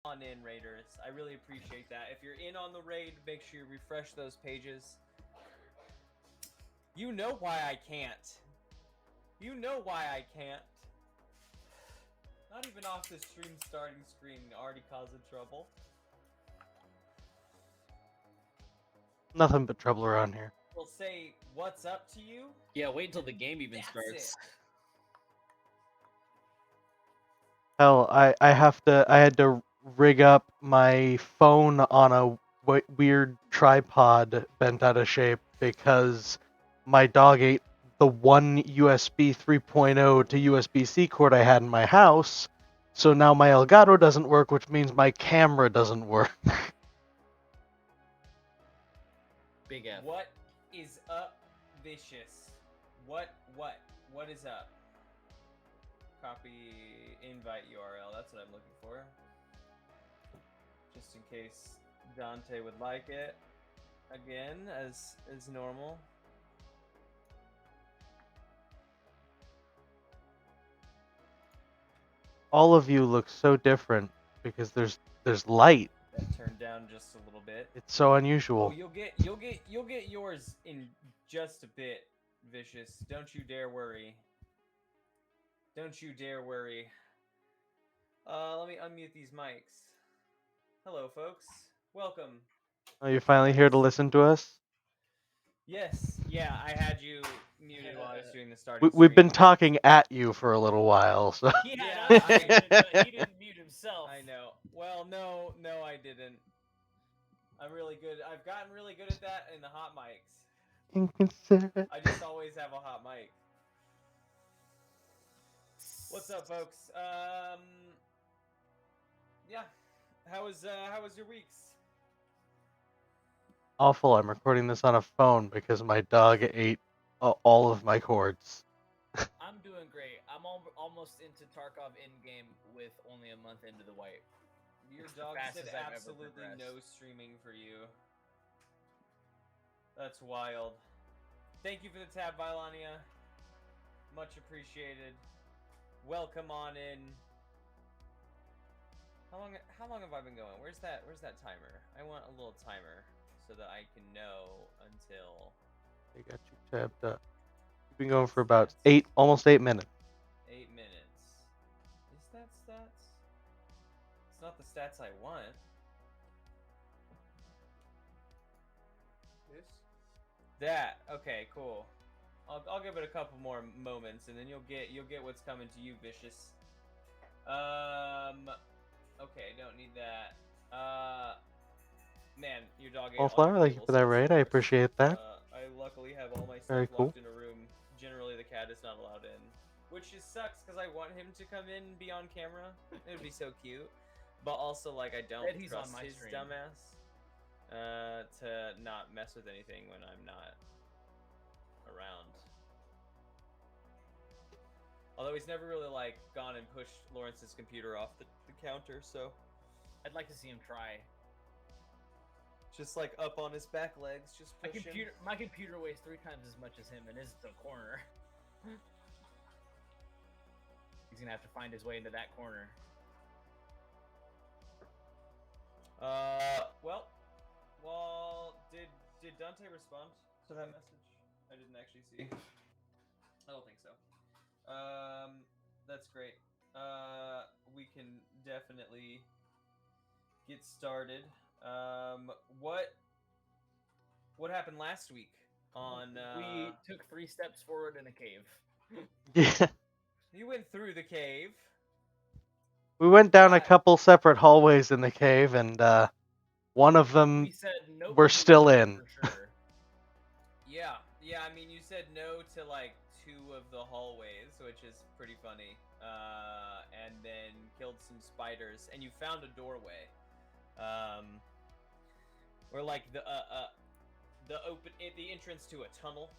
on in, Raiders. I really appreciate that. If you're in on the raid, make sure you refresh those pages. You know why I can't. You know why I can't. Not even off the stream starting screen already causing trouble. Nothing but trouble around here. We'll say what's up to you. Yeah, wait until the game even That's starts. it. Hell, I had to rig up my phone on a weird tripod bent out of shape because my dog ate the one USB 3.0 to USB-C cord I had in my house. So now my Elgato doesn't work, which means my camera doesn't work. Big F. What is up, Vicious? What is up? Copy invite URL. That's what I'm looking for. Just in case Dante would like it. Again, as normal. All of you look so different because there's light. That turned down just a little bit. It's so Oh, unusual. you'll get yours in just a bit, Vicious. Don't you dare worry. Don't you dare worry. Let me unmute these mics. Hello, folks. Welcome. Are you finally here to listen to us? Yes. Yeah, I had you muted while I was doing the starting We've been screen. talking at you for a little while, so. He Yeah, had us muted, but he didn't mute himself. I know. Well, no, I didn't. I'm really good. I've gotten really good at that in the hot mics. Inconsiderate. I just always have a hot mic. What's up, folks? Yeah. How was your weeks? Awful. I'm recording this on a phone because my dog ate all of my cords. I'm doing great. I'm almost into Tarkov in-game with only a month into the wipe. Your It's the dog said fastest I've ever absolutely progressed. no streaming for you. That's wild. Thank you for the tab, Vylania. Much appreciated. Welcome on in. How long have I been going? Where's that timer? I want a little timer so that I can know until I got you tabbed up. You've been going for about almost 8 minutes. 8 minutes. Is that stats? It's not the stats I want. This? That. Okay, cool. I'll give it a couple more moments and then you'll get what's coming to you, Vicious. Okay, don't need that. Man, your dog ate all Wallflower, your thank you for that tables. raid. I appreciate that. I luckily have all my Very stuff cool. locked in a room. Generally, the cat is not allowed in, which just sucks because I want him to come in and be on camera. It would be so cute, but also like I don't He's trust on my his stream. dumbass to not mess with anything when I'm not around. Although he's never really like gone and pushed Lawrence's computer off the counter, so I'd like to see him try. just like up on his back legs, just pushing. My computer weighs 3 times as much as him and is the corner. He's gonna have to find his way into that corner. Well, did Dante respond to that message? I didn't actually see. I don't think so. That's great. We can definitely get started. What happened last week on We took 3 steps forward in a cave. Yeah. You went through the cave. We went down a couple separate hallways in the cave, and one of them We said nope, we're still in. for sure. Yeah. I mean, you said no to like 2 of the hallways, which is pretty funny. And then killed some spiders, and you found a doorway. Or like the entrance to a tunnel,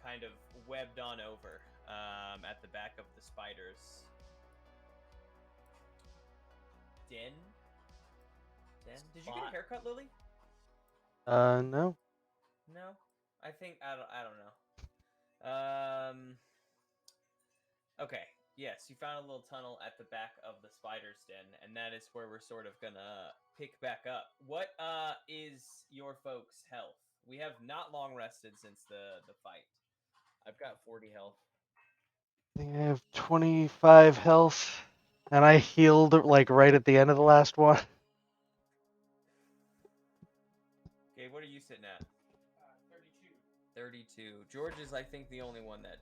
kind of webbed on over, at the back of the spiders. Den? Did you get a haircut, Lily? No. No? I don't know. Okay. Yes, you found a little tunnel at the back of the spider's den, and that is where we're sort of gonna pick back up. What is your folks' health? We have not long rested since the fight. I've got 40 health. I think I have 25 health, and I healed like right at the end of the last one. Okay, what are you sitting at? 32. George is, I think, the only one that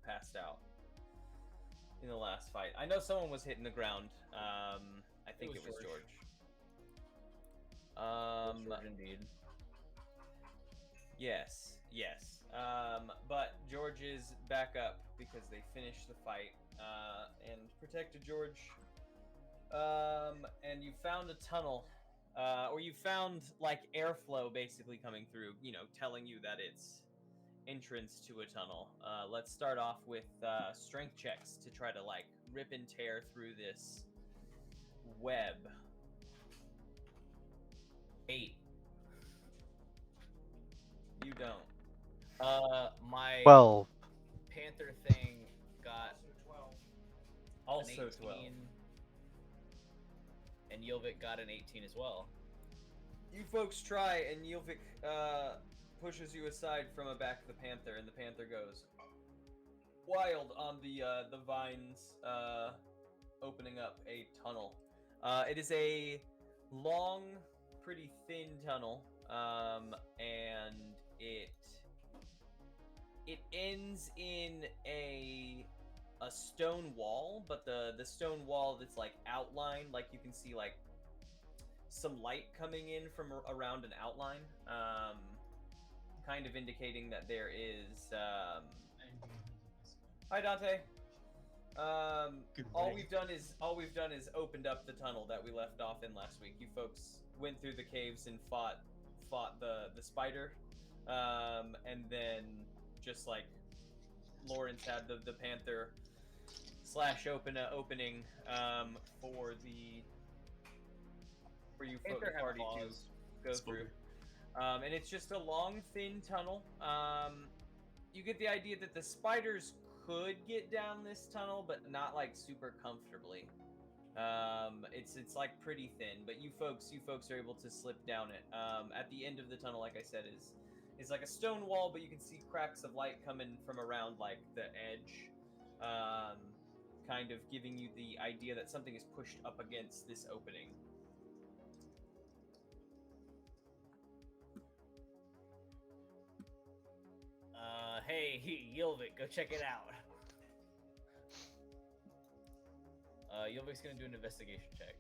passed out in the last fight. I know someone was hitting the ground. I think it was George. George indeed. Yes. But George is back up because they finished the fight and protected George. And you found a tunnel, or you found like airflow basically coming through, telling you that it's entrance to a tunnel. Let's start off with strength checks to try to like rip and tear through this web. 8. You don't. My 12. Panther thing got Also an 18, 12. and Yilvik got an 18 as well. You folks try, and Yilvik pushes you aside from a back of the panther, and the panther goes wild on the vines, opening up a tunnel. It is a long, pretty thin tunnel, and it ends in a stone wall, but the stone wall that's like outlined, like you can see like some light coming in from around an outline, kind of indicating that there is. Hi Dante. All we've done is opened up the tunnel that we left off in last week. You folks went through the caves and fought the spider, and then just like Lawrence had the panther slash opening for you folks party to go through. And it's just a long, thin tunnel. You get the idea that the spiders could get down this tunnel, but not like super comfortably. It's like pretty thin, but you folks are able to slip down it. At the end of the tunnel, like I said, is like a stone wall, but you can see cracks of light coming from around like the edge, kind of giving you the idea that something is pushed up against this opening. Hey, Yilvik, go check it out. Yilvik's gonna do an investigation check.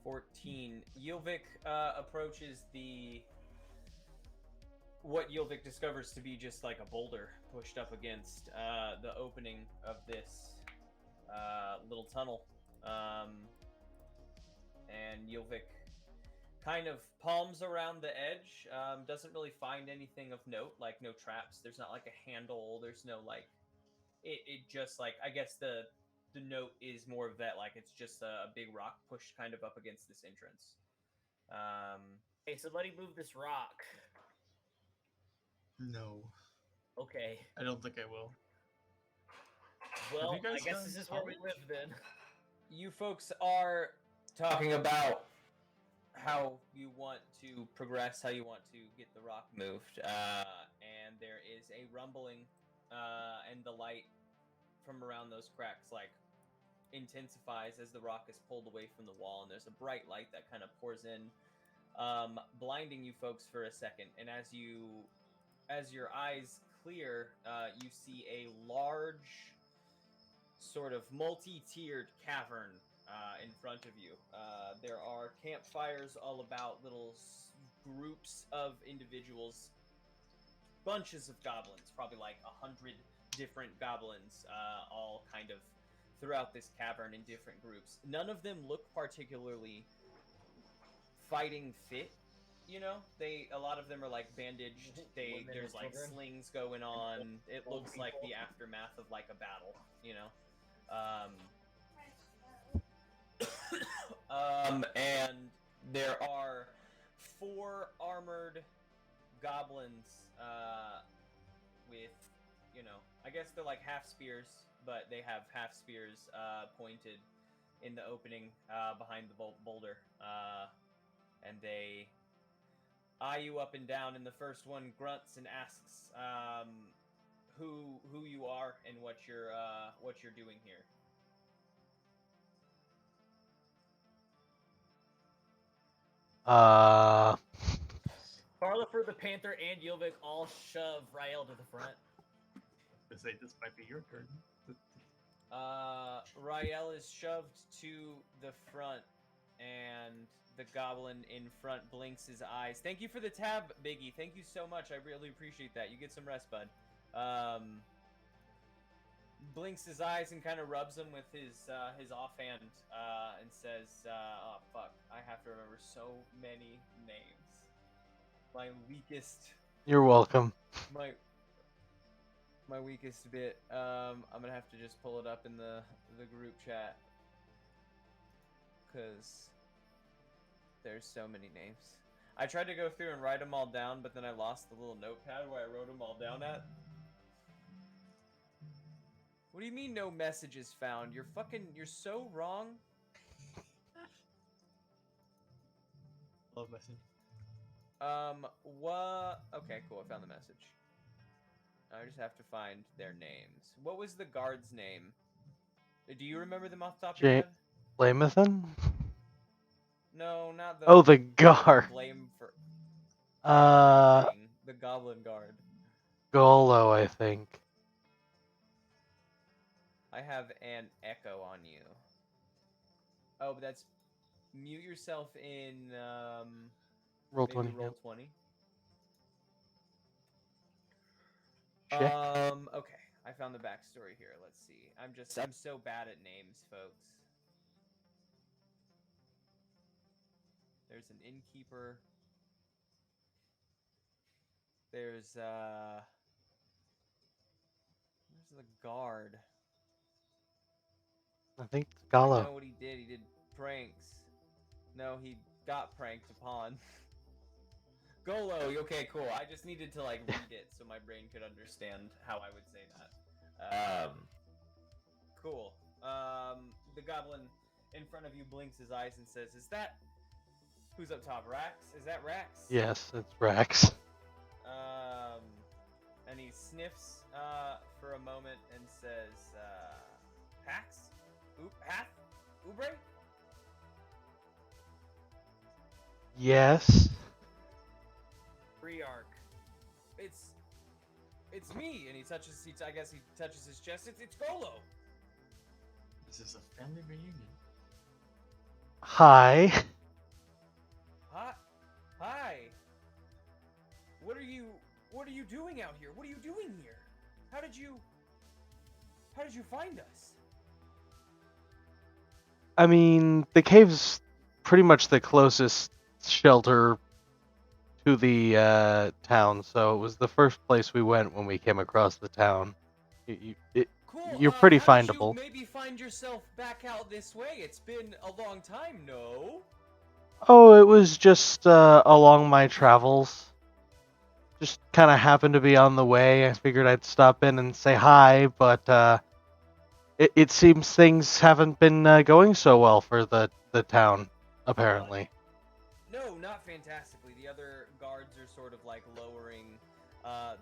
14. Yilvik approaches what Yilvik discovers to be just like a boulder pushed up against the opening of this little tunnel. And Yilvik kind of palms around the edge, doesn't really find anything of note, like no traps. There's not like a handle. There's no like, it just like, I guess the note is more of that, like it's just a big rock pushed kind of up against this entrance. Hey, somebody move this rock. No, Okay. I don't think I will. Well, you guys I guess done this is where we college? live then. You folks are talking about how you want to progress, how you want to get the rock moved, and there is a rumbling, and the light from around those cracks like intensifies as the rock is pulled away from the wall, and there's a bright light that kind of pours in, blinding you folks for a second. And as your eyes clear, you see a large, sort of multi-tiered cavern in front of you. There are campfires all about, little groups of individuals, bunches of goblins, probably like 100 different goblins, all kind of throughout this cavern in different groups. None of them look particularly fighting fit. A lot of them are like bandaged. There's like slings going on. It looks like the aftermath of like a battle. And there are 4 armored goblins with, I guess they're like half spears, but they have half spears pointed in the opening behind the boulder, and they eye you up and down. And the first one grunts and asks who you are and what you're doing here. Carliford the Panther and Yilvik all shove Rael to the front. To say this might be your turn. Rael is shoved to the front, and the goblin in front blinks his eyes. Thank you for the tab, Biggie. Thank you so much. I really appreciate that. You get some rest, bud. Blinks his eyes and kind of rubs them with his offhand and says, "Oh fuck, I have to remember so many names. My weakest." You're welcome. My weakest bit. I'm gonna have to just pull it up in the group chat, cause there's so many names. I tried to go through and write them all down, but then I lost the little notepad where I wrote them all down at. What do you mean no messages found? You're so wrong. Love message. What? Okay, cool. I found the message. I just have to find their names. What was the guard's name? Do you remember them off the top of your head? Blamethan? No, not the. Oh, the guard. Blame for. The goblin guard. Golo, I think. I have an echo on you. Oh, but that's mute yourself in Roll maybe 20. roll Yep. 20. Check. Okay. I found the backstory here. Let's see. I'm so bad at names, folks. There's an innkeeper. There's where's the guard? I think it's I know Galo. what he did. He did pranks. No, he got pranked upon. Golo. Okay, cool. I just needed to read it so my brain could understand how I would say that. Cool. The goblin in front of you blinks his eyes and says, "Is that who's up top? Rax? Is that Rax?" Yes, it's Rax. And he sniffs for a moment and says, "Pax? Hath? Ubre?" Yes. Rearc. It's me, and I guess he touches his chest. It's Golo. This is a family reunion. Hi. Hi. What are you doing out here? What are you doing here? How did you find us? I mean, the cave's pretty much the closest shelter to the town, so it was the first place we went when we came across the town. Cool. You're pretty how did findable. you maybe find yourself back out this way? It's been a long time, no? Oh, it was just along my travels. Just kind of happened to be on the way. I figured I'd stop in and say hi, but it seems things haven't been going so well for the town, apparently. No, not fantastically. The other guards are sort of lowering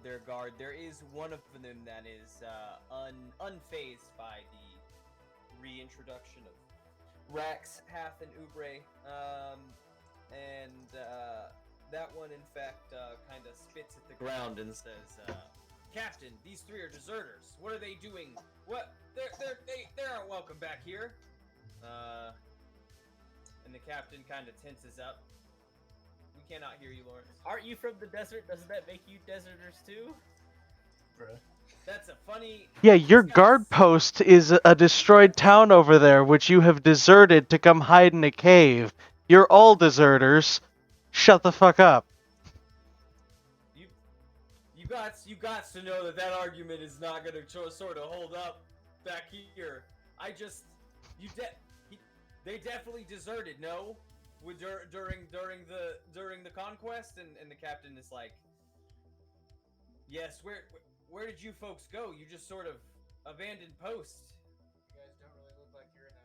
their guard. There is one of them that is unfazed by the reintroduction of Rax, Hath, and Ubre. And that one, in fact, kind of spits at the ground and says, "Captain, these three are deserters. What are they doing? What? They aren't welcome back here." And the captain kind of tenses up. "We cannot hear you, Lawrence." Aren't you from the desert? Doesn't that make you deserters too? Bruh. That's a funny... Yeah, your This guy's- guard post is a destroyed town over there, which you have deserted to come hide in a cave. You're all deserters. Shut the fuck up. You got to know that argument is not going to sort of hold up back here. They definitely deserted, no? During the conquest, and the captain is like, Yes, where did you folks go? You just sort of abandoned post. You guys don't really look like you're in a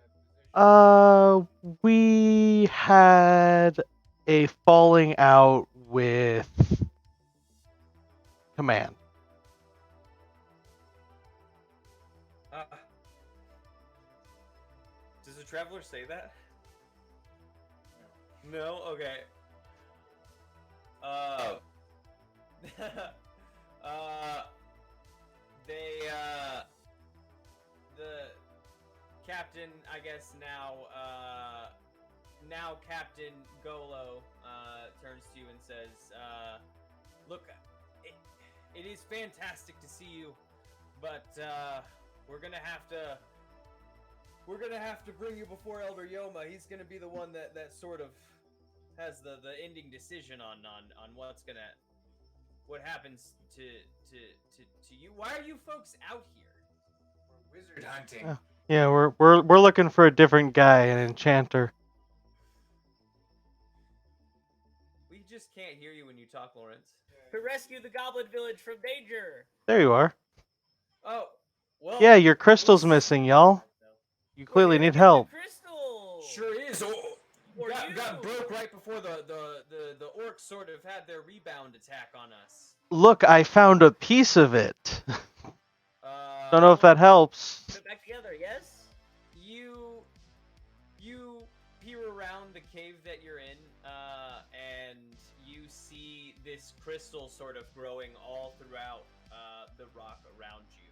position. We had a falling out with command. Does the traveler say that? No. Okay. Uh. They the captain, I guess now Captain Golo turns to you and says, "Look, it is fantastic to see you, but we're gonna have to bring you before Elder Yoma. He's gonna be the one that sort of has the ending decision on what happens to you. Why are you folks out here? We're wizard hunting. Yeah, we're looking for a different guy, an enchanter. We just can't hear you when you talk, Lawrence. To rescue the Goblin Village from danger. There you are. Oh, well. Yeah, your crystal's missing, y'all. You We're clearly here to need get the help. crystal. Sure is. Oh, Or got you. broke right before the orcs sort of had their rebound attack on us. Look, I found a piece of it. Don't know if that helps. Put it back together, yes? You peer around the cave that you're in, and you see this crystal sort of growing all throughout the rock around you.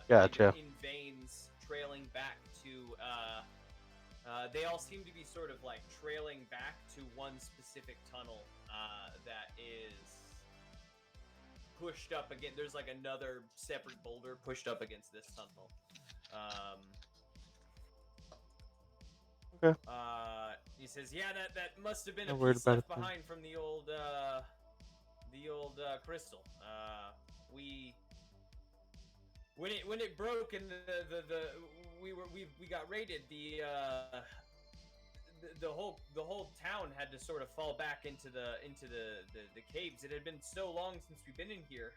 Gotcha. In veins trailing back to. They all seem to be sort of like trailing back to one specific tunnel that is pushed up again. There's like another separate boulder pushed up against this tunnel. Okay. He says, "Yeah, that must have been No a word piece about left it then. behind from the old crystal. When it broke and we got raided, the whole town had to sort of fall back into the caves. It had been so long since we've been in here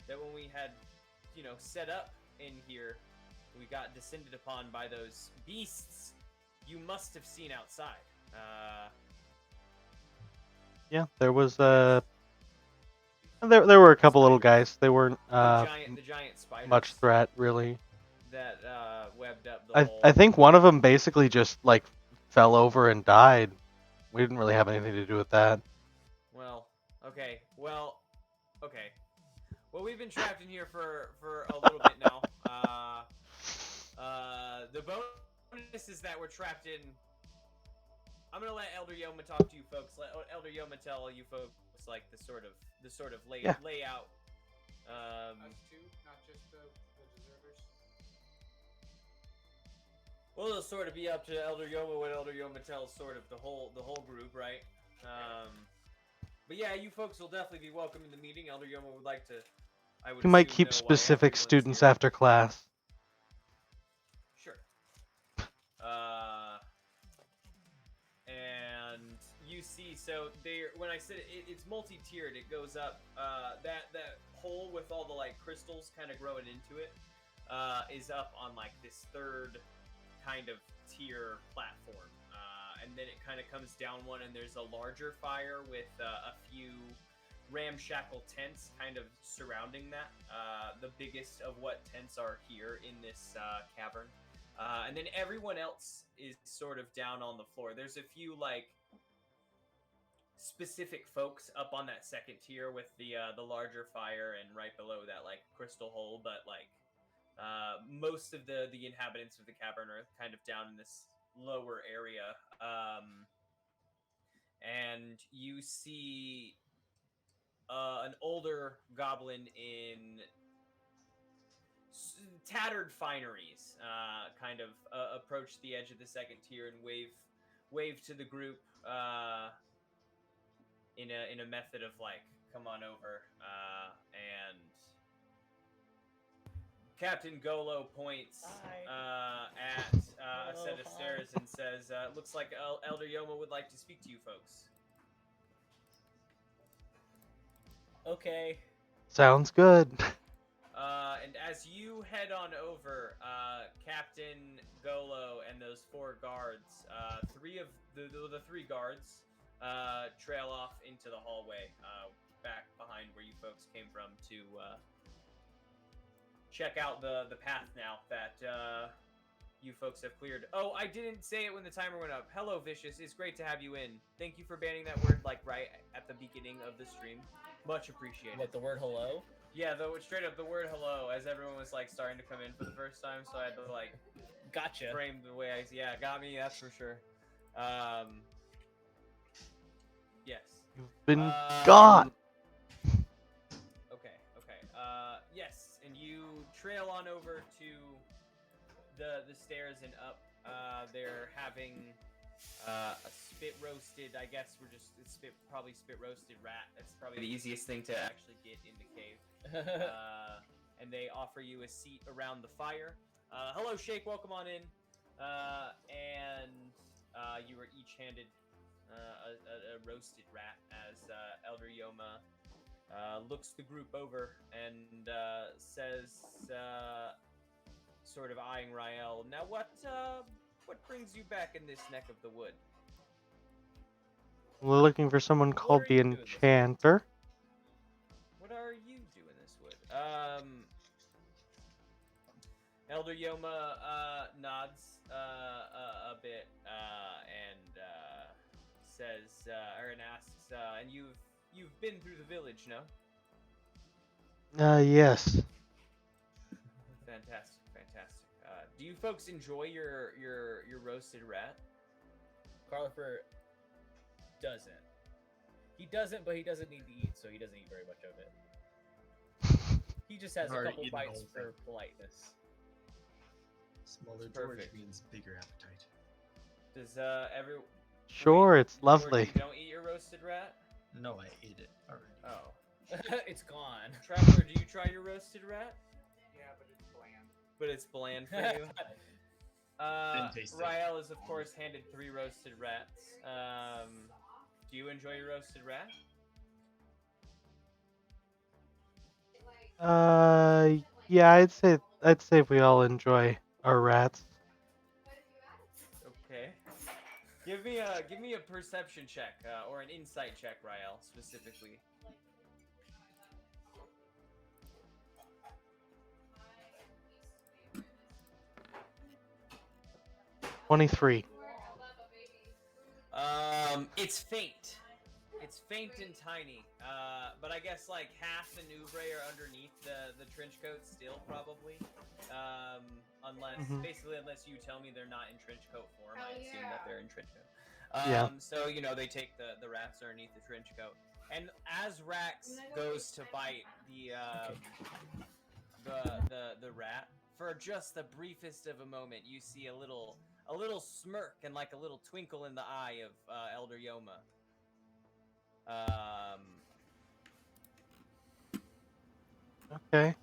that when we had set up in here, we got descended upon by those beasts you must have seen outside. Yeah, there was there were a couple little guys. They weren't the giant spiders much threat really. that webbed up the whole. I think one of them basically just like fell over and died. We didn't really have anything to do with that. Well, okay. Well, we've been trapped in here for a little bit now. The bonus is that we're trapped in. I'm gonna let Elder Yoma talk to you folks. Let Elder Yoma tell you folks like the sort of layout. Us too, not just the deserters. Well, it'll sort of be up to Elder Yoma when Elder Yoma tells sort of the whole group, right? But yeah, you folks will definitely be welcome in the meeting. Elder Yoma would like to. I would You might assume keep know why specific everyone's students here. after class. Sure. And you see, so when I said it's multi-tiered, it goes up. That hole with all the like crystals kind of growing into it is up on like this third kind of tier platform, and then it kind of comes down one, and there's a larger fire with a few ramshackle tents kind of surrounding that. The biggest of what tents are here in this cavern. And then everyone else is sort of down on the floor. There's a few like specific folks up on that second tier with the larger fire and right below that like crystal hole, but like most of the inhabitants of the cavern are kind of down in this lower area. And you see an older goblin in tattered fineries kind of approach the edge of the second tier and wave to the group in a method of like, come on over, and Captain Golo points at a set of stairs and says, looks like Elder Yoma would like to speak to you folks. Okay. Sounds good. And as you head on over, Captain Golo and those 4 guards, 3 of the 3 guards trail off into the hallway back behind where you folks came from to check out the path now that you folks have cleared. Oh, I didn't say it when the timer went up. Hello, Vicious. It's great to have you in. Thank you for banning that word like right at the beginning of the stream. Much appreciated. What, the word hello? Yeah, straight up the word hello as everyone was like starting to come in for the first time, so I had to like Gotcha. frame the way got me, that's for sure. Yes. You've been Um, got. Okay. Yes, and you trail on over to the stairs and up. They're having a spit roasted. I guess we're just probably spit roasted rat. That's probably the easiest thing to actually get in the cave. And they offer you a seat around the fire. Hello, Shake. Welcome on in. And you were each handed a roasted rat as Elder Yoma looks the group over and says, sort of eyeing Rael, now what brings you back in this neck of the wood? We're looking for someone called are the you doing this with? Enchanter. What are you doing this wood? Elder Yoma nods a bit and says, and asks, and you've been through the village, no? Yes. Fantastic. Do you folks enjoy your roasted rat? Carlifer doesn't. He doesn't, but he doesn't need to eat, so he doesn't eat very much of it. He just has a Already couple eaten the bites whole for politeness. Smaller Perfect. George means bigger appetite. Does every Sure, it's George, lovely. you don't eat your roasted rat? No, I ate it already. Oh. It's gone. Traveler, do you try your roasted rat? Yeah, but it's bland. But it's bland for you. Didn't taste it. Rael is of course handed 3 roasted rats. Do you enjoy your roasted rat? Yeah, I'd say we all enjoy our rats. Okay. Give me a perception check or an insight check, Rael, specifically. 23. It's faint. It's faint and tiny. But I guess like Hath and Ubre are underneath the trench coat still, probably. Unless you tell me they're not in trench coat form, I assume that they're in trench coat. Yeah. So they take the rats underneath the trench coat, and as Rax goes to bite the rat, for just the briefest of a moment, you see a little smirk and like a little twinkle in the eye of Elder Yoma. Okay.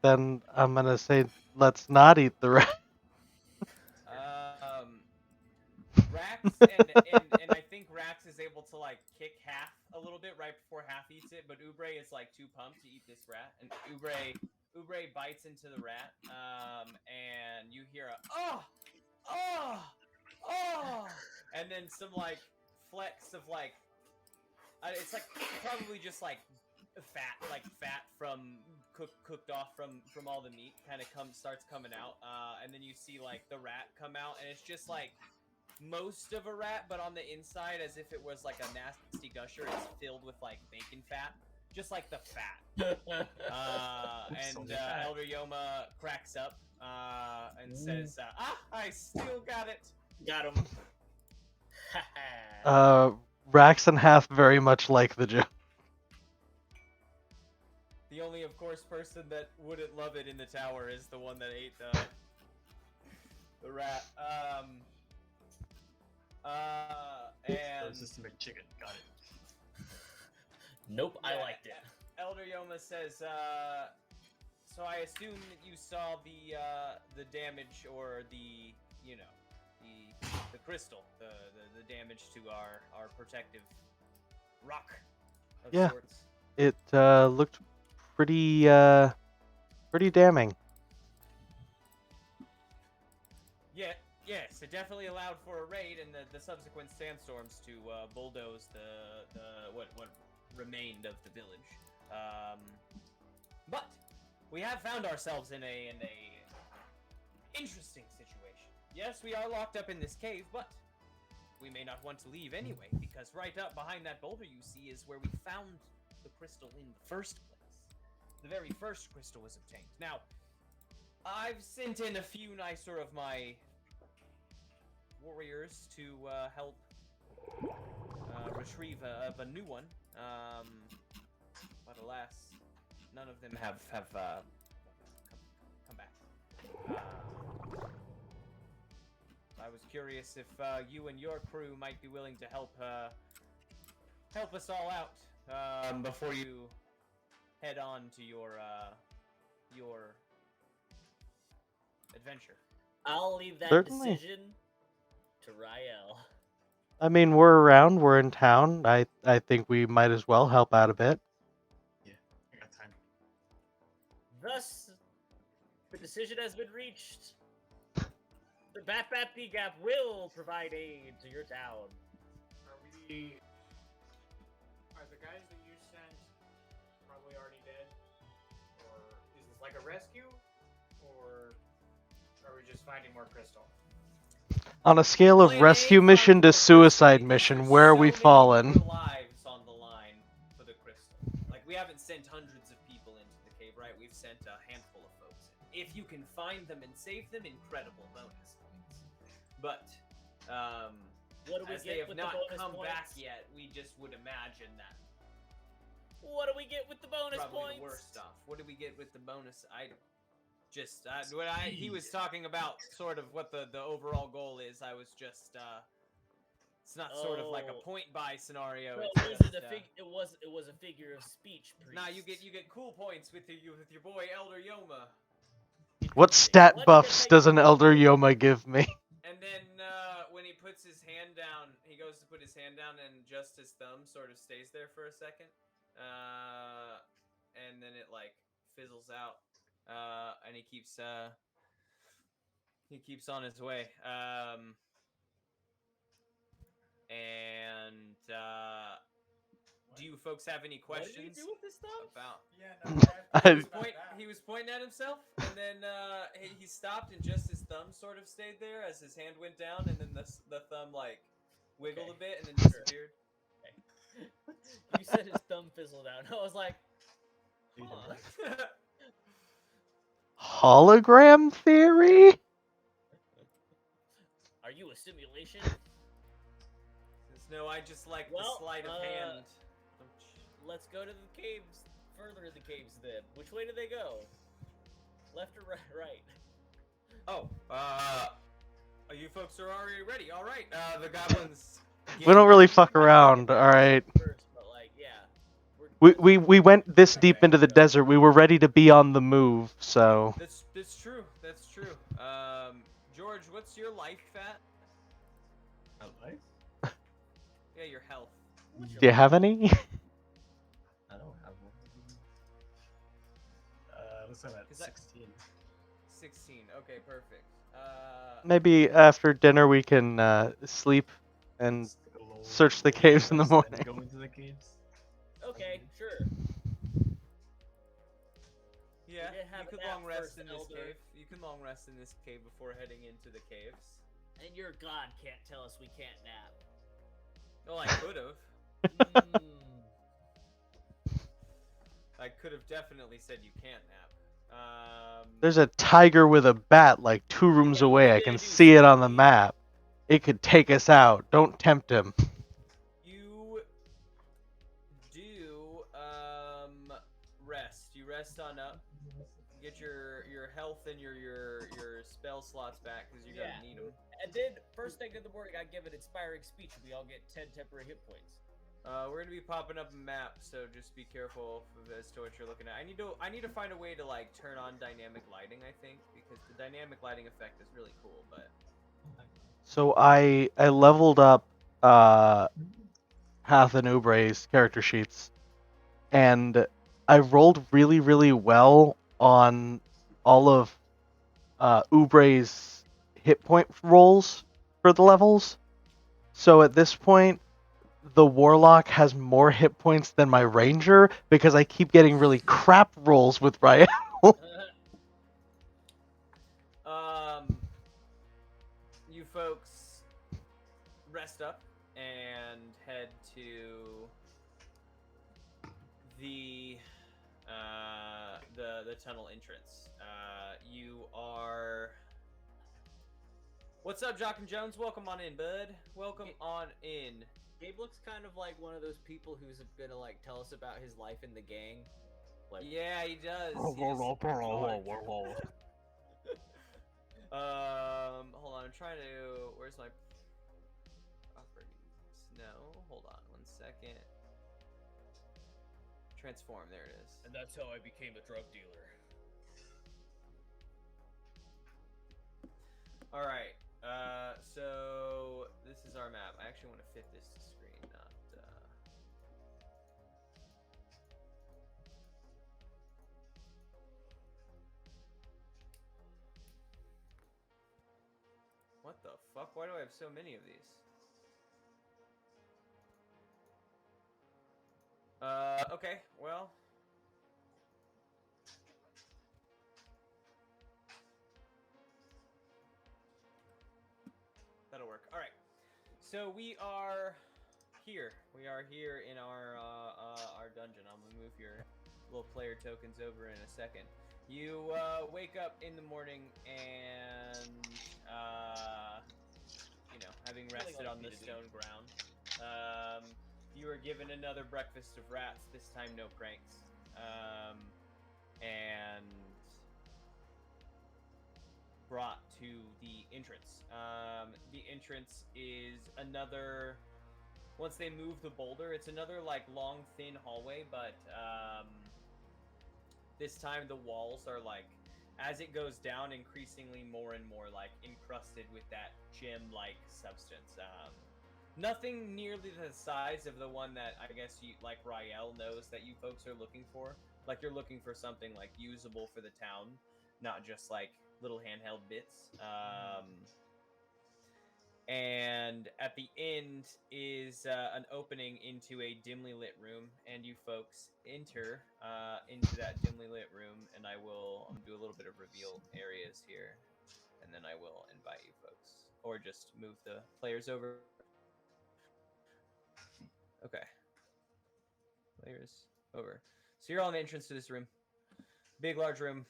Then I'm gonna say let's not eat the rat. Rax and I think Rax is able to like kick Hath a little bit right before Hath eats it, but Ubre is like too pumped to eat this rat, and Ubre bites into the rat, and you hear a oh, and then some like flecks of like it's like probably just like fat from cooked off from all the meat kind of starts coming out, and then you see like the rat come out, and it's just like most of a rat, but on the inside, as if it was like a nasty gusher, it's filled with like bacon fat, just like the fat. And Elder Yoma cracks up and says, I still got it. Got him. Rax and Hath very much like the joke. The only, of course, person that wouldn't love it in the tower is the one that ate the rat. And System chicken, got it. Nope, Yeah, I liked it. Elder Yoma says, so I assume that you saw the damage or the crystal, the damage to our protective rock of Yeah. sorts. It looked pretty pretty damning. Yeah, yes, it definitely allowed for a raid and the subsequent sandstorms to bulldoze the what remained of the village. But we have found ourselves in a interesting situation. Yes, we are locked up in this cave, but we may not want to leave anyway, because right up behind that boulder you see is where we found the crystal in the first place. The very first crystal was obtained. Now, I've sent in a few nicer of my warriors to help retrieve a new one, but alas, none of them have come back. I was curious if you and your crew might be willing to help us all out before you head on to your adventure. I'll leave that Certainly. decision to Rael. I mean, we're around, we're in town. I think we might as well help out a bit. Yeah, I got time. Thus, the decision has been reached. The Bat Gap will provide aid to your town. Are the guys that you sent probably already dead? Or is this like a rescue? Or are we just finding more crystal? On a scale of Well, rescue they mission found to more crystal suicide because mission, there's where are so we many fallen? more lives on the line for the crystal. Like, we haven't sent hundreds of people into the cave, right? We've sent a handful of folks. If you can find them and save them, incredible bonus points. But What do we as they get have with not the bonus come points? back yet, we just would imagine that What do we get with the bonus probably points? the worst stuff. What do we get with the bonus item? Just he was talking about sort of what the overall goal is. I was just it's not sort of like a Oh. point buy scenario. No, It's it wasn't just, it was a figure of speech. Priest. nah, you get cool points with your boy Elder Yoma. What stat What buffs does does an Elder Yoma give me? And then when he puts his hand down, he goes to put his hand down, and just his thumb sort of stays there for a second, and then it like fizzles out, and he keeps on his way. And do you folks have any What did questions you do with this stuff? about? Yeah, no, He was pointing at himself, and then he stopped, and just his thumb sort of stayed there as his hand went down, and then the thumb like wiggled a bit and then disappeared. You said his thumb fizzled out. I was like, huh. Hologram theory? Are you a simulation? No, I just like Well, the sleight of hand. Let's go to the caves. Further in the caves, then. Which way do they go? Left or right? Oh, you folks are already ready. All right, the goblins. We don't really fuck around, alright. First, but like, yeah. We went this deep into the desert, we were ready to be on the move, so... That's true. That's true. George, what's your life at? Life? Yeah, your health. Do you have any? I don't have one. Looks like I'm at 16. 16. Okay, perfect. Maybe after dinner we can sleep and Just take a little- search the little caves in the rest and morning. Go into the caves. Okay, sure. Yeah, did have you could that long rest first, in this Elder. cave. You can long rest in this cave before heading into the caves. And your god can't tell us we can't nap. Well, I could have. Mm. I could have definitely said you can't nap. There's a tiger with a bat like 2 rooms Yeah, what away. are I you can gonna do, see it on the sleep? map. It could take us out. Don't tempt him. You do rest. You rest on up. Get your health and your spell slots back because you're Yeah. gonna need them. And then, first thing in the morning, I give an inspiring speech, and we all get 10 temporary hit points. We're gonna be popping up a map, so just be careful as to what you're looking at. I need to find a way to like turn on dynamic lighting. I think because the dynamic lighting effect is really cool. But So I leveled up Hath and Ubre's character sheets. and I rolled really, really well on all of Ubre's hit point rolls for the levels. So at this point, the Warlock has more hit points than my Ranger because I keep getting really crap rolls with Ryan. You folks rest up and head to the tunnel entrance. You are. What's up, Jock and Jones? Welcome on in, bud. Welcome on in. Gabe looks kind of like one of those people who's gonna like tell us about his life in the gang. Like, Yeah, he does. Hold on. I'm trying to. Where's my properties? No, hold on 1 second. Transform. There it is. and that's how I became a drug dealer. All right. So this is our map. I actually want to fit this to screen, not. What the fuck? Why do I have so many of these? Okay, well. That'll work. All right. So we are here. We are here in our dungeon. I'm gonna move your little player tokens over in a second. You wake up in the morning and having rested on the stone ground, you are given another breakfast of rats. This time, no pranks, and brought to the entrance. The entrance is another. Once they move the boulder, it's another like long, thin hallway, but this time the walls are like, as it goes down, increasingly more and more like encrusted with that gem-like substance. Nothing nearly the size of the one that I guess you like Rael knows that you folks are looking for. Like you're looking for something like usable for the town, not just like little handheld bits. And at the end is an opening into a dimly lit room, and you folks enter into that dimly lit room, and I'm gonna do a little bit of reveal areas here, and then I will invite you folks, or just move the players over. Okay. Players over. So you're all in the entrance to this room. Big, large room.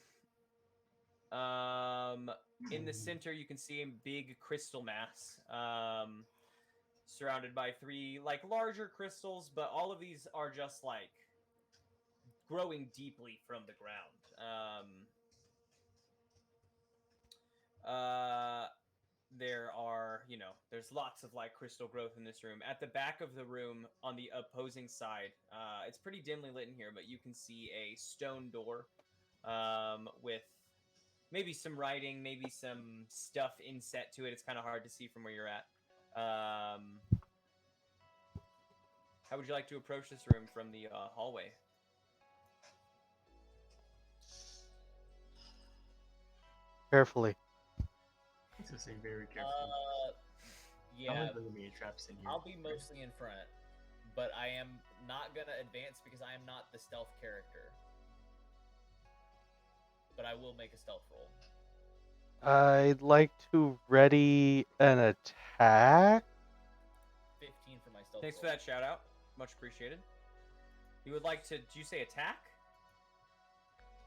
In the center, you can see a big crystal mass, surrounded by 3 like larger crystals, but all of these are just like growing deeply from the ground. There are, there's lots of like crystal growth in this room. At the back of the room, on the opposing side, it's pretty dimly lit in here, but you can see a stone door, with maybe some writing, maybe some stuff inset to it. It's kind of hard to see from where you're at. How would you like to approach this room from the hallway? Carefully. To say very carefully. Yeah, There will be traps in here. I'll be mostly in front, but I am not gonna advance because I am not the stealth character. But I will make a stealth roll. I'd like to ready an attack. 15 for my stealth Thanks for roll. that shout out. Much appreciated. You would like to, do you say attack?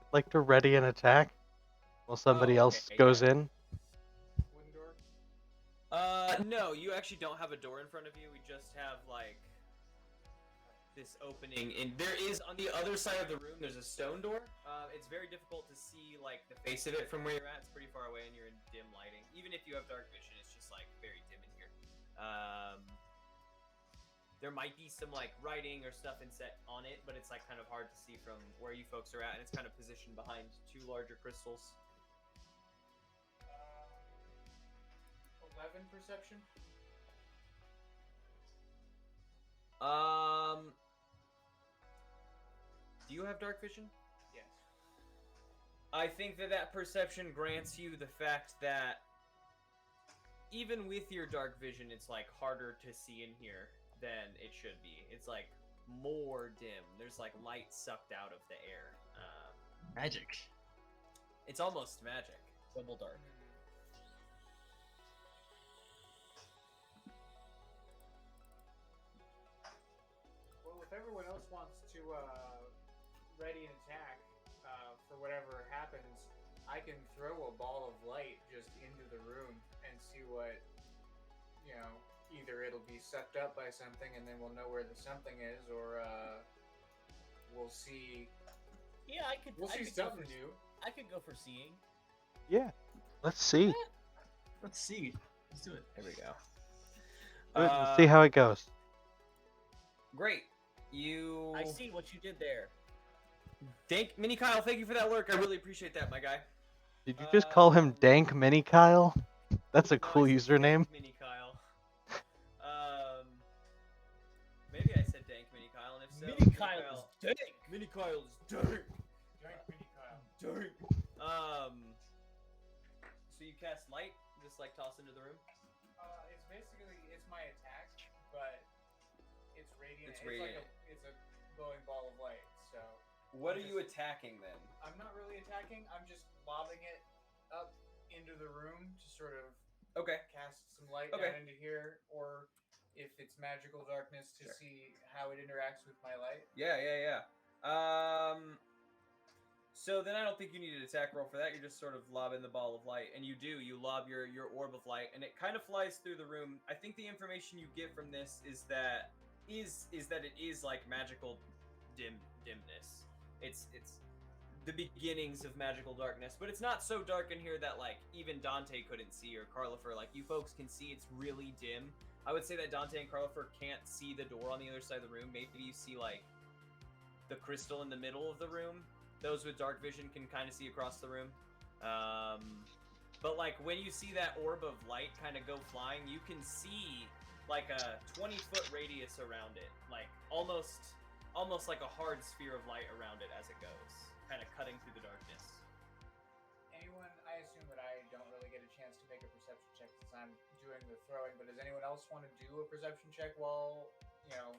I'd like to ready an attack while somebody else okay, goes yeah. in. Wooden door. No, you actually don't have a door in front of you. We just have like this opening, and there is on the other side of the room. There's a stone door. It's very difficult to see like the face of it from where you're at. It's pretty far away, and you're in dim lighting. Even if you have dark vision, it's just like very dim in here. There might be some like writing or stuff inset on it, but it's like kind of hard to see from where you folks are at, and it's kind of positioned behind 2 larger crystals. 11 perception. Do you have dark vision? Yes. I think that perception grants you the fact that even with your dark vision, it's like harder to see in here than it should be. It's like more dim. There's like light sucked out of the air. Magic. It's almost magic. Double dark. Well, if everyone else wants to ready an attack for whatever happens, I can throw a ball of light just into the room and see what, either it'll be sucked up by something and then we'll know where the something is, or we'll see. Yeah, I could. We'll I see could go something for- new. I could go for seeing. Yeah. Let's see. Let's see. Let's do it. Here we go. Let's see how it goes. Great. You. I see what you did there. Dank Mini Kyle, thank you for that lurk. I really appreciate that, my guy. Did you just call him Dank Mini Kyle? That's a No, cool I said username. Dank Mini Kyle. Maybe I said Dank Mini Kyle, and if so, Mini Kyle is dank. Mini Kyle is dank. Giant mini Kyle. Dank. So you cast light, just like toss into the room. It's basically my attack, but it's radiant. It's Like radiant. it's a glowing ball of light. So What are you attacking then? I'm not really attacking. I'm just lobbing it up into the room to sort of Okay. cast some light Okay. down into here, or if it's magical darkness to Sure. see how it interacts with my light. Yeah. So then I don't think you need an attack roll for that. You're just sort of lobbing the ball of light, and you lob your orb of light, and it kind of flies through the room. I think the information you get from this is that it is like magical dimness. It's the beginnings of magical darkness, but it's not so dark in here that like even Dante couldn't see, or Carlifer. Like you folks can see, it's really dim. I would say that Dante and Carlifer can't see the door on the other side of the room. Maybe you see like the crystal in the middle of the room. Those with dark vision can kind of see across the room. But like when you see that orb of light kind of go flying, you can see like a 20-foot radius around it, like almost like a hard sphere of light around it as it goes, kind of cutting through the darkness. Anyone? I assume that I don't really get a chance to make a perception check since I'm doing the throwing. But does anyone else want to do a perception check while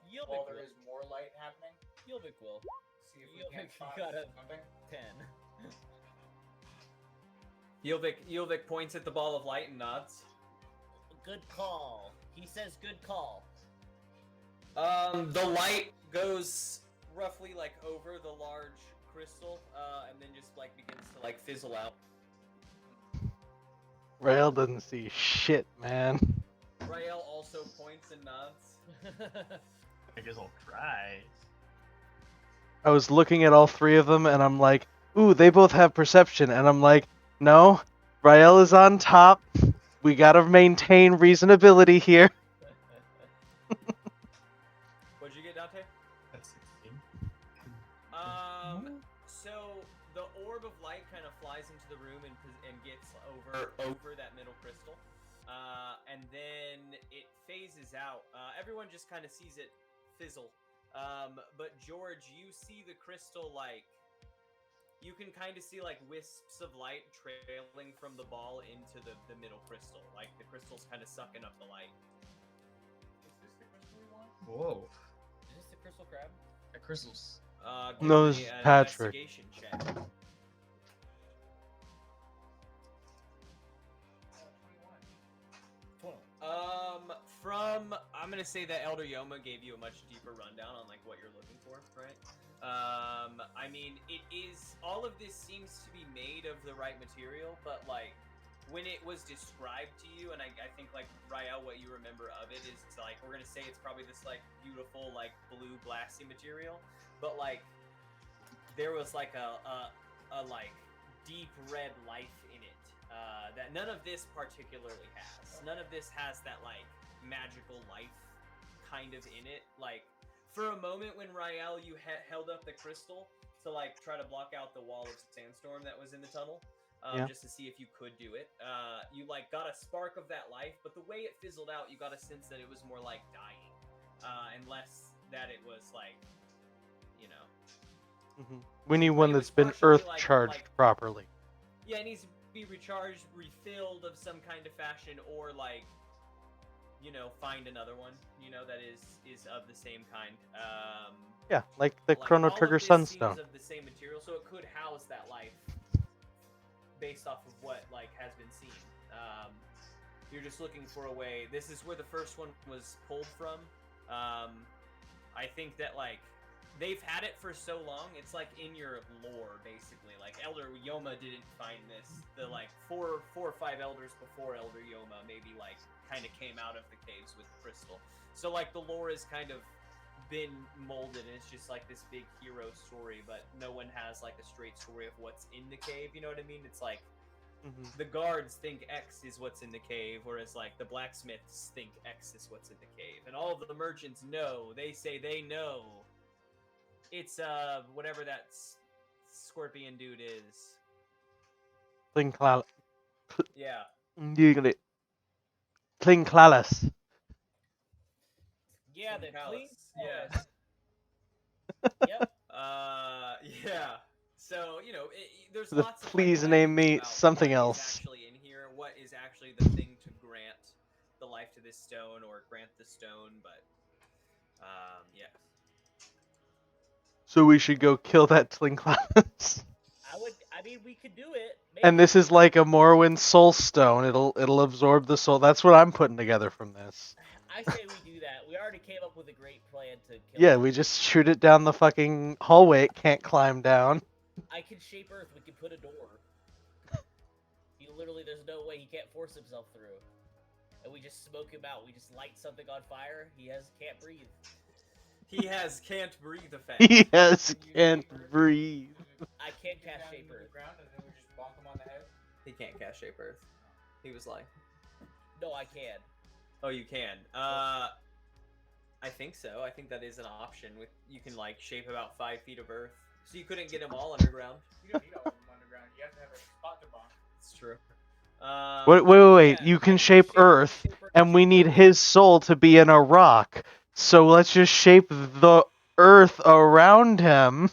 You'll while be there cool. is more light happening? Yilvik will. See if we You'll can make- spot you gotta- something. 10. Yilvik points at the ball of light and nods. Good call. He says good call. The light goes roughly like over the large crystal, and then just like begins to like fizzle out. Rail doesn't see shit, man. Rael also points and nods. I guess I'll try. I was looking at all three of them, and I'm like, ooh, they both have perception. And I'm like, no, Rael is on top. We gotta maintain reasonability here. What'd you get, Dante? That's 16. So the orb of light kind of flies into the room and gets over that middle crystal, and then it phases out. Everyone just kind of sees it fizzle. But George, you see the crystal like. You can kind of see like wisps of light trailing from the ball into the middle crystal. Like the crystal's kind of sucking up the light. Is this the crystal we want? Whoa. Is this the crystal crab? That crystal's. Give No, me this is an Patrick. investigation check. 21. 20. I'm gonna say that Elder Yoma gave you a much deeper rundown on like what you're looking for, right? I mean, it is all of this seems to be made of the right material, but like when it was described to you, and I think like Rael, what you remember of it is like we're gonna say it's probably this like beautiful like blue glassy material, but like there was like a like deep red life in it that none of this particularly has. None of this has that like magical life kind of in it. Like for a moment when Rael, you held up the crystal to like try to block out the wall of sandstorm that was in the tunnel, Yeah. just to see if you could do it. You like got a spark of that life, but the way it fizzled out, you got a sense that it was more like dying, and less that it was like, We need Like, one it that's was been partially, earth like- charged like- properly. Yeah, it needs to be recharged, refilled of some kind of fashion, or like, find another one, that is of the same kind. Yeah, like the Like, Chrono all of Trigger this Sunstone. seems of the same material, so it could house that life based off of what has been seen. You're just looking for a way. This is where the first one was pulled from. I think that they've had it for so long, it's in your lore basically. Elder Yoma didn't find this. The four or five elders before Elder Yoma maybe kind of came out of the caves with crystal. So the lore has kind of been molded, and it's just this big hero story, but no one has a straight story of what's in the cave. You know what I mean? It's the guards think X is what's in the cave, whereas the blacksmiths think X is what's in the cave, and all of the merchants know. They say they know. It's whatever that scorpion dude is. Yeah. Klinklallis. Yeah, the clean. Yeah. Yep. Yeah. So there's The lots of please legends name me about something what is else. actually in here, what is actually the thing to grant the life to this stone or grant the stone, but yeah. So we should go kill that Klinklallis. I mean, we could do it. Maybe. And this is like a Morrowind soul stone. It'll absorb the soul. That's what I'm putting together from this. I say we do that. We already came up with a great plan to kill Yeah, him. we just shoot it down the fucking hallway it can't climb down. I can shape Earth. We can put a door. There's no way he can't force himself through. And we just smoke him out. We just light something on fire. He can't breathe. He has can't breathe effect. He has can't breathe. I can't Get cast down shape into the Earth. ground and then we just bonk him on the head. He can't cast Shape Earth. He was like, No, I can. oh, you can. I think so. I think that is an option. You can shape about 5 feet of earth. So you couldn't get them all underground. You don't need all of them underground. You have to have a spot to bonk. It's true. Wait. Yeah, You can I shape Earth, and we need his soul to be in a rock. So let's just shape the Earth around him.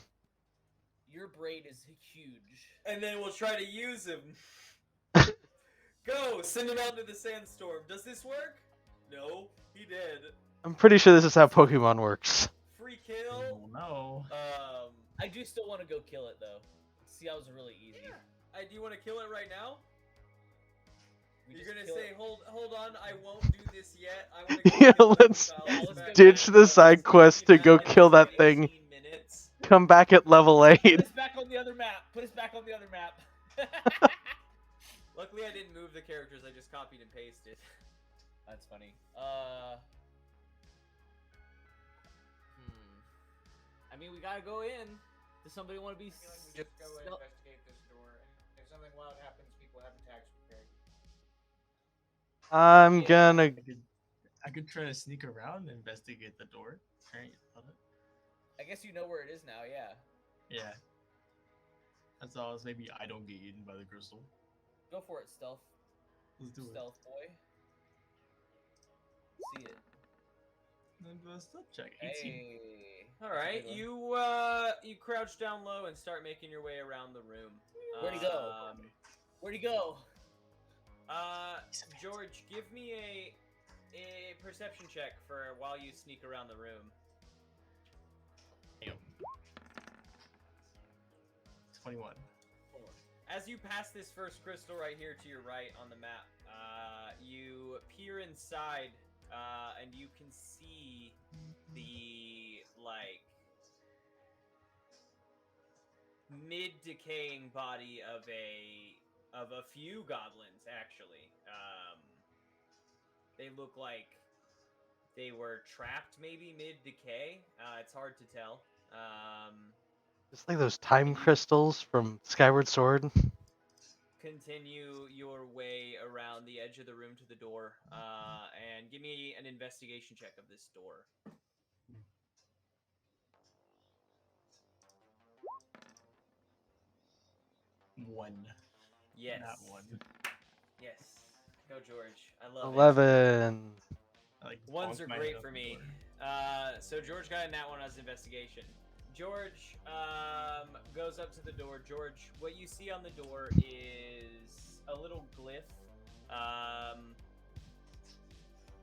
Your brain is huge. And then we'll try to use him. Go! Send him out into the sandstorm. Does this work? No, he did. I'm pretty sure this is how Pokemon works. Free kill. Oh no. I do still want to go kill it though. See, that was really easy. Yeah. Do you want to kill it right now? We You're just gonna kill say, it. hold on, I won't do this yet. I want to Yeah, kill let's ditch the side quest to go kill that thing. Minutes. Come back at level 8. Put us back on the other map. Put us back on the other map. Luckily, I didn't move the characters. I just copied and pasted. That's funny. I mean, we gotta go in. Does somebody want to be? I feel like we just go and investigate this door. And if something loud happens, people have attacks prepared. I'm gonna. I could try to sneak around and investigate the door. Right? I guess you know where it is now. Yeah. Yeah. That's all. Maybe I don't get eaten by the crystal. Go for it, stealth. Let's do Stealth boy. See it. it. Stealth check. 18. Hey. All right, Good you crouch down low and start making your way around the room. Where'd he go? Where'd he go? George, give me a perception check for while you sneak around the room. Damn. 21. As you pass this first crystal right here to your right on the map, you peer inside, and you can see the mid-decaying body of a few goblins. Actually, they look like they were trapped, maybe mid-decay. It's hard to tell. It's like those time crystals from Skyward Sword. Continue your way around the edge of the room to the door, and give me an investigation check of this door. One. Yes. Not one. Yes. Go, George. I love it. 11. I, like, Ones bonked are my great head for off me. the door. So George got in that one as investigation. George goes up to the door. George, what you see on the door is a little glyph.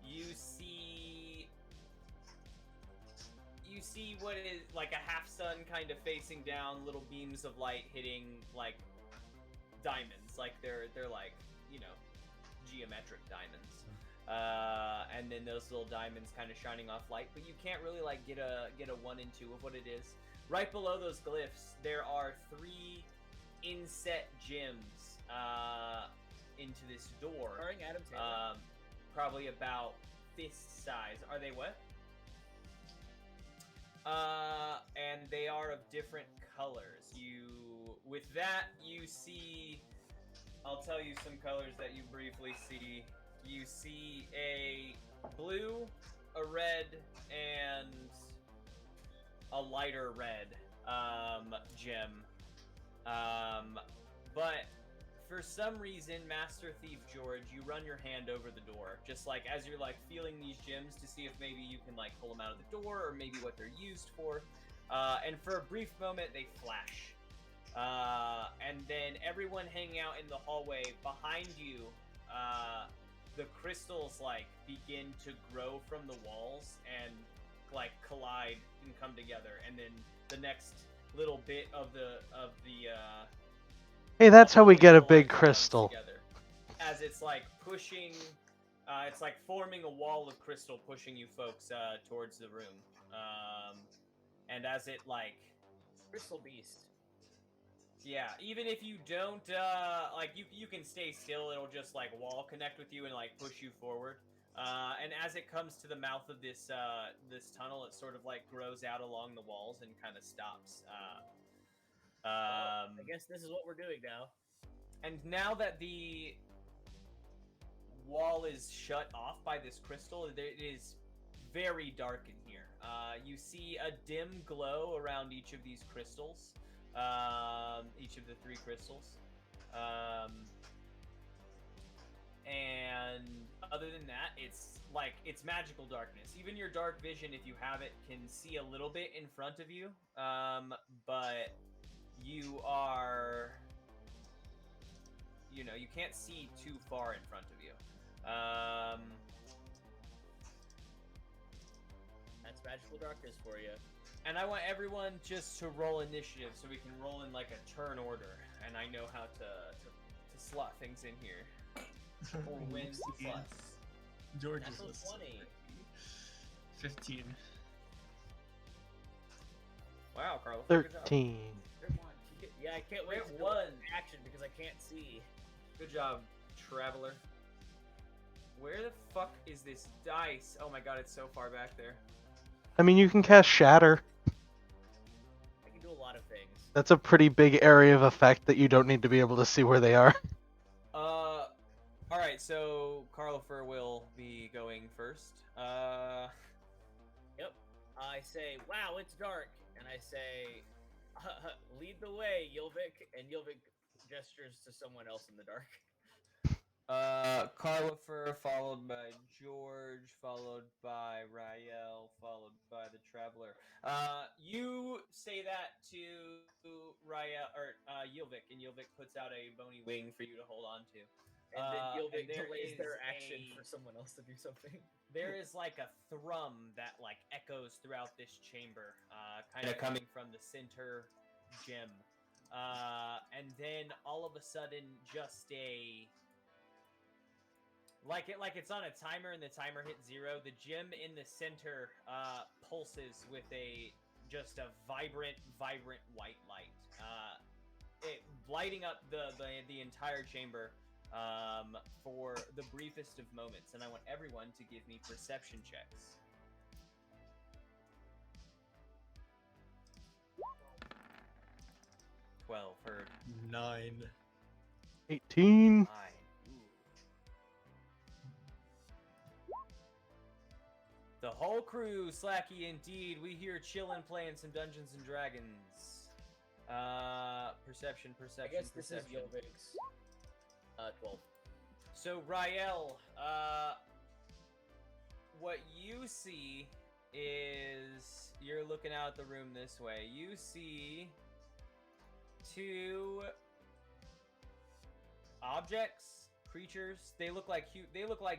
You see what is like a half sun kind of facing down, little beams of light hitting like diamonds, like they're like, you know, geometric diamonds. And then those little diamonds kind of shining off light, but you can't really like get a 1 and 2 of what it is. Right below those glyphs, there are 3 inset gems into this door. Starring Adam Taylor. Probably about fist size. Are they what? And they are of different colors. With that, you see, I'll tell you some colors that you briefly see. You see a blue, a red, and a lighter red gem. But for some reason, Master Thief George, you run your hand over the door, just like as you're like feeling these gems to see if maybe you can like pull them out of the door or maybe what they're used for. And for a brief moment, they flash. And then everyone hanging out in the hallway behind you, the crystals like begin to grow from the walls and like collide and come together, and then the next little bit of the Hey, that's how we get a hallway big comes crystal. together. As it's like pushing, it's like forming a wall of crystal pushing you folks towards the room. And as it like, Crystal Beast. yeah, even if you don't like you can stay still, it'll just like wall connect with you and like push you forward. And as it comes to the mouth of this this tunnel, it sort of like grows out along the walls and kind of stops. I guess this is what we're doing now. And now that the wall is shut off by this crystal, it is very dark in here. You see a dim glow around each of these crystals, each of the 3 crystals. And other than that, it's like, it's magical darkness. Even your dark vision, if you have it, can see a little bit in front of you. But you are, you know, you can't see too far in front of you. That's magical darkness for you. And I want everyone just to roll initiative so we can roll in like a turn order, and I know how to slot things in here. Or win slots. George is Natural 20. 15. Wow, Carlos. Good job. 13. Yeah, I can't wait to go One. into action because I can't see. Good job, traveler. Where the fuck is this dice? Oh my god, it's so far back there. I mean, you can cast Shatter. I can do a lot of things. That's a pretty big area of effect that you don't need to be able to see where they are. Alright, so Carlofer will be going first. Yep. I say, wow, it's dark. And I say, lead the way, Ylvik. And Ylvik gestures to someone else in the dark. Carlofer, followed by George, followed by Rael, followed by the Traveler. You say that to Rael, or Ylvik, and Ylvik puts out a bony wing for you to hold on to. And then Ylvik and there delays their is action a- for someone else to do something. There is like a thrum that like echoes throughout this chamber, kind of coming from the center gem. And then all of a sudden, just like it's on a timer, and the timer hits 0. The gem in the center pulses with just a vibrant white light, it lighting up the entire chamber for the briefest of moments. And I want everyone to give me perception checks. 12, heard. 9. 18. 9. The whole crew, Slacky indeed. We here chillin' playing some Dungeons and Dragons. Perception. I guess this is perception. Ylvik's. 12. So Rael, what you see is you're looking out the room this way. You see two objects, creatures. They look like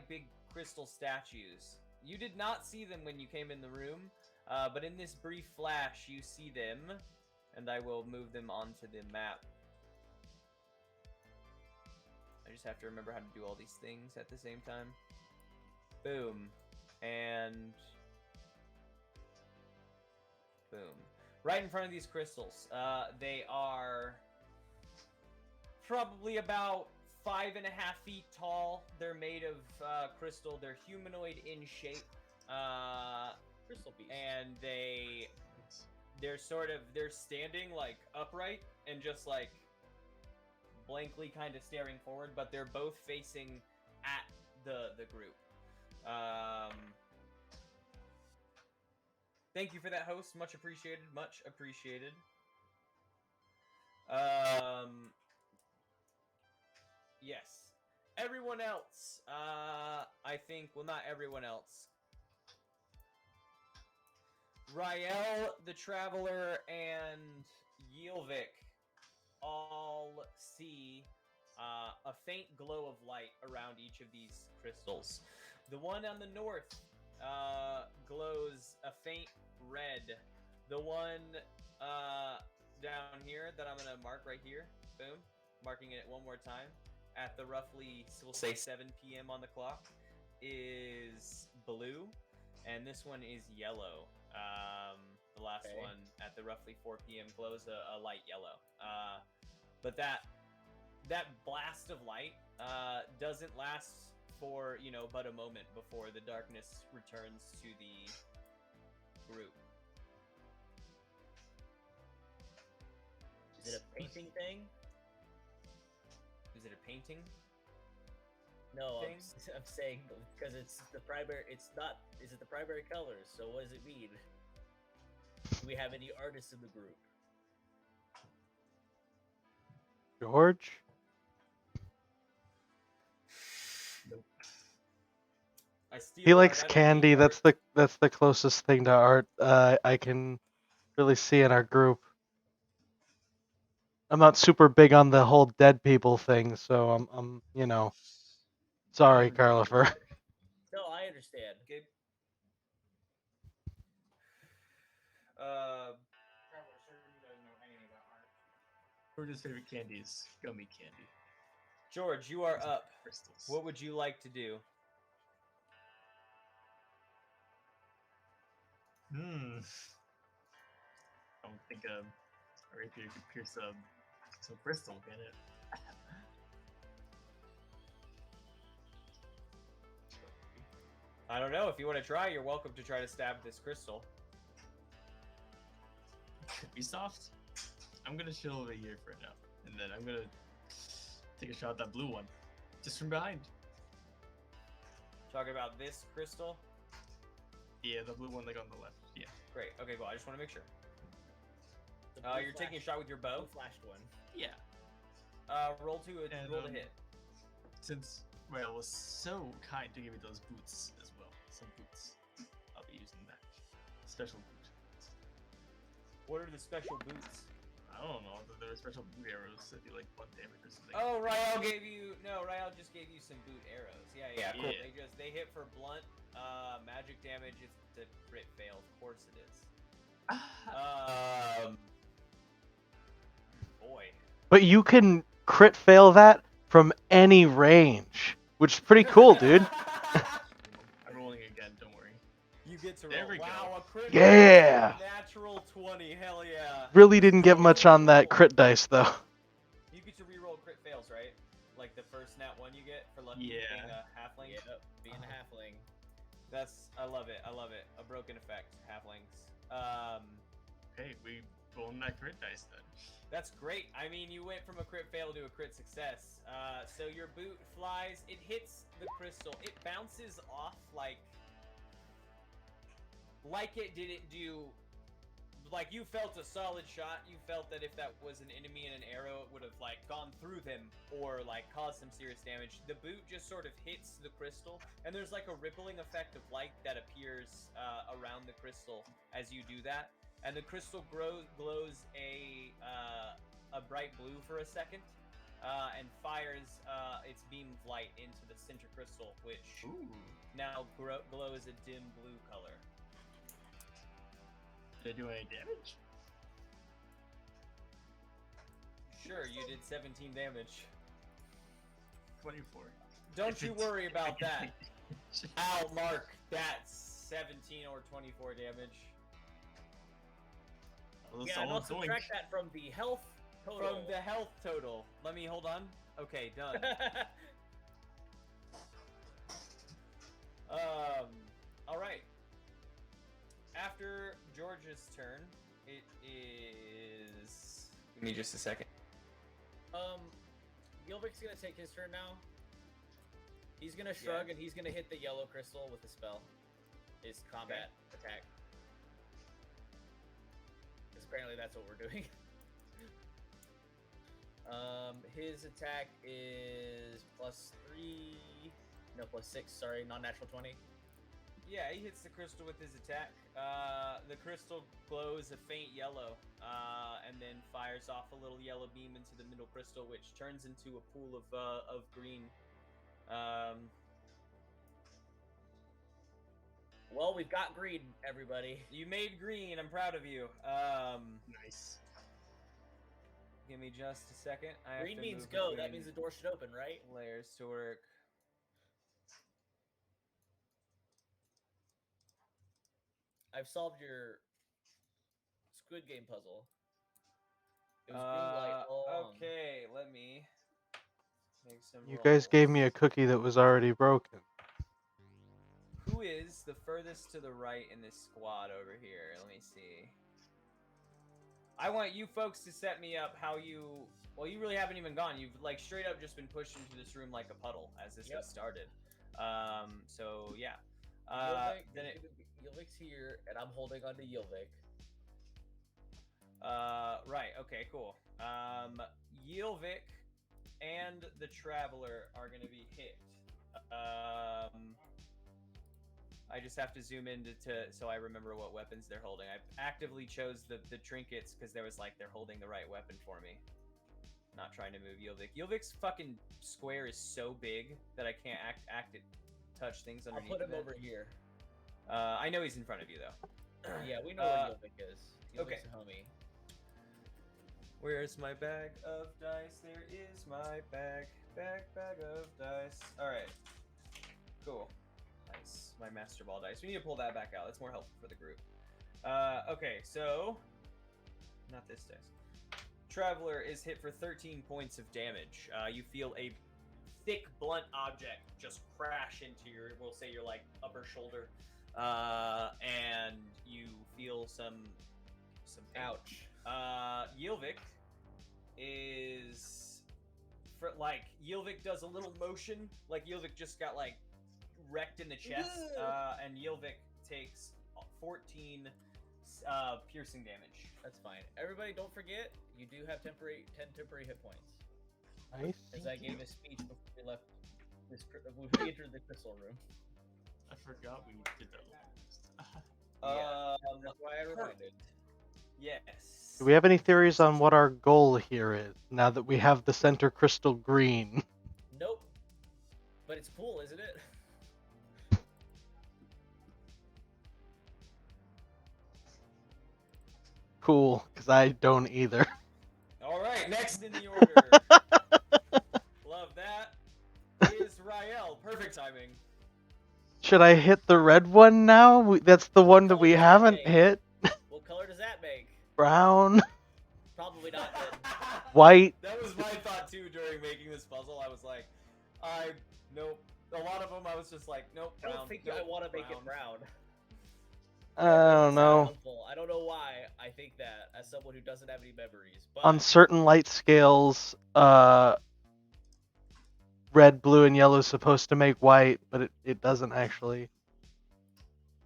big crystal statues. You did not see them when you came in the room, but in this brief flash, you see them, and I will move them onto the map. I just have to remember how to do all these things at the same time. Boom. And boom. Right in front of these crystals. They are probably about 5.5 feet tall. They're made of crystal. They're humanoid in shape. Crystal beast. And they're standing like upright and just like blankly kind of staring forward, but they're both facing at the group. Thank you for that, host. Much appreciated. Much appreciated. Yes. Everyone else, I think, well, not everyone else. Rael, the Traveler, and Yilvik all see a faint glow of light around each of these crystals. The one on the north glows a faint red. The one down here that I'm going to mark right here, boom, marking it one more time, at the roughly, we'll say 7 p.m. on the clock, is blue, and this one is yellow. The last one at the roughly 4 p.m. glows a light yellow. But that blast of light doesn't last for, but a moment before the darkness returns to the group. Is it a painting thing? Is it a painting? No, thing? I'm saying because it's the primary. It's not. Is it the primary colors? So what does it mean? Do we have any artists in the group? George? He likes candy. That's the closest thing to art I can really see in our group. I'm not super big on the whole dead people thing, so I'm sorry, Carlifer. No, I understand. Gabe? Traveler certainly doesn't know anything about art. George's favorite candy is gummy candy. George, you are up. Crystals. What would you like to do? I don't think a rapier could pierce some crystal, can it? I don't know. If you want to try, you're welcome to try to stab this crystal. Ubisoft? I'm gonna chill over here for now, and then I'm gonna take a shot at that blue one, just from behind. Talking about this crystal? Yeah, the blue one like on the left. Yeah. Great. Okay, cool. I just want to make sure. The blue You're taking a shot with your bow? blue flashed one. Yeah. Roll to hit. Since Rael was so kind to give me those boots as well, some boots, I'll be using that special boot. What are the special boots? I don't know. There are special boot arrows that do like 1 damage or something. Oh, Rael just gave you some boot arrows. Yeah, cool. Yeah. They hit for blunt magic damage. It's a crit fail. Of course it is. Boy. But you can crit fail that from any range, which is pretty cool, dude. I'm rolling again. Don't worry. You get to There roll. we go. Wow, a crit. Yeah. Natural 20. Hell yeah. Really didn't get much on that crit dice, though. You get to reroll crit fails, right? Like the first nat 1 you get for lucky Yeah. being a halfling. Yep, being a halfling. I love it. A broken effect, halflings. Okay, we rolling that crit dice then. That's great. I mean, you went from a crit fail to a crit success. So your boot flies. It hits the crystal. It bounces off like it didn't do like you felt a solid shot. You felt that if that was an enemy and an arrow, it would have like gone through them or like caused some serious damage. The boot just sort of hits the crystal, and there's like a rippling effect of light that appears around the crystal as you do that, and the crystal glows a bright blue for a second, and fires its beam of light into the center crystal, which Ooh. now glows a dim blue color. Did I do any damage? Sure, you did 17 damage. 24. Don't If you it's- worry if about it's- that. I'll mark that 17 or 24 damage. Well, Yeah, that's and all I'll it's doing. subtract that from the health total. From the health total. Let me hold on. Okay, done. All right. After George's turn, it is. Give me just a second. Gilvic's gonna take his turn now. He's gonna shrug and he's gonna hit the yellow crystal with the spell. His combat attack. Because apparently that's what we're doing. His attack is +3. No, +6. Sorry, non-natural 20. Yeah, he hits the crystal with his attack. The crystal glows a faint yellow, and then fires off a little yellow beam into the middle crystal, which turns into a pool of green. Well, we've got green, everybody. You made green. I'm proud of you. Nice. Give me just a second. I have Green to means move go. That between means the door should open, right? layers to work. I've solved your Squid Game puzzle. It was green light all along. Okay, let me make some. You guys gave rolls. me a cookie that was already broken. Who is the furthest to the right in this squad over here? Let me see. I want you folks to set me up how you. Well, you really haven't even gone. You've like straight up just been pushed into this room like a puddle as this has started. So yeah. Then it. Yilvik's here, and I'm holding on to Yilvik. Right. Okay. Cool. Yilvik and the Traveler are gonna be hit. I just have to zoom in so I remember what weapons they're holding. I actively chose the trinkets because there was like they're holding the right weapon for me. Not trying to move Yilvik. Yilvik's fucking square is so big that I can't touch things I'll underneath put him of it. over here. I know he's in front of you though. Yeah, we know where Yilvik is. Yilvik's okay. a homie. Where's my bag of dice? There is my bag of dice. All right, cool. Nice. My Master Ball dice. We need to pull that back out. That's more helpful for the group. Okay, so not this dice. Traveler is hit for 13 points of damage. You feel a thick, blunt object just crash into we'll say your like upper shoulder, and you feel some pain. Ouch. Yilvik is Yilvik does a little motion, like Yilvik just got like wrecked in the chest, and Yilvik takes 14 piercing damage. That's fine. Everybody, don't forget, you do have 10 temporary hit points. Nice. As I gave a speech before we left we entered the crystal room. I forgot we did that last. That's why I reminded. Yes. Do we have any theories on what our goal here is now that we have the center crystal green? Nope. But it's cool, isn't it? Cool, because I don't either. All right, next in the order. Love that. Is Rael. Perfect timing. Should I hit the red one now? That's the one that we haven't hit. What color does that make? Brown, Probably not good. white. That was my thought too during making this puzzle. I was like, nope. A lot of them I was just like, nope. I don't Brown, think nope, I want to make it brown. I don't know. I don't know why I think that as someone who doesn't have any memories. But On certain light scales, red, blue, and yellow is supposed to make white, but it doesn't actually.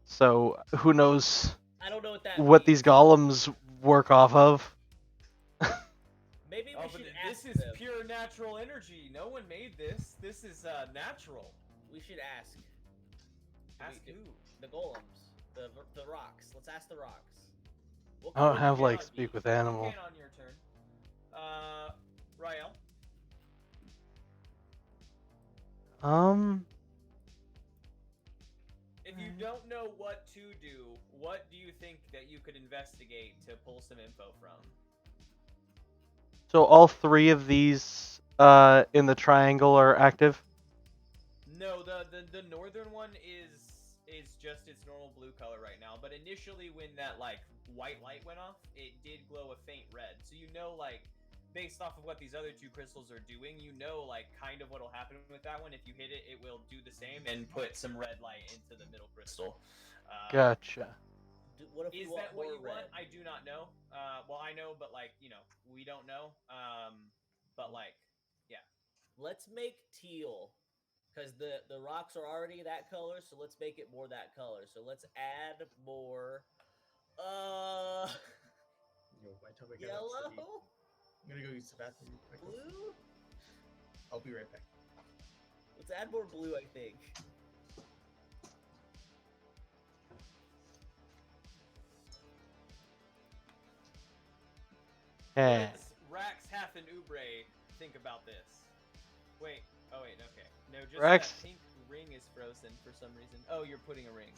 So who knows? I don't know what that what these means. golems work off of. Maybe we Oh, but should this ask is them. pure natural energy. No one made this. This is natural. We should ask. Ask we- who? The golems. The rocks. Let's ask the rocks. What I don't color have do like you speak be? with You animals. can on your turn. Rael. If you don't know what to do, what do you think that you could investigate to pull some info from? So all three of these in the triangle are active. No, the northern one is just its normal blue color right now. But initially, when that like white light went off, it did glow a faint red. So you know, like based off of what these other two crystals are doing, you know, like kind of what'll happen with that one. If you hit it, it will do the same and put some red light into the middle crystal. Gotcha. What if we Is want that what more you red? want? I do not know. Well, I know, but like you know, we don't know. But like, yeah. Let's make teal. Because the rocks are already that color, so let's make it more that color. So let's add more Yo, my topic got upset. yellow, I'm gonna go use the bathroom real quick. blue. I'll be right back. Let's add more blue, I think. Okay. What does Rax, Half, and Ubre think about this? Wait. Oh wait. Okay. No, just Rax- that pink ring is frozen for some reason. Oh, you're putting a ring.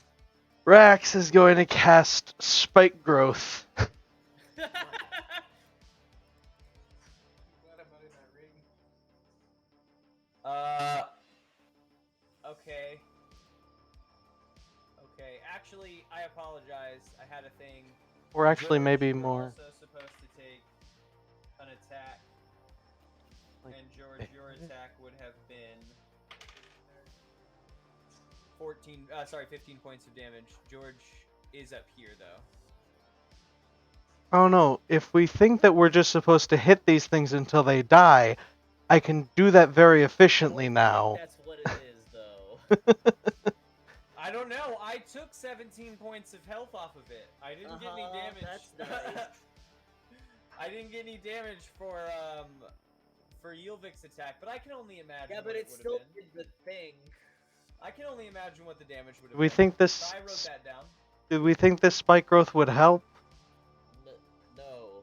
Rax is going to cast Spike Growth. Glad I'm not in that ring. Okay. Okay. Actually, I apologize. I had a thing. Or actually, George, maybe you're more. Also supposed to take an attack, Like, and George, your attack would have been 15 points of damage. George is up here though. Oh no, if we think that we're just supposed to hit these things until they die, I can do that very efficiently I don't now. think that's what it is, though. I don't know. I took 17 points of health off of it. I didn't get any damage. That's nice. I didn't get any damage for Yilvik's attack, but I can only imagine. Yeah, what but it it would still have been. did the thing. I can only imagine what the damage would have We been. think this. So I wrote that down. Did we think this Spike Growth would help? No.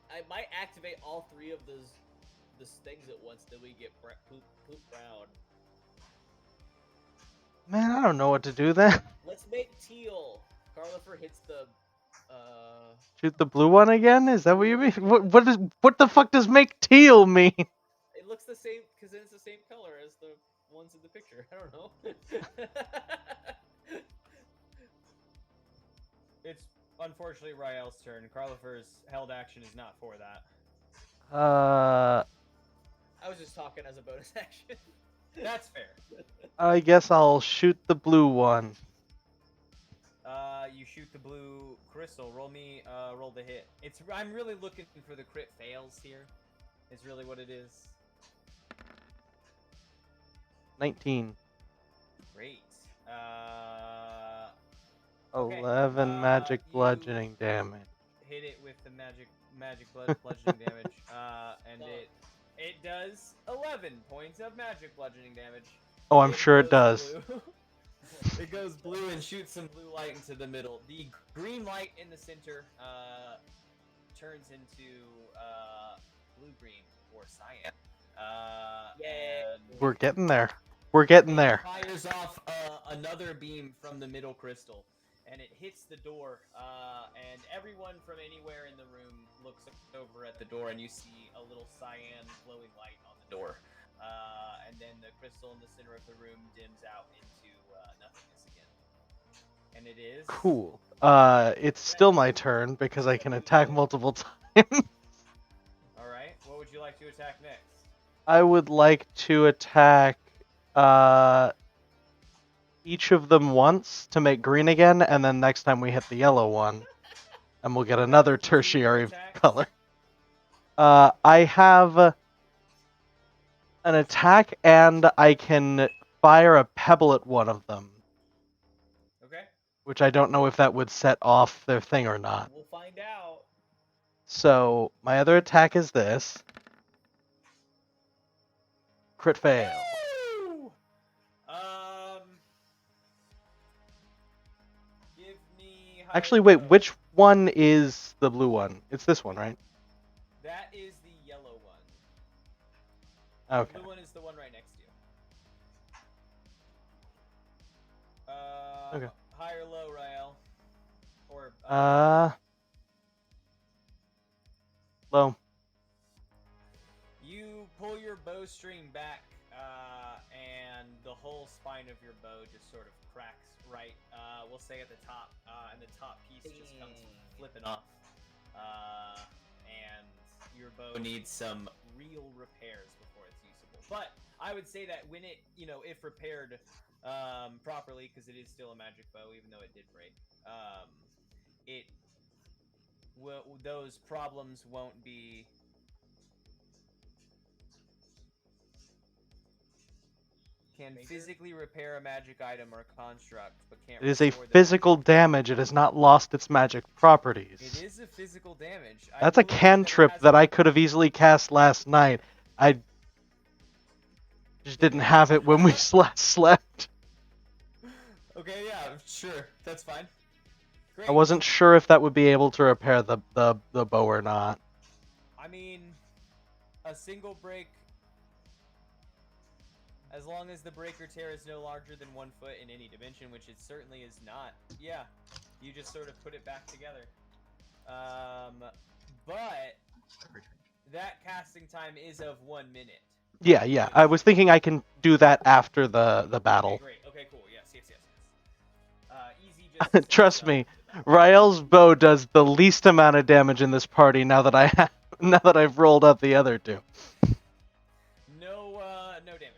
I might activate all three of those things at once, then we get poop brown. Man, I don't know what to do then. Let's make teal. Carlifer hits the Shoot the blue one again? Is that what you mean? What the fuck does make teal mean? it looks the same because it's the same color as the ones in the picture. I don't know. It's unfortunately Rael's turn. Carlifer's held action is not for that. I was just talking as a bonus action. That's fair. I guess I'll shoot the blue one. You shoot the blue crystal. Roll the hit. I'm really looking for the crit fails here. Is really what it is. 19. Great. 11 Okay, magic you- bludgeoning damage. Hit it with the magic bludgeoning damage, and Oh. it does 11 points of magic bludgeoning damage. Oh, I'm sure it goes does. blue. It goes blue and shoots some blue light into the middle. The green light in the center turns into blue-green or cyan. Yay. And We're getting there. We're getting it there. fires off another beam from the middle crystal, and it hits the door. And everyone from anywhere in the room looks over at the door, and you see a little cyan glowing light on the door. And then the crystal in the center of the room dims out into nothingness again. And it is Cool. It's still my turn because I can attack multiple times. All right. What would you like to attack next? I would like to attack each of them once to make green again, and then next time we hit the yellow one, and we'll get another tertiary attacks? color. I have an attack, and I can fire a pebble at one of them. Okay. which I don't know if that would set off their thing or not. We'll find out. So my other attack is this. Crit fail. Woo! Give me. Actually, higher wait, low. which one is the blue one? It's this one, right? That is the yellow one. Okay. The blue one is the one right next to you. Okay. High or low, Rael? Or Low. you pull your bowstring back, and the whole spine of your bow just sort of cracks right. We'll say at the top, and the top piece just comes flipping off. And your bow needs some real repairs before it's usable. But I would say that when it, if repaired properly, because it is still a magic bow, even though it did break, those problems won't be. Can Major? physically repair a magic item or construct, but can't. It is a restore the physical magic. damage. It has not lost its magic properties. It is a physical damage. I That's a believe that it cantrip has that I could have easily cast last night. I just didn't have it when we slept. Okay, yeah, sure, that's fine. Great. I wasn't sure if that would be able to repair the bow or not. I mean, a single break. As long as the break or tear is no larger than 1 foot in any dimension, which it certainly is not. Yeah, you just sort of put it back together. But that casting time is of 1 minute. Yeah. I was thinking I can do that after the battle. Okay, great. Okay, cool. Yes. Easy. Just Trust me, Rael's bow does the least amount of damage in this party now that I've rolled up the other two. No damage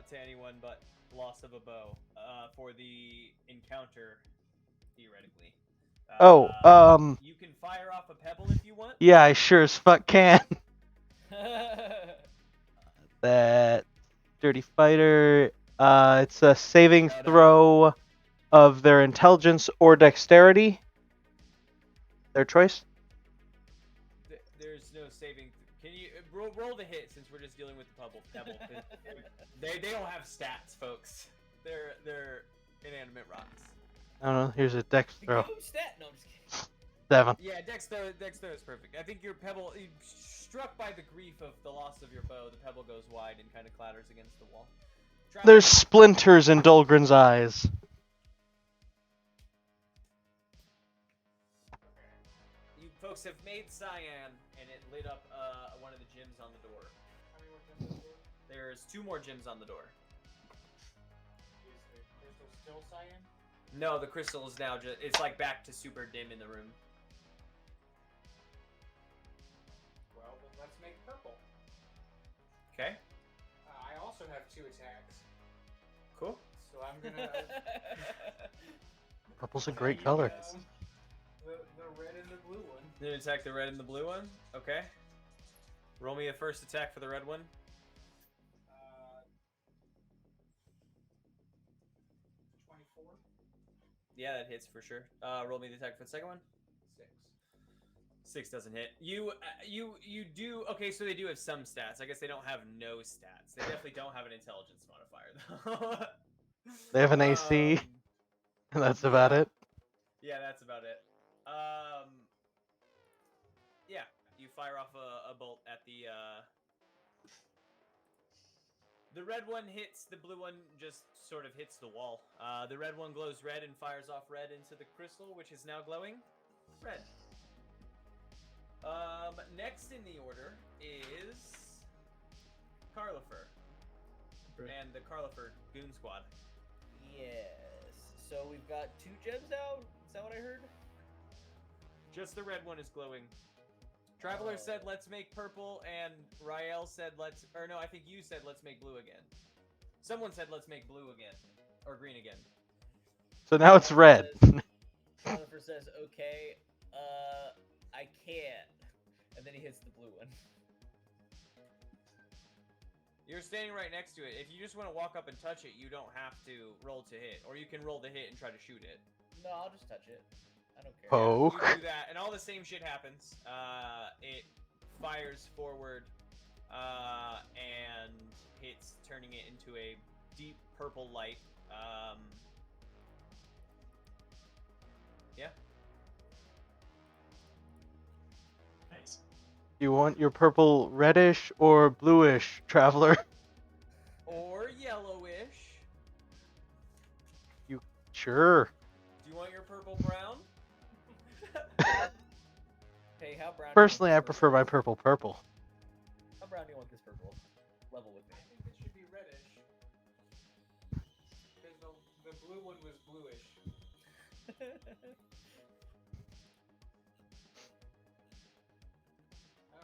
to anyone, but loss of a bow for the encounter, theoretically. You can fire off a pebble if you want. Yeah, I sure as fuck can. That dirty fighter. It's a saving throw of their intelligence or dexterity. Their choice. There's no saving. Can you roll the hit since we're just dealing with the pebble? They don't have stats, folks. They're inanimate rocks. I don't know. Here's a dex throw. Give him stat. No, I'm just kidding. 7. Yeah, dex throw is perfect. I think your pebble, struck by the grief of the loss of your bow, the pebble goes wide and kind of clatters against the wall. There's splinters in Dolgren's eyes. You folks have made cyan, and it lit up one of the gems on the door. How many more gems is there? There's 2 more gems on the door. Is the crystal still cyan? No, the crystal is now it's like back to super dim in the room. Well, then let's make purple. Okay, I also have 2 attacks, cool. so I'm gonna Purple's a great color. the red and the blue one. You attack the red and the blue one? Okay. Roll me a first attack for the red one. 24. Yeah, that hits for sure. Roll me the attack for the second one. 6. 6 doesn't hit. You do okay. So they do have some stats. I guess they don't have no stats. They definitely don't have an intelligence modifier though. They have an AC, and that's about it. Yeah, that's about it. Yeah, you fire off a bolt at the red one hits, the blue one just sort of hits the wall. The red one glows red and fires off red into the crystal, which is now glowing red. Next in the order is Carlifer and the Carlifer Goon Squad. Yes. So we've got 2 gems now? Is that what I heard? Just the red one is glowing. Traveler said let's make purple, and Rael said I think you said let's make blue again. Someone said let's make blue again. Or green again. So now it's red. Oliver says, okay, I can't. And then he hits the blue one. You're standing right next to it. If you just want to walk up and touch it, you don't have to roll to hit, or you can roll to hit and try to shoot it. No, I'll just touch it. I don't care. Oh. You do that, and all the same shit happens. It fires forward and hits, turning it into a deep purple light. Yeah. Nice. You want your purple reddish or bluish, traveler? Or yellowish. Sure. Do you want your purple brown? Hey, how brown? Personally, I prefer my purple purple. How brown do you want this purple? Level with I me. think it should be reddish. Because the blue one was bluish.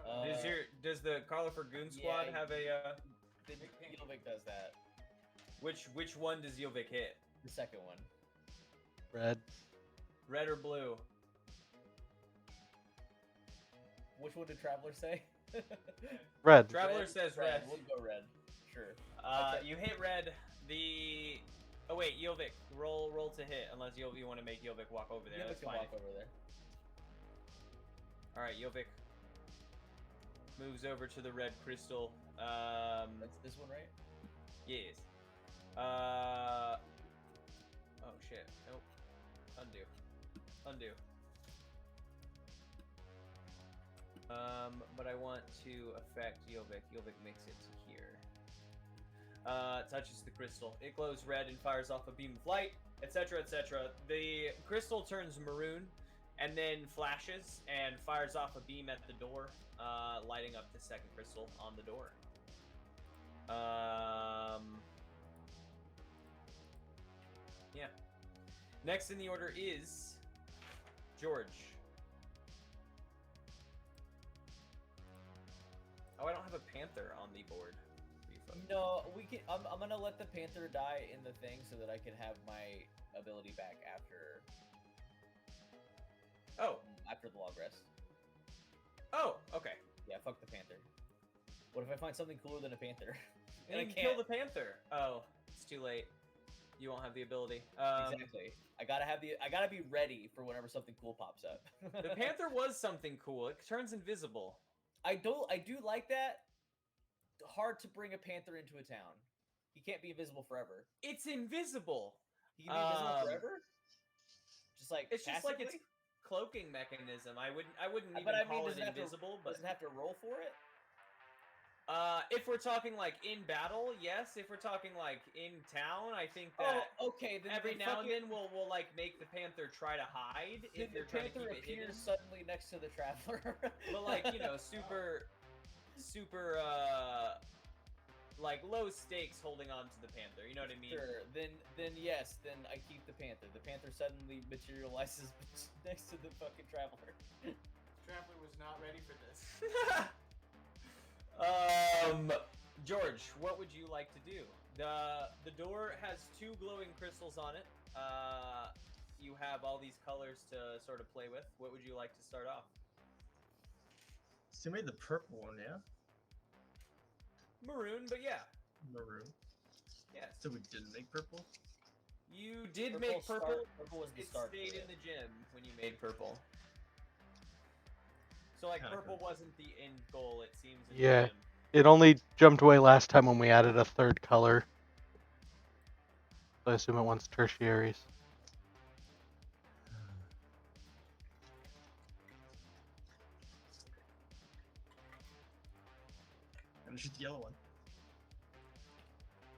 I don't know. Does the Carlifer Goon Squad Yeah, have a Yilvik does that. which one does Yilvik hit? The second one. Red. Red or blue? Which one did Traveler say? Red. Traveler says red. We'll go red. Sure. You hit red. Oh wait, Yilvik, roll to hit unless you want to make Yilvik walk over there. Yilvik That's can fine. walk over there. All right, Yilvik moves over to the red crystal. That's this one, right? Yes. Oh shit. Nope. Undo. But I want to affect Yilvik. Yilvik makes it to here. Touches the crystal. It glows red and fires off a beam of light, etc., etc. The crystal turns maroon, and then flashes and fires off a beam at the door, lighting up the second crystal on the door. Yeah. Next in the order is George. Oh, I don't have a panther on the board. for you folks. No, we can. I'm gonna let the panther die in the thing so that I can have my ability back after Oh. the long rest. Oh. Okay. Yeah, fuck the panther. What if I find something cooler than a panther? And I you can kill can't. the panther. Oh, it's too late. You won't have the ability. Exactly. I gotta be ready for whenever something cool pops up. The panther was something cool. It turns invisible. I do like that. Hard to bring a panther into a town. He can't be invisible forever. It's invisible. He can be invisible Um, forever. Just like It's just like its passively? cloaking mechanism. I wouldn't even But I mean, call does it it have to- invisible. But Doesn't have to roll for it. if we're talking like in battle, yes. If we're talking like in town, I think that Oh, okay. Then every then now and fucking- then we'll like make the panther try to hide then if the they're trying to panther keep it hidden. appears suddenly next to the traveler. But like super like low stakes holding on to the panther. You know what I mean? Sure. Then yes. Then I keep the panther. The panther suddenly materializes next to the fucking traveler. Traveler was not ready for this. George, what would you like to do? The door has two glowing crystals on it. You have all these colors to sort of play with. What would you like to start off? So you made the purple one, yeah? Maroon, but yeah. Maroon. Yes. So we didn't make purple? You did make purple. Purple was the It start. stayed for in it. the gym when you made purple. So like Kinda purple cool. wasn't the end goal, it seems. In Yeah. The gym. It only jumped away last time when we added a third color. So I assume it wants tertiaries. And shoot the yellow one.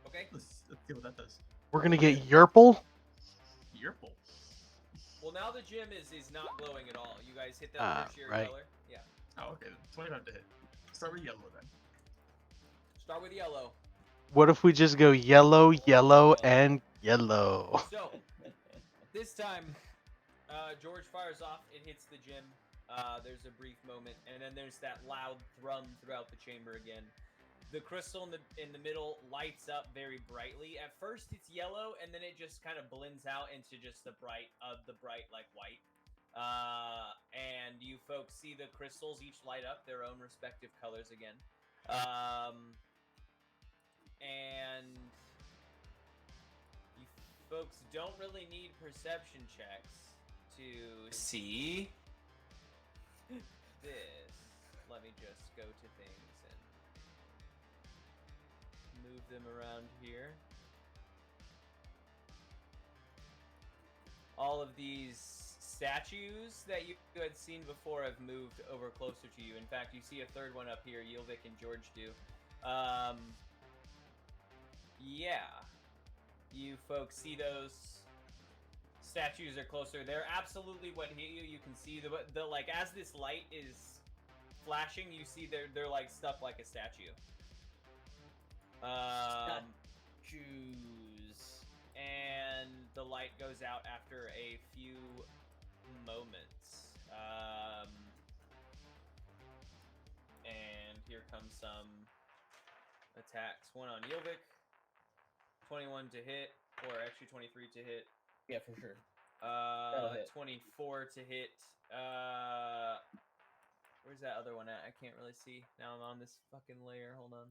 Okay. Let's see what that does. We're gonna get Yerple? Purple. Well, now the gym is not glowing at all. You guys hit that Ah, tertiary right. color. Yeah. Oh, okay. 25 to hit. Start with yellow then. Start with yellow. What if we just go yellow, yellow, and yellow? So this time, George fires off. It hits the gym. There's a brief moment, and then there's that loud thrum throughout the chamber again. The crystal in the middle lights up very brightly. At first, it's yellow, and then it just kind of blends out into just the bright like white. And you folks see the crystals each light up their own respective colors again. and you folks don't really need perception checks to see this. Let me just go to things and move them around here. All of these statues that you had seen before have moved over closer to you. In fact, you see a third one up here. Yilvik and George do. Yeah. You folks see those statues are closer. They're absolutely what hit you. You can see the like as this light is flashing, you see they're like stuck like a statue. Choose. And the light goes out after a few moments. And here comes some attacks. One on Yilvik. 21 to hit, or actually 23 to hit. Yeah, for sure. Hit. 24 to hit. Where's that other one at? I can't really see. Now I'm on this fucking layer. Hold on.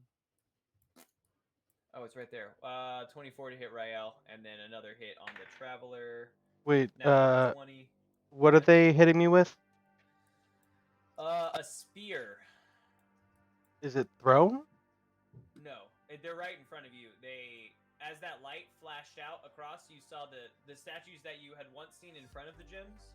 Oh, it's right there. 24 to hit Rael, and then another hit on the Traveler. Wait, Now 20. what are they hitting me with? A spear. Is it thrown? No, they're right in front of you. As that light flashed out across, you saw the statues that you had once seen in front of the gyms.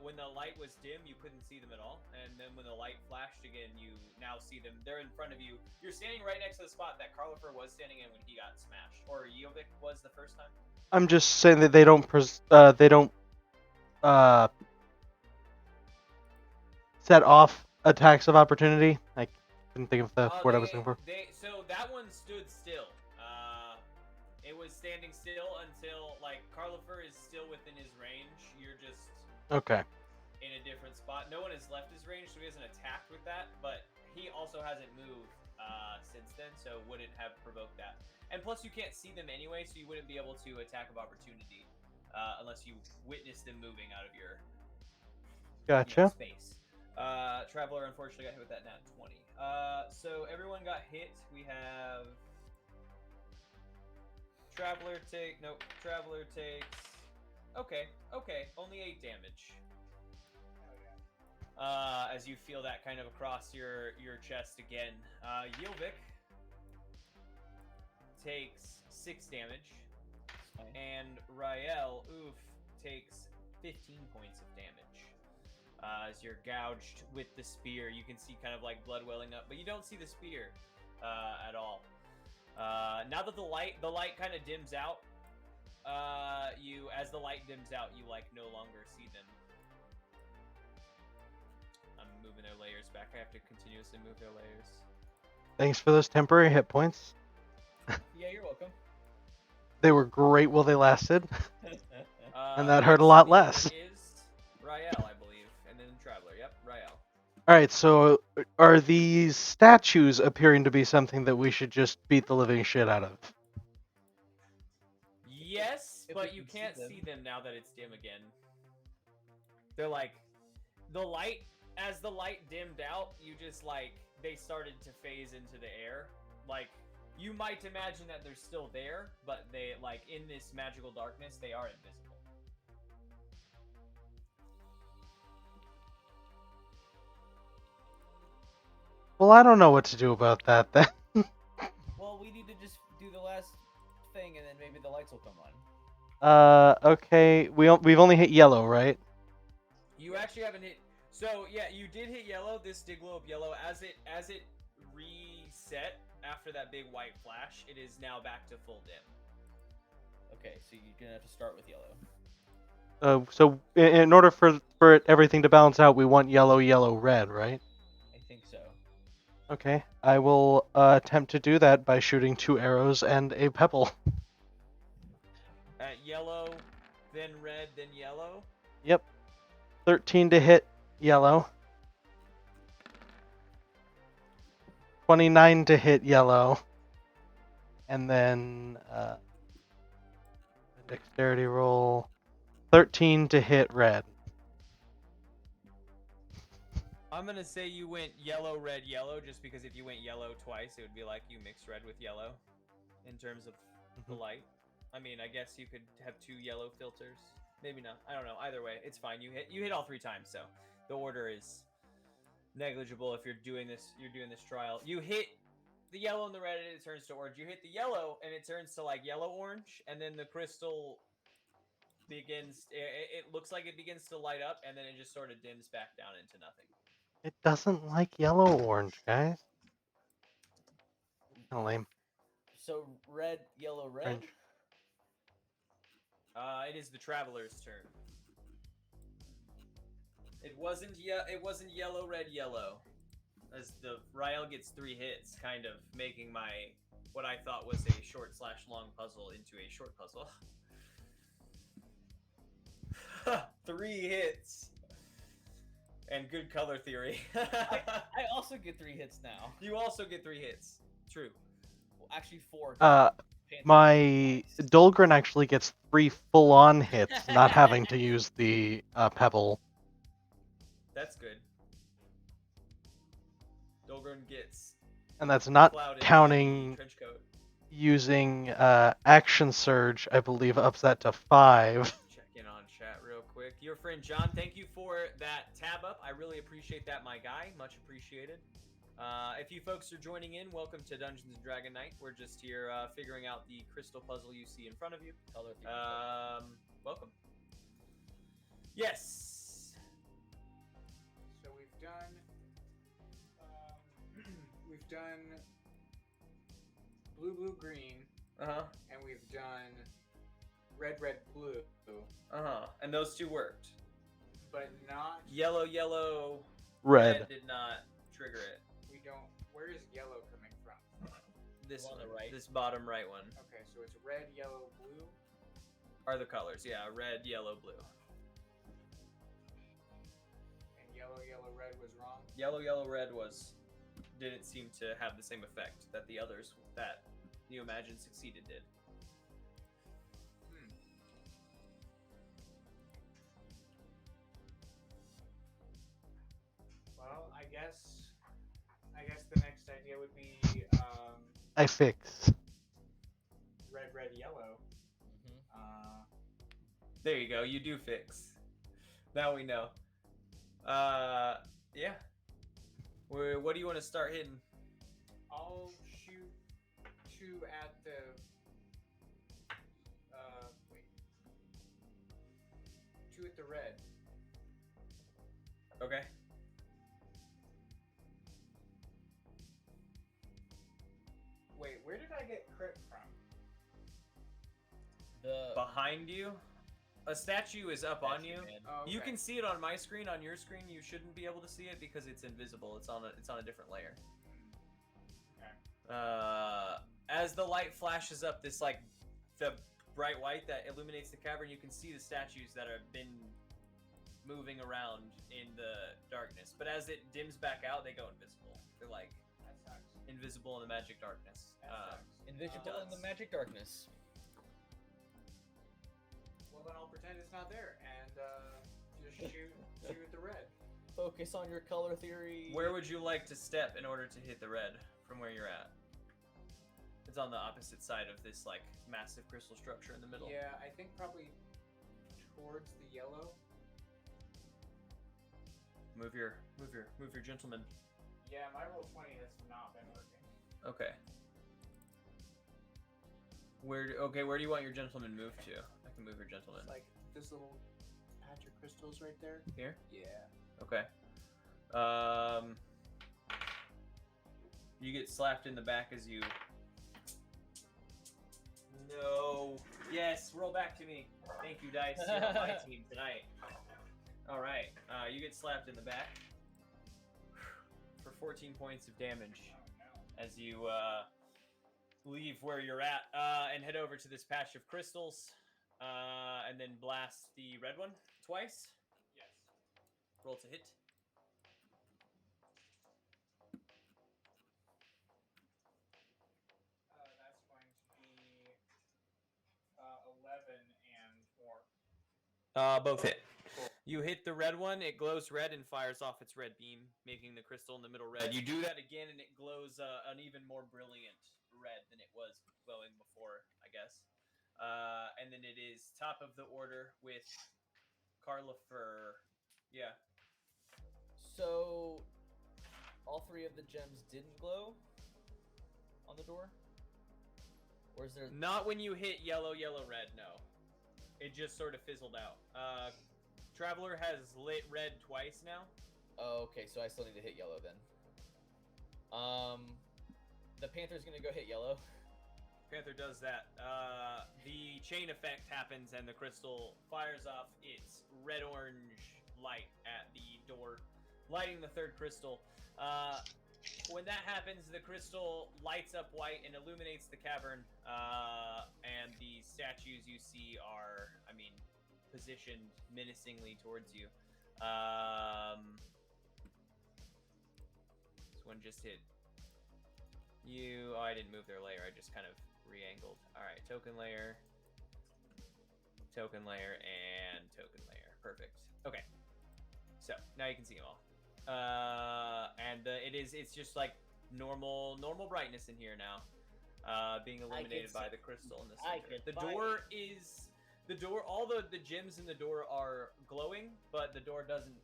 When the light was dim, you couldn't see them at all, and then when the light flashed again, you now see them. They're in front of you. You're standing right next to the spot that Carlifer was standing in when he got smashed, or Yilvik was the first time. I'm just saying that they don't set off attacks of opportunity. I didn't think of the word I was looking for. So that one stood still. It was standing still until, like, Carlifer is still within his range. You're just Okay. in a different spot. No one has left his range, so he hasn't attacked with that, but he also hasn't moved since then, so wouldn't have provoked that. And plus, you can't see them anyway, so you wouldn't be able to attack of opportunity unless you witness them moving out of your Gotcha. space. Traveler unfortunately got hit with that nat 20. So everyone got hit. We have Traveler takes. Okay, only 8 damage. As you feel that kind of across your chest again. Yilvik takes 6 damage, and Rael, takes 15 points of damage. As you're gouged with the spear, you can see kind of like blood welling up, but you don't see the spear at all. Now that the light kind of dims out, as the light dims out, you like no longer see them. I'm moving their layers back. I have to continuously move their layers. Thanks for those temporary hit points. Yeah, you're welcome. They were great while they lasted. And that Next hurt a lot spear less. Is Rael, I believe, and then Traveler. Yep, Rael. Alright, so are these statues appearing to be something that we should just beat the living shit out of? Yes, If but we you can see can't them. see them now that it's dim again. They're like, as the light dimmed out, they started to phase into the air. Like, you might imagine that they're still there, but they, like, in this magical darkness, they are invisible. Well, I don't know what to do about that then. Well, we need to just do the last thing, and then maybe the lights will come on. Okay, we've only hit yellow, right? You actually haven't hit. So yeah, you did hit yellow. This did glow up yellow. As it reset after that big white flash, it is now back to full dim. Okay, so you're gonna have to start with yellow. So in order for everything to balance out, we want yellow, yellow, red, right? I think so. Okay, I will attempt to do that by shooting 2 arrows and a pebble. At yellow, then red, then yellow. Yep. 13 to hit yellow. 29 to hit yellow. And then a dexterity roll. 13 to hit red. I'm gonna say you went yellow, red, yellow, just because if you went yellow twice, it would be like you mixed red with yellow, in terms of the Mhm. light. I mean, I guess you could have 2 yellow filters. Maybe not. I don't know. Either way, it's fine. You hit all 3 times, so the order is negligible if you're doing this trial. You hit the yellow and the red and it turns to orange. You hit the yellow and it turns to like yellow orange, and then the crystal begins it looks like it begins to light up, and then it just sort of dims back down into nothing. It doesn't like yellow orange, guys. Kinda lame. So red, yellow, red. Orange. It is the traveler's turn. It wasn't yellow, red, yellow. As the Rael gets 3 hits, kind of making my what I thought was a short/long puzzle into a short puzzle. 3 hits. And good color theory. I also get 3 hits now. You also get 3 hits. True. Well, actually 4. My Dolgren actually gets 3 full-on hits, not having to use the pebble. That's good. Dolgren gets And that's not clouded by the counting trench coat. using Action Surge, I believe, ups that to 5. Check in on chat real quick. Your friend John, thank you for that tab up. I really appreciate that, my guy. Much appreciated. If you folks are joining in, welcome to Dungeons and Dragon Night. We're just here figuring out the crystal puzzle you see in front of you. Color theory. Welcome. Yes. So we've done blue, blue, green, Uh-huh. and we've done red, red, blue, Uh-huh. And those 2 worked. but not. Yellow, yellow, Red. did not trigger it. We don't. Where is yellow coming from? This On the one, right. this bottom right one Okay, so it's red, yellow, blue. are the colors. Yeah, red, yellow, blue. And yellow, yellow, red was wrong. Yellow, yellow, red didn't seem to have the same effect that the others that you imagine succeeded did. Well, I guess the next idea would be I fix. red, red, yellow. Mm-hmm. There you go. You do fix. Now we know. Yeah. What do you want to start hitting? I'll shoot 2 at the. Wait. 2 at the red. Okay. Wait, where did I get crit from? The Behind you, a statue is up on you. Oh, You okay. can see it on my screen. On your screen, you shouldn't be able to see it because it's invisible. It's on a different layer. Okay. As the light flashes up, this like the bright white that illuminates the cavern, you can see the statues that have been moving around in the darkness. But as it dims back out, they go invisible. They're like That sucks. invisible in the magic darkness. That sucks. invisible in the does. magic darkness. Well, then I'll pretend it's not there and just shoot at the red. Focus on your color theory. Where would you like to step in order to hit the red from where you're at? It's on the opposite side of this like massive crystal structure in the middle. Yeah, I think probably towards the yellow. Move your gentleman. Yeah, my roll 20 has not been working. Okay. Where do you want your gentleman moved to? I can move your gentleman. It's like this little patch of crystals right there. Here? Yeah. Okay. You get slapped in the back as you. No. Yes, roll back to me. Thank you, Dice. You're on my team tonight. All right. You get slapped in the back for 14 points of damage as you leave where you're at and head over to this patch of crystals and then blast the red one twice. Yes. Roll to hit. That's going to be 11 and more. Both hit. You hit the red one, it glows red and fires off its red beam, making the crystal in the middle red. You do that again, and it glows an even more brilliant red than it was glowing before, I guess. And then it is top of the order with Carla Fur. Yeah. So, all three of the gems didn't glow on the door? Or is there... Not when you hit yellow, yellow, red, no. It just sort of fizzled out. Traveler has lit red twice now. Oh, okay, so I still need to hit yellow then. The Panther's gonna go hit yellow. Panther does that. The chain effect happens, and the crystal fires off its red-orange light at the door, lighting the third crystal. When that happens, the crystal lights up white and illuminates the cavern, and the statues you see are, positioned menacingly towards you. This one just hit you. Oh, I didn't move their layer. I just kind of re-angled. All right, token layer, and token layer. Perfect. Okay. So now you can see them all. It's just like normal brightness in here now, being illuminated by the crystal in the center. The door, all the gems in the door are glowing, but the door doesn't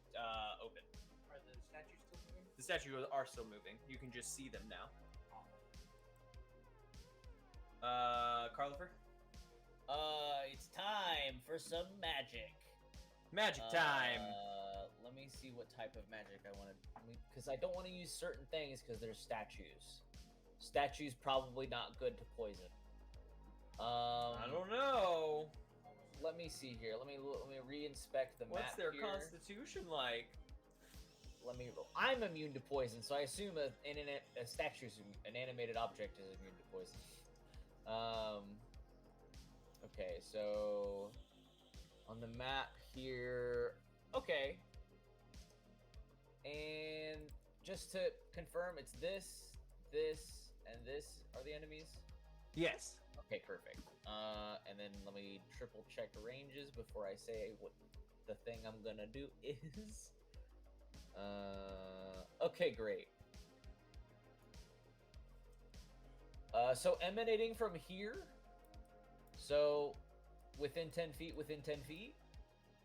open. Are the statues still moving? The statues are still moving. You can just see them now. Carlifer? It's time for some magic. Magic time! Let me see what type of magic I want to... Because I don't want to use certain things because they're statues. Statues probably not good to poison. I don't know. Let me see here. Let me re-inspect the map What's their here. constitution like? I'm immune to poison, so I assume an animated object is immune to poison. Okay, so on the map here, okay. And just to confirm, it's this, and this are the enemies? Yes. Okay, perfect. And then let me triple check ranges before I say what the thing I'm gonna do is. Okay, great. So emanating from here, so within 10 feet,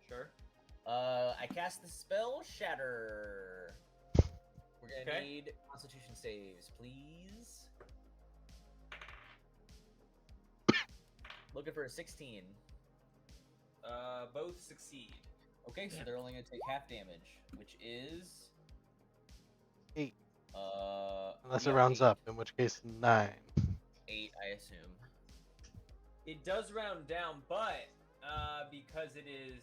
Sure. I cast the spell Shatter. We're gonna need Constitution saves, please. Looking for a 16. Both succeed. Okay, so they're only gonna take half damage, which is 8. Unless yeah, it rounds 8. up, in which case 9. 8, I assume. It does round down, but because it is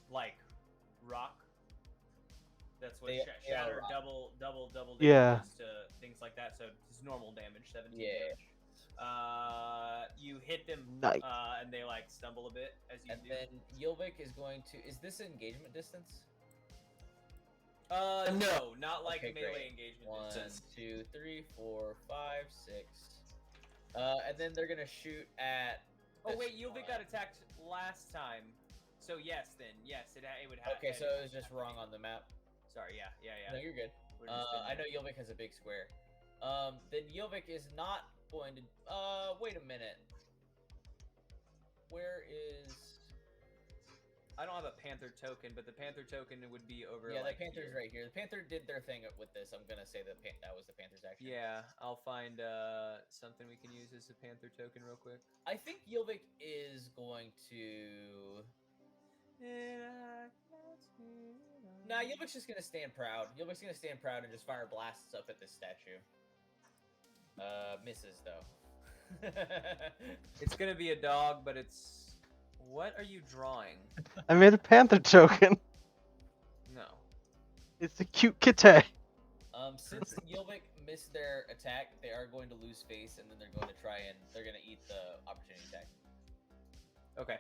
like rock, that's what They are shatter rock. double damage Yeah. to things like that. So it's normal damage, 17 Yeah. damage. You hit them, Nice. and they like stumble a bit as you And do. then Yilvik is going to. Is this engagement distance? No, not like Okay, melee great. engagement 1, distance. 2, 3, 4, 5, 6. And then they're gonna shoot at. Oh this wait, Yilvik one. got attacked last time. So yes, it would have. Okay, so it was just wrong on the map. Sorry, yeah. No, you're good. We're just I know Yilvik has a big square. Then Yilvik is not going to. Wait a minute. Where is? I don't have a Panther token, but the Panther token would be over. Yeah, like the Panther's here. right here. The Panther did their thing with this. I'm gonna say that was the Panther's action. Yeah, I'll find something we can use as a Panther token real quick. I think Yilvik is going to. Nah, Yilvik's just gonna stand proud. Yilvik's gonna stand proud and just fire blasts up at this statue. Misses though. It's gonna be a dog, but it's. What are you drawing? I made a panther token. No. It's a cute kitty. Since Yilvik missed their attack, they are going to lose face, and then they're going to they're gonna eat the opportunity attack. Okay.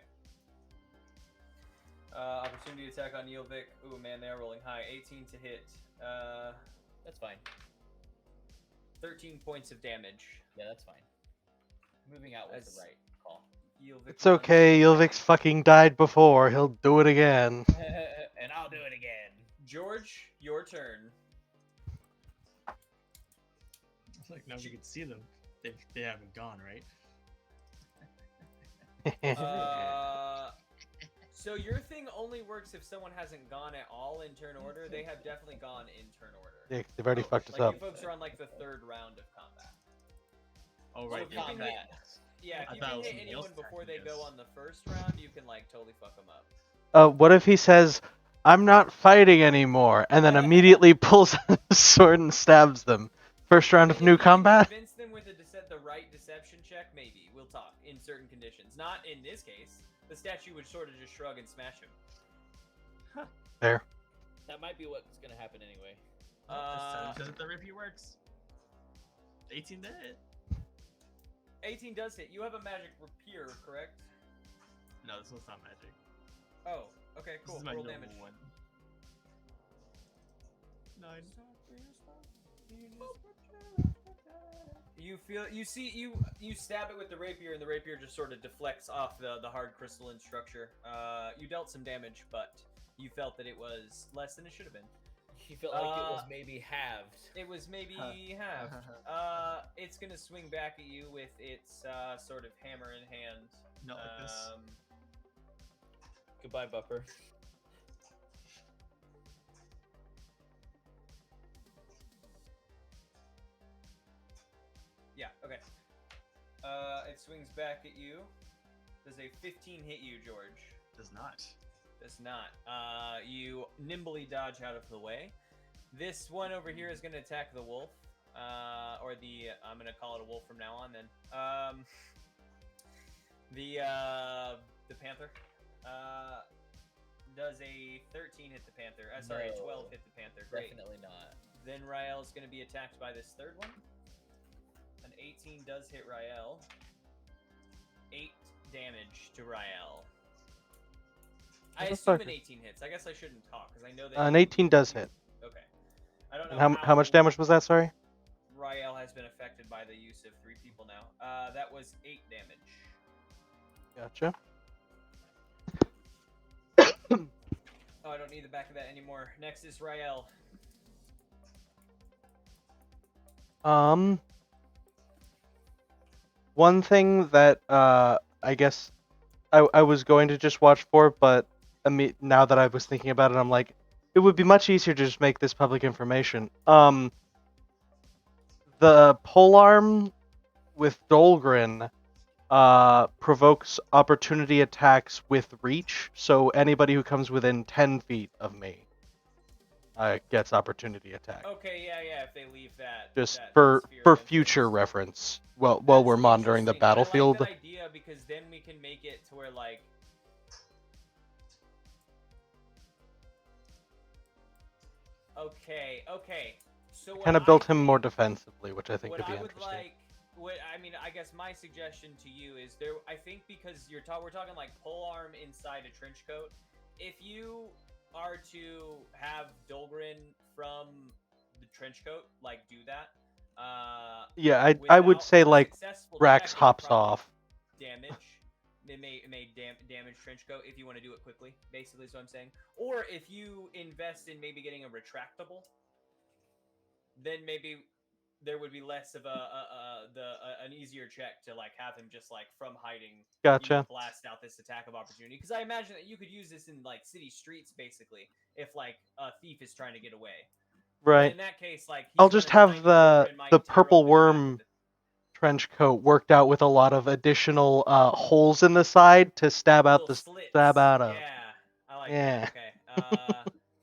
Opportunity attack on Yilvik. Ooh, man, they are rolling high. 18 to hit. That's fine. 13 points of damage. Yeah, that's fine. Moving out was As- the right call. Ylvik It's runs okay. in. Ylvik's fucking died before. He'll do it again. And I'll do it again. George, your turn. Like now we can see them. They haven't gone, right? So your thing only works if someone hasn't gone at all in turn order. They have definitely gone in turn order. Yeah, 'cause they've already fucked us Like up. you folks are on like the third round of combat. Oh So right. if you can hit, Combat. yeah, I if you thought it can was hit somebody else anyone before they attacking go us. on the first round, you can like totally fuck them up. What if he says, "I'm not fighting anymore," and then immediately pulls out his sword and stabs them? First round of If new you can combat? convince them with the right deception check, maybe we'll talk in certain conditions. Not in this case. The statue would sort of just shrug and smash him. There. That might be what's gonna happen anyway. Because the rapier works. 18 to hit. 18 does hit. You have a magic rapier, correct? No, this one's not magic. Oh, okay, cool. This is my Roll normal damage. one. 9. You feel you stab it with the rapier and the rapier just sort of deflects off the hard crystalline structure. You dealt some damage, but you felt that it was less than it should have been. You felt like it was maybe halved. It was maybe half. It's gonna swing back at you with its sort of hammer in hand. Not like this. Goodbye, Bupper. Yeah, okay. It swings back at you. Does a 15 hit you, George? Does not. Does not. You nimbly dodge out of the way. This one over here is going to attack the wolf. Or the... I'm going to call it a wolf from now on, then. The panther. Does a 13 hit the panther? Sorry, No. 12 hit the panther. Great. Definitely not. Then Rael is going to be attacked by this third one. An 18 does hit Rael. 8 damage to Rael. I assume an Motherfucker. 18 hits. I guess I shouldn't talk because I know that. An 18 does hit. Okay. I don't know And how much damage was that, sorry? Rael has been affected by the use of 3 people now. That was 8 damage. Gotcha. Oh, I don't need the back of that anymore. Next is Rael. One thing that I guess I was going to just watch for, but now that I was thinking about it, I'm like, it would be much easier to just make this public information. The polearm with Dolgrin provokes opportunity attacks with reach, so anybody who comes within 10 feet of me gets opportunity attack. Okay, yeah, if they leave that. Just that for sphere for of future influence. reference, while That's we're monitoring the interesting. I battlefield. like that idea because then we can make it to where like. Okay. So what Kind of built I him more think- defensively, which I think what could be I would interesting. like, I guess my suggestion to you is there. I think because we're talking like polearm inside a trench coat. If you are to have Dolgrin from the trench coat, like do that. Yeah, I would without say a like successful Rax check, it hops probably off. Damage. It may damage trench coat if you want to do it quickly. Basically, is what I'm saying. Or if you invest in maybe getting a retractable, then maybe there would be less of an easier check to like have him just like from hiding. Gotcha. Blast out this attack of opportunity because I imagine that you could use this in like city streets basically if like a thief is trying to get away. But Right. in that case, like I'll he's just gonna have find Dolgrin, might the tear purple open the back worm of the- trench coat worked out with a lot of additional holes in the side to stab out little the slits. stab out of. Yeah, I like Yeah. that. Okay.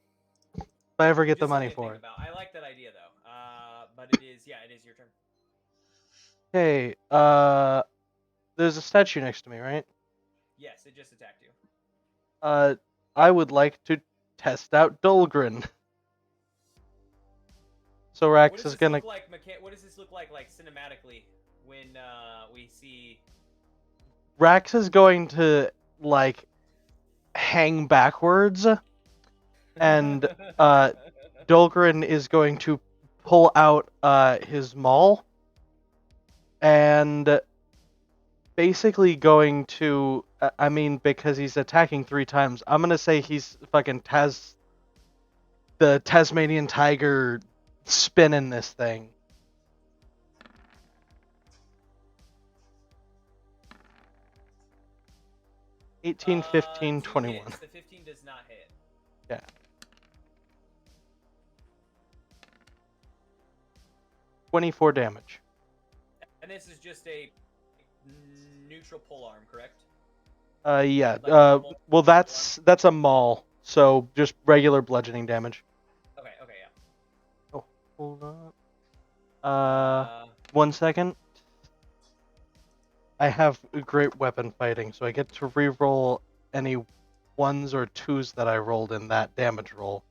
If I ever get the Just money something to for think it. about. I like that idea though. But it is your turn. Hey, there's a statue next to me, right? Yes, it just attacked you. I would like to test out Dolgrin. So What Rax does is this gonna look like? What does this look like cinematically when we see? Rax is going to like hang backwards, and Dolgrin is going to pull out his maul and basically going to. I mean, because he's attacking 3 times, I'm gonna say he's fucking the Tasmanian tiger spinning this thing. 18, 15, 2 21. hits. The 15 does not hit. Yeah. 24 damage. And this is just a neutral pole arm, correct? Yeah. Like normal Well, that's a maul, so just regular bludgeoning damage. Okay, yeah. Oh, hold up. 1 second. I have great weapon fighting, so I get to reroll any 1s or 2s that I rolled in that damage roll.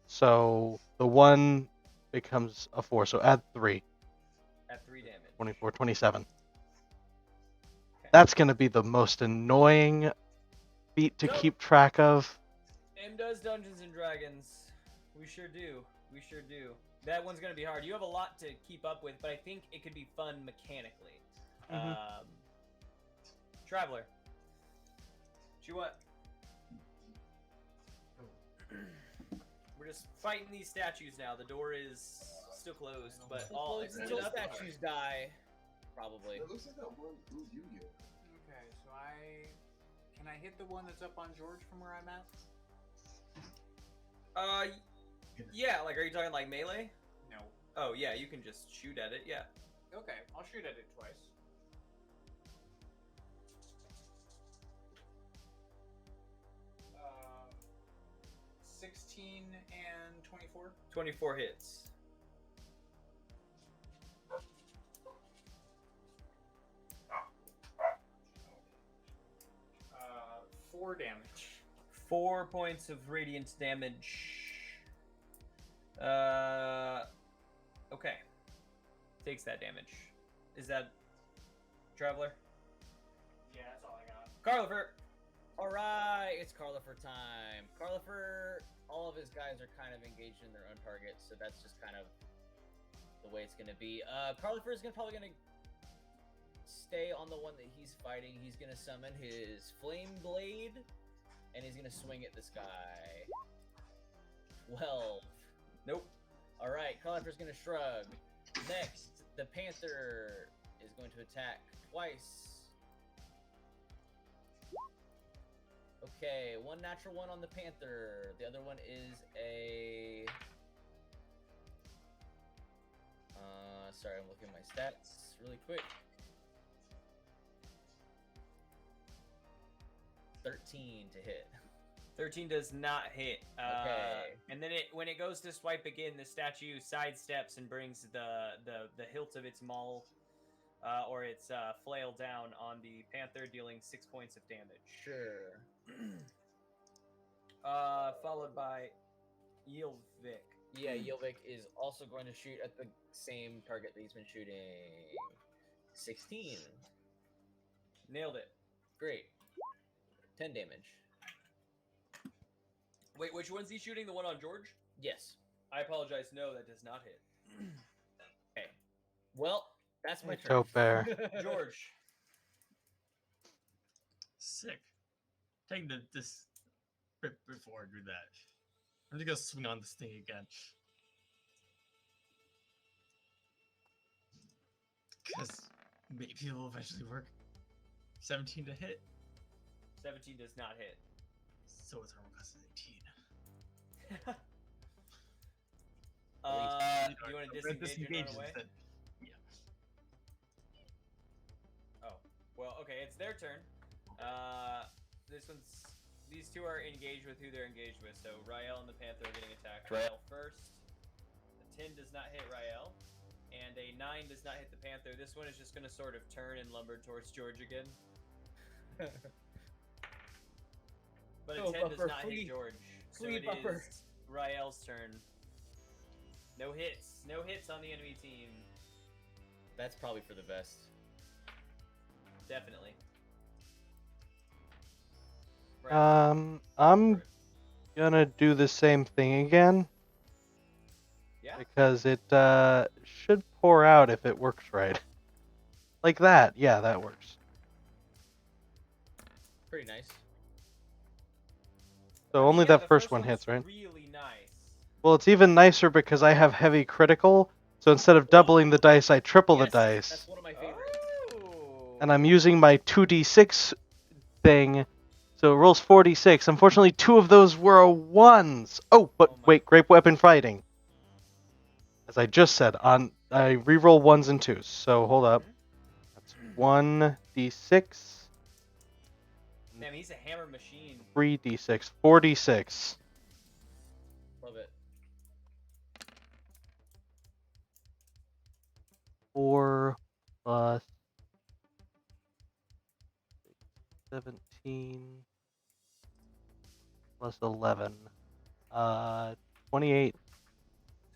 So the 1 becomes a 4, so add 3. At 3 damage. 24, 27. Okay. That's going to be the most annoying feat to Nope. keep track of. M does Dungeons and Dragons. We sure do. That one's gonna be hard. You have a lot to keep up with, but I think it could be fun mechanically. Mhm. Traveler. What you what? We're just fighting these statues now. The door is still closed, but all Close it's until lit up. statues die. Probably. It looks like that one blue Yu-Gi-Oh. Okay, so can I hit the one that's up on George from where I'm at? Yeah. Like, are you talking like melee? No. Oh yeah, you can just shoot at it. Yeah. Okay, I'll shoot at it twice. Uh, 16 and 24. 24 hits. Uh, 4 damage. 4 points of radiant damage. Okay. Takes that damage. Is that Traveler? Yeah, that's all I got. Carlifer! Alright, it's Carlifer time. Carlifer, all of his guys are kind of engaged in their own targets, so that's just kind of the way it's gonna be. Carlifer is probably gonna stay on the one that he's fighting. He's gonna summon his Flame Blade, and he's gonna swing at this guy. 12. Nope. Alright, Carlifer's gonna shrug. Next, the Panther is going to attack twice. Okay, 1 natural 1 on the Panther. The other one is a... sorry, I'm looking at my stats really quick. 13 to hit. 13 does not hit. Okay. And then when it goes to swipe again, the statue sidesteps and brings the hilt of its maul or its flail down on the Panther, dealing 6 points of damage. Sure. Followed by Yilvik. Yeah, Yilvik is also going to shoot at the same target that he's been shooting. 16. Nailed it. Great. 10 damage. Wait, which one's he shooting? The one on George? Yes. I apologize. No, that does not hit. Okay. Well, that's my Hey, turn. Tope Bear. George. Sick. Take this rip before I do that. I'm just gonna swing on this thing again. Because maybe it will eventually work. 17 to hit. 17 does not hit. So its armor class is 18. Do you want to disengage and run away? instead. Yeah. Oh, well, okay, it's their turn. These two are engaged with who they're engaged with. So Rael and the Panther are getting attacked. Rael first. A 10 does not hit Rael, and a 9 does not hit the Panther. This one is just going to sort of turn and lumber towards George again. But a 10 does not hit George. So it is Rael's turn. No hits. No hits on the enemy team. That's probably for the best. Definitely. I'm gonna do the same thing again Yeah. because it should pour out if it works right. Like that. Yeah, that works. So I mean, only yeah, that the first one one's hits, right? Really nice. Well, it's even nicer because I have heavy critical. So instead of doubling the dice, I triple the Yes, dice. That's one of my favorites. Oh. And I'm using my 2d6 thing, so it rolls 4d6. Unfortunately, 2 of those were ones. Oh, but Oh my- wait, great weapon fighting. As I just said, I reroll 1s and 2s. So hold up. That's 1d6, Damn, he's a hammer machine. 3d6, 4d6. Love it. 4 plus 17 plus 11. 28.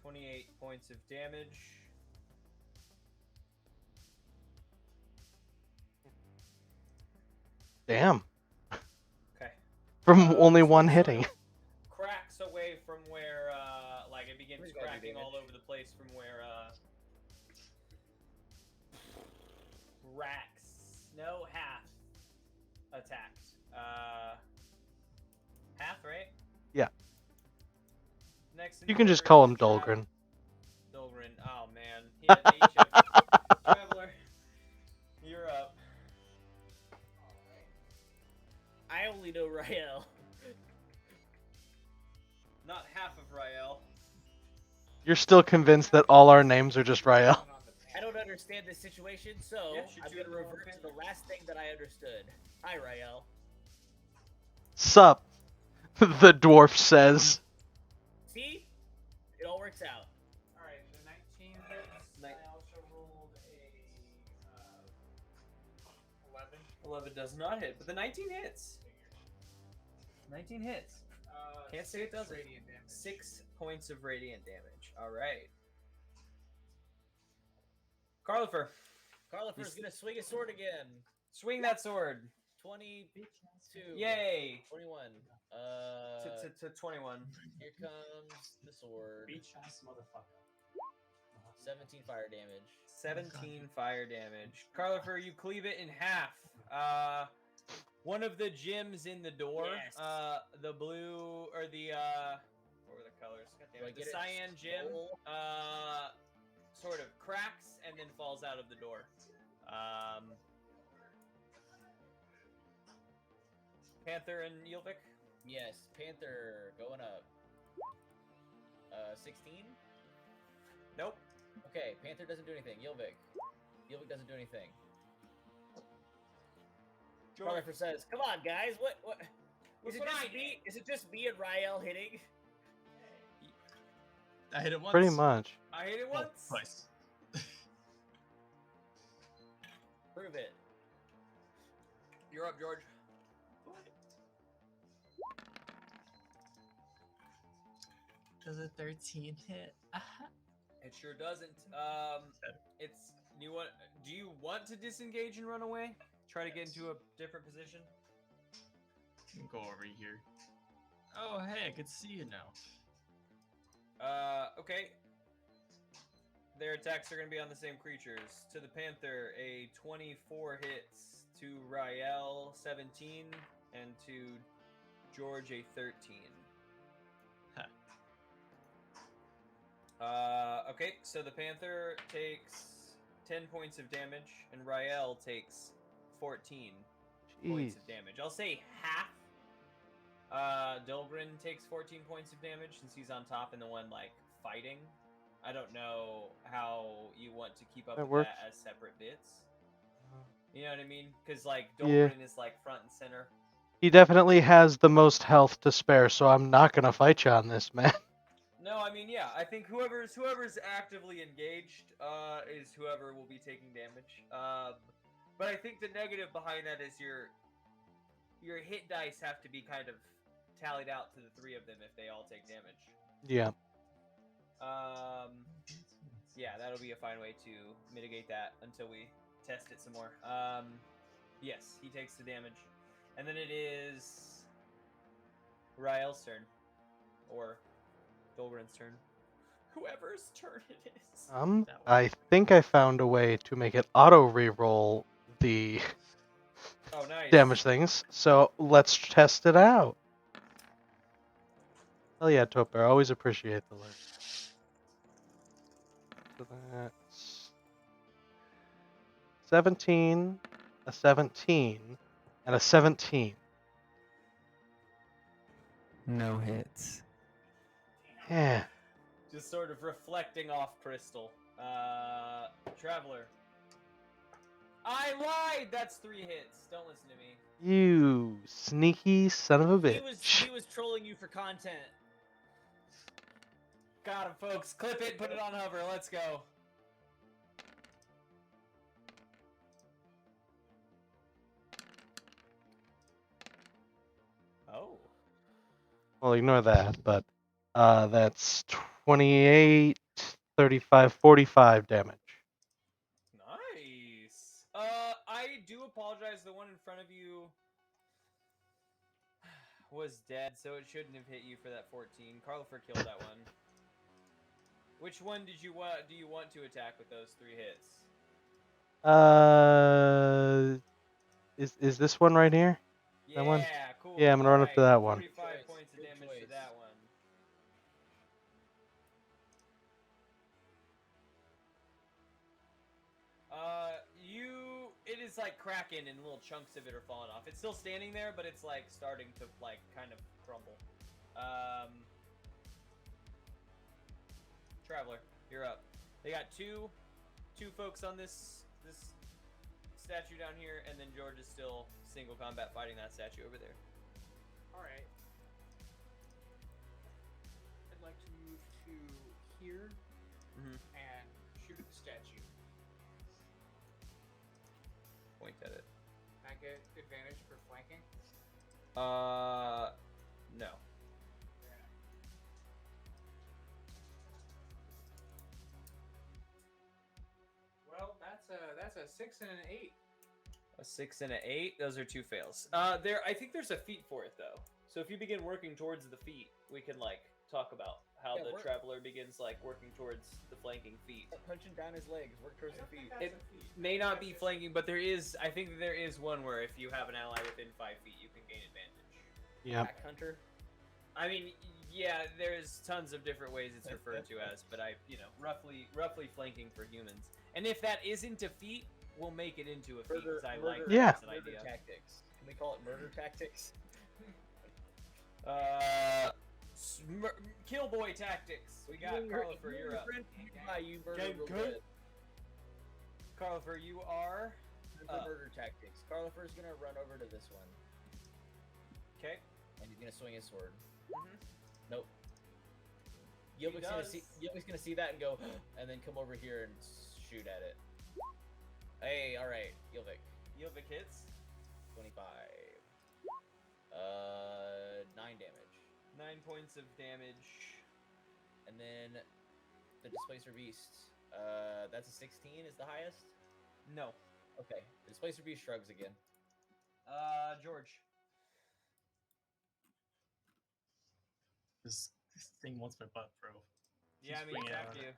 28 points of damage. Damn. Okay. From only This one sort hitting. of cracks away from where, like, it begins Where's that cracking damage? all over the place from where, half attacked. Half, right? Yeah. Next in You can just order call is him Trav- Dolgren. Dolgren. Oh man, he had HF. Traveler, you're up. I only know Rael. Not half of Rael. You're still convinced that all our names are just Rael? I don't understand this situation, so Yeah, should I'm you gonna have revert to the the last thing that I understood. Hi, Rael. Sup? The dwarf says. See? It all works out. Alright, the 19 hits. I also rolled a 11. 11 does not hit, but the 19 hits. 19 hits. Can't say it 6 doesn't. Radiant damage. 6 points of radiant damage. All right. Carlifer, Carlifer's gonna swing his sword again. swing that sword. 22. Yay. 21. To 21. Here comes the sword. Bitch ass motherfucker. 17 fire damage. 17 fire damage. Carlifer, you cleave it in half. One of the gems in the door, Yes. the blue or the what were the colors? God damn Do I it. The get it? cyan gem, Skull? sort of cracks and then falls out of the door. Panther and Yilvik. Yes, Panther going up. 16? Nope. Okay, Panther doesn't do anything. Yilvik doesn't do anything. Carlifer says, "Come on, guys. What? Is it Look what just I me? Is it just me and Rael hitting?" I hit it once. Pretty much. I hit it Oh, once. twice. Prove it. You're up, George. Does a 13 hit? It sure doesn't. It's you want. Do you want to disengage and run away? Try to get into a different position. Go over here. Oh, hey, I can see you now. Okay. Their attacks are going to be on the same creatures. To the Panther, a 24 hits. To Rael, 17. And to George, a 13. Okay, so the Panther takes 10 points of damage, and Rael takes 14 points Jeez. of damage. I'll say half. Dolgren takes 14 points of damage since he's on top and the one, like, fighting. I don't know how you want to keep up That with works. that as separate bits. You know what I mean? Because, like, Yeah. Dolgren is, like, front and center. He definitely has the most health to spare, so I'm not gonna fight you on this, man. No, I mean, yeah, I think whoever's actively engaged is whoever will be taking damage. But I think the negative behind that is your hit dice have to be kind of tallied out to the three of them if they all take damage. Yeah. Yeah, that'll be a fine way to mitigate that until we test it some more. Yes, he takes the damage, and then it is Rael's turn, or Dolgren's turn. Whoever's turn it is. I think I found a way to make it auto reroll the Oh, nice. damage things. So let's test it out. Hell yeah, Topper. I always appreciate the list. So that's 17, a 17, and a 17. No hits. Yeah. Just sort of reflecting off Crystal. Traveler. I lied! That's 3 hits. Don't listen to me. You sneaky son of a bitch. He was trolling you for content. Got him, folks. Clip it, put it on hover. Let's go. Oh. Well, ignore that, but that's 28, 35, 45 damage. Nice. I do apologize. The one in front of you was dead, so it shouldn't have hit you for that 14. Carlifer killed that one. Which one did you do you want to attack with those 3 hits? Is this one right here? Yeah, That one? cool. Yeah, I'm gonna run up to that one. 45 Good points of choice. damage to that one. It is like cracking and little chunks of it are falling off. It's still standing there, but it's like starting to like kind of crumble. Traveler, you're up. They got two folks on this statue down here, and then George is still single combat fighting that statue over there. Alright. I'd like to move to here Mhm. and shoot at the statue. Point at it. Can I get advantage for flanking? No. Well, that's a 6 and an 8. A 6 and an 8. Those are 2 fails. I think there's a feat for it though. So if you begin working towards the feat, we can like talk about how the traveler begins like working towards the flanking feat. Punching down his legs. Work towards the feet. It may not be flanking, but I think there is one where if you have an ally within 5 feet, you can gain advantage. Yep. Pack hunter. I mean, yeah, there's tons of different ways it's referred to as, but roughly flanking for humans. And if that isn't a feat, we'll make it into a feat because I like that Yeah. as an Murder idea. tactics. Can we call it murder tactics? Killboy tactics. We got Carlifer. You're up. You murder Gang real good. good. Carlifer, you are. The murder tactics. Carlifer's gonna run over to this one, Okay. and he's gonna swing his sword. Mhm. Nope. He Yilvik's gonna does. see that and go, and then come over here and shoot at it. Hey, all right, Yilvik. Yilvik hits. 25. 9 damage. 9 points of damage. And then the Displacer Beast. That's a 16 is the highest? No. Okay. The Displacer Beast shrugs again. George. This thing wants my butt, bro. Yeah, I mean, swinging it's at after it. you.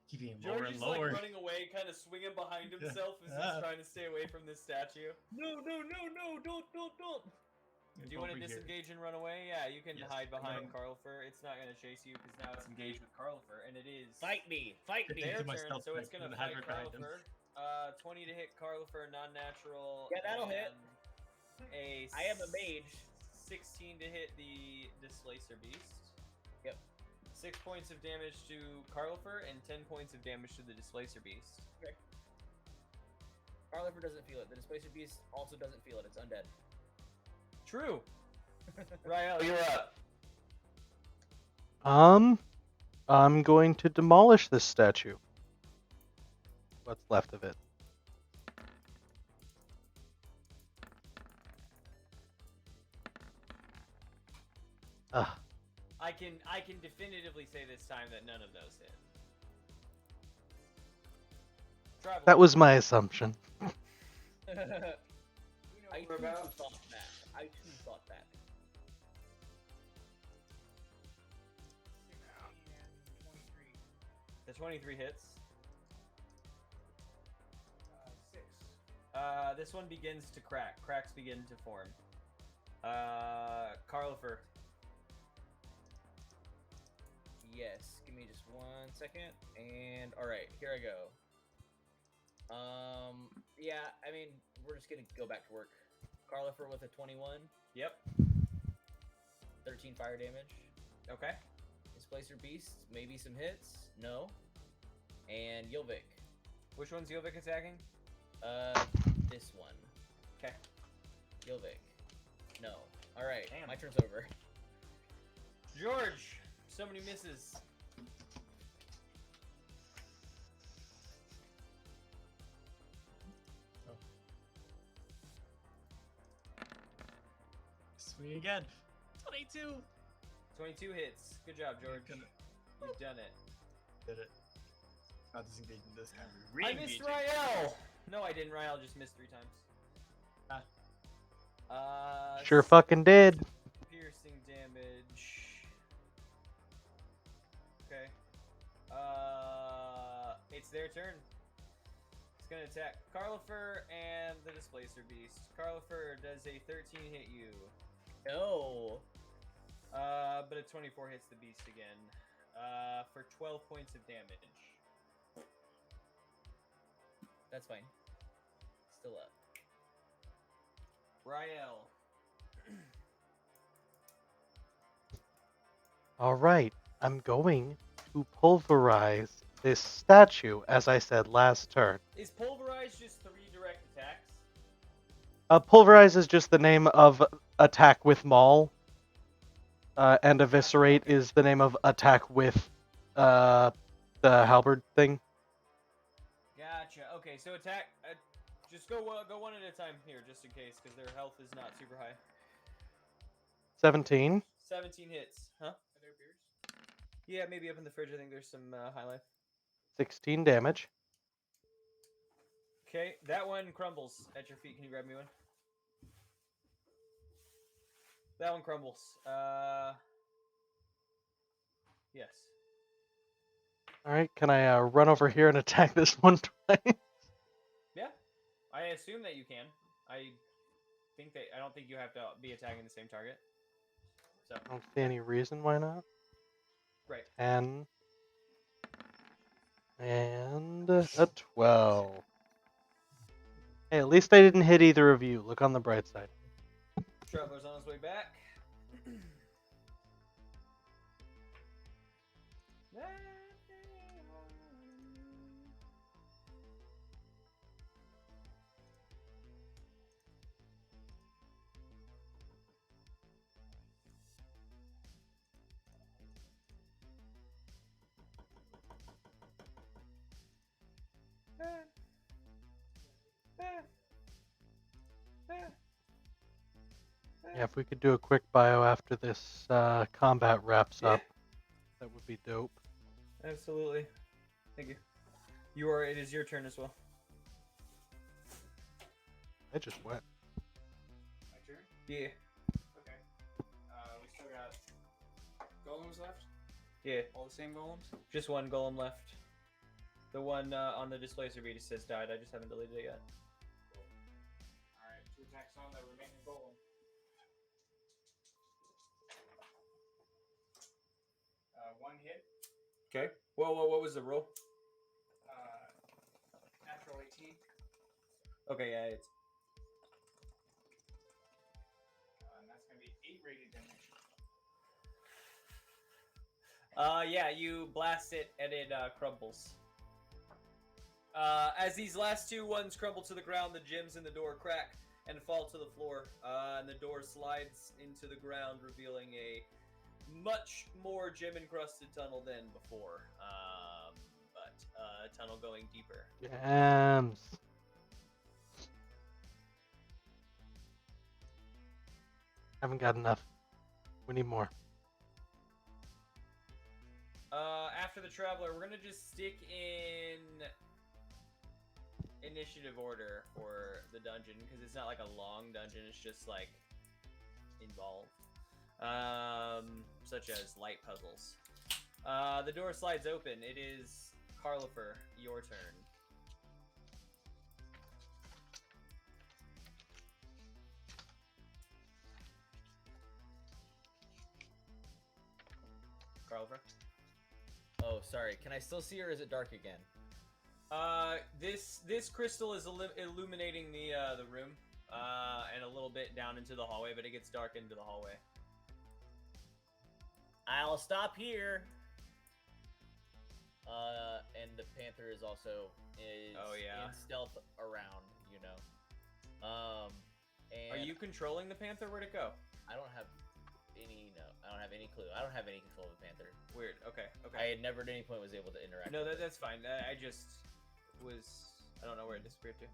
Keep getting lower George and is lower. like running away, kind of swinging behind himself as he's trying to stay away from this statue. No, don't. Do you want to disengage and run away? Yeah, you can Yes, hide I behind know. Carlifer. It's not going to chase you because now it's engaged with Carlifer, and it is Fight me. Good their thing my turn, stealth so it's check going to and hide fight right behind him. Carlifer. 20 to hit Carlifer, non-natural. Yeah, that'll hit. A I am a mage. 16 to hit the Displacer Beast. Yep. 6 points of damage to Carlifer and 10 points of damage to the Displacer Beast. Carlifer doesn't feel it. The Displacer Beast also doesn't feel it. It's undead. True. Rael, you're up. I'm going to demolish this statue. What's left of it. Ugh. I can definitively say this time that none of those hit. Traveler. That was my assumption. You know I what we're too about? thought that. I too thought that. 16 and 23. The 23 hits. 6. This one begins to crack. Cracks begin to form. Carlifer. Yes, give me just 1 second. And alright, here I go. Yeah, I mean, we're just gonna go back to work. Carlifer with a 21, Yep. 13 fire damage. Okay. Displacer Beast, maybe some hits. No. And Yilvik. Which one's Yovik attacking? This one. Okay. Yilvik. No. Alright, Damn. my turn's over. George. So many misses. Swing again. 22. 22 hits. Good job, George. Gonna- You've done it. Did it. Not disengaging this time. I missed Rael. No, I didn't. Rael just missed 3 times. Sure fucking did. Piercing damage. Okay. It's their turn. It's gonna attack Carlifer and the Displacer Beast. Carlifer, does a 13 hit you? No. But a 24 hits the beast again. For 12 points of damage. That's fine. Still up. Rael. Alright, I'm going to pulverize this statue, as I said last turn. Is Pulverize just 3 direct attacks? Pulverize is just the name of attack with maul. And eviscerate is the name of attack with the halberd thing. Gotcha. Okay, so attack. Just go one at a time here, just in case, because their health is not super high. 17. 17 hits, huh? Are there beers? Yeah, maybe up in the fridge. I think there's some high life. 16 damage. Okay, that one crumbles at your feet. Can you grab me one? That one crumbles. Yes. Alright, can I run over here and attack this one twice? Yeah, I assume that you can. I don't think you have to be attacking the same target. So I don't see any reason why not. right. 10. And a 12. Hey, at least I didn't hit either of you. Look on the bright side. Traveler's on his way back. Yeah, if we could do a quick bio after this combat wraps Yeah. up, that would be dope. Absolutely. Thank you. It is your turn as well. I just went. My turn? Yeah. Okay. We still got golems left? Yeah. All the same golems? Just one golem left. The one on the Displacer Beast says died. I just haven't deleted it yet. Alright, 2 attacks on the remaining golem. One hit. Okay. What was the roll? Natural 18. Okay, yeah, it's And that's going to be 8 radiant damage. yeah, you blast it and it crumbles. As these last 2 ones crumble to the ground, the gems in the door crack and fall to the floor, and the door slides into the ground, revealing a much more gem-encrusted tunnel than before, but a tunnel going deeper. Jams. Haven't got enough. We need more. After the Traveler, we're gonna just stick in initiative order for the dungeon, because it's not like a long dungeon, it's just like involved. Such as light puzzles. The door slides open. It is Carlifer, your turn. Carlifer. Oh, sorry. Can I still see her? Or is it dark again? This crystal is illuminating the room, and a little bit down into the hallway, but it gets dark into the hallway. I'll stop here. And the panther is also in stealth around, you know. And Are you controlling the panther? Where'd it go? I don't have any clue. I don't have any control of the panther. Weird. Okay. I had never at any point was able to interact. No, with it. that's fine. I just was. I don't know where it disappeared to.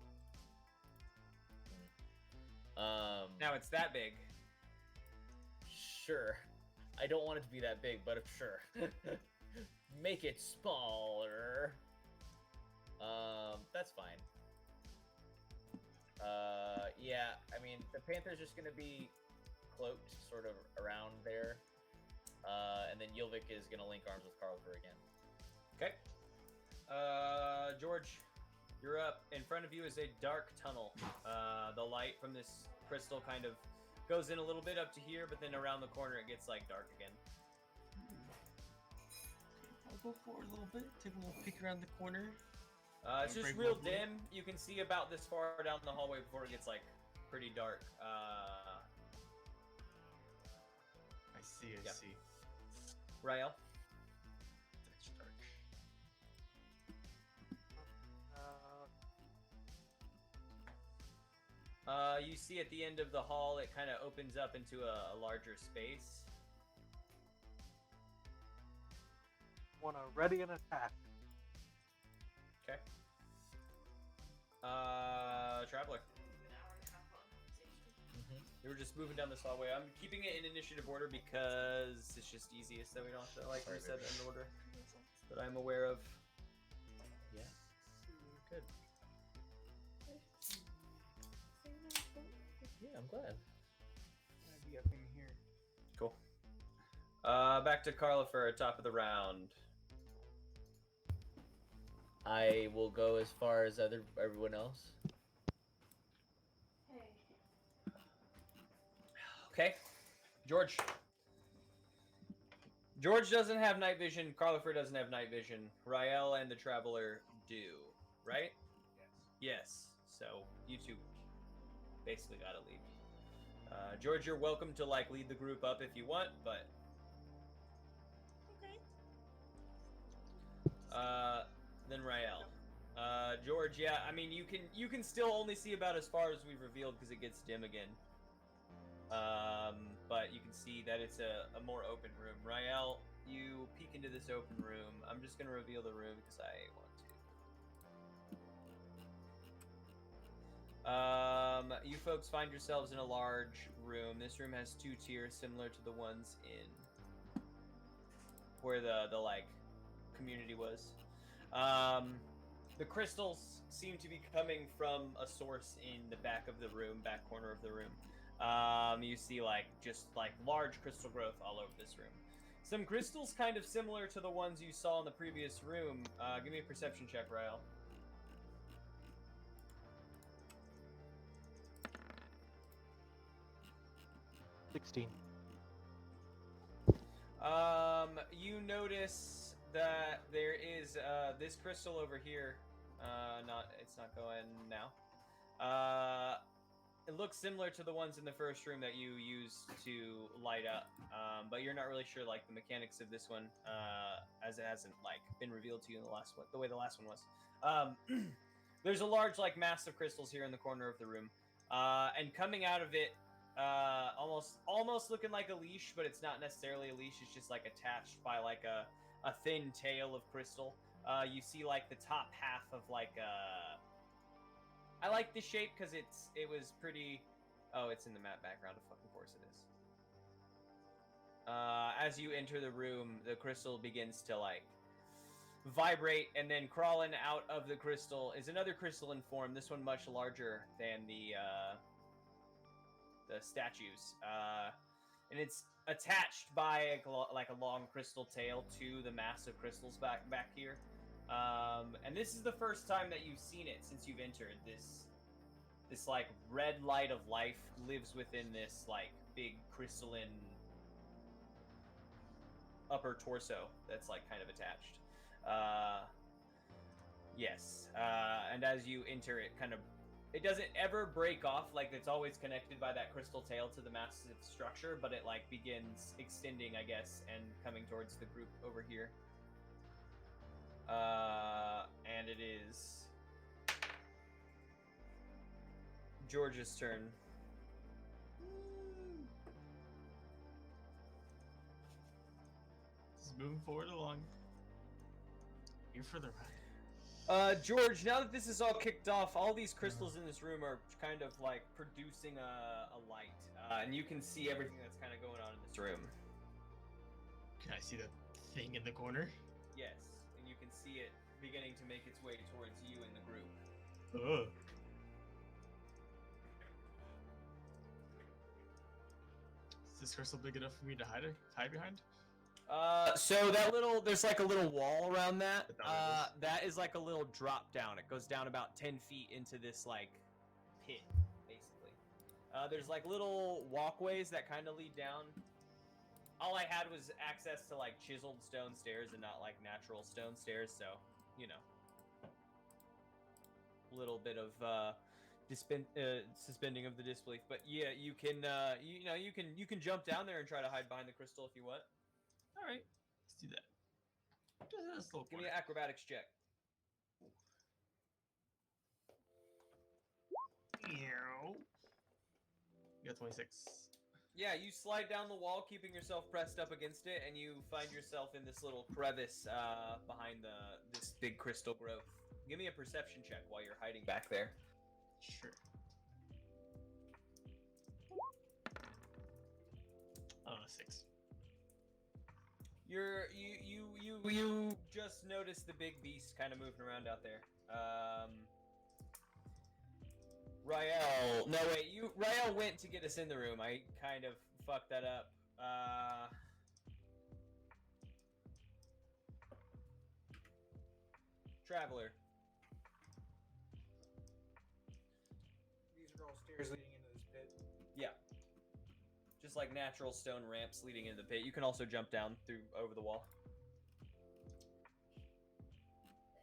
Now it's that big. Sure. I don't want it to be that big, but sure. Make it smaller. That's fine. Yeah, I mean, the panther's just gonna be cloaked sort of around there. And then Ylvik is gonna link arms with Carlifer again. Okay. George, you're up. In front of you is a dark tunnel. The light from this crystal kind of goes in a little bit up to here, but then around the corner it gets like dark again. I'll go forward a little bit, take a little peek around the corner. It's just real dim. You can see about this far down the hallway before it gets like pretty dark. I see. Rael? That's dark. You see at the end of the hall, it kind of opens up into a larger space. Want to ready an attack. Okay. Traveler. We were just moving down this hallway. I'm keeping it in initiative order because it's just easiest that we don't have to like reset it in order that I'm aware of. Yeah. Good. Yeah, I'm glad. I'd be up in here. Cool. Back to Carlifer, top of the round. I will go as far as everyone else. Okay. George. George doesn't have night vision. Carlifer doesn't have night vision. Rael and the Traveler do, right? Yes. So you two basically gotta leave. George, you're welcome to like lead the group up if you want, but then Rael. George, yeah, I mean you can still only see about as far as we've revealed because it gets dim again. But you can see that it's a more open room. Rael, you peek into this open room. I'm just gonna reveal the room because I want to. You folks find yourselves in a large room. This room has two tiers similar to the ones in where the like community was. The crystals seem to be coming from a source in the back of the room, back corner of the room. You see just large crystal growth all over this room. Some crystals kind of similar to the ones you saw in the previous room. Give me a perception check, Rael. You notice that there is this crystal over here. It's not going now. It looks similar to the ones in the first room that you used to light up, but you're not really sure like the mechanics of this one, as it hasn't like been revealed to you in the last one, the way the last one was. There's a large like mass of crystals here in the corner of the room, and coming out of it, almost looking like a leash, but it's not necessarily a leash. It's just like attached by like a thin tail of crystal. You see like the top half of like I like the shape because it was pretty. Oh, it's in the map background. Of fucking course it is. As you enter the room, the crystal begins to like vibrate, and then crawling out of the crystal is another crystalline form. This one much larger than the statues, and it's attached by like a long crystal tail to the mass of crystals back here. And this is the first time that you've seen it since you've entered. This like red light of life lives within this like big crystalline upper torso that's like kind of attached. Yes. And as you enter, it doesn't ever break off. Like it's always connected by that crystal tail to the massive structure, but it like begins extending, I guess, and coming towards the group over here. And it is George's turn. Just moving forward along. You're further back. George, now that this is all kicked off, all these crystals in this room are kind of like producing a light, and you can see everything that's kind of going on in this room. Can I see the thing in the corner? Yes, and you can see it beginning to make its way towards you and the group. Ugh. Is this crystal big enough for me to hide behind? So there's like a little wall around that. Is that what it is? That is like a little drop down. It goes down about 10 feet into this like pit, basically. There's like little walkways that kind of lead down. All I had was access to like chiseled stone stairs and not like natural stone stairs, so you know, a little bit of suspending of the disbelief. But yeah, you can you can jump down there and try to hide behind the crystal if you want. All right, let's do that. Just this little Give me corner. an acrobatics check. Ew. You got 26. Yeah, you slide down the wall, keeping yourself pressed up against it, and you find yourself in this little crevice behind this big crystal growth. Give me a perception check while you're hiding back there. Sure. 6. You just notice the big beast kind of moving around out there. Rael, no wait, Rael went to get us in the room. I kind of fucked that up. Traveler. These are all stairs leading into this pit. Yeah. Just like natural stone ramps leading into the pit. You can also jump down over the wall.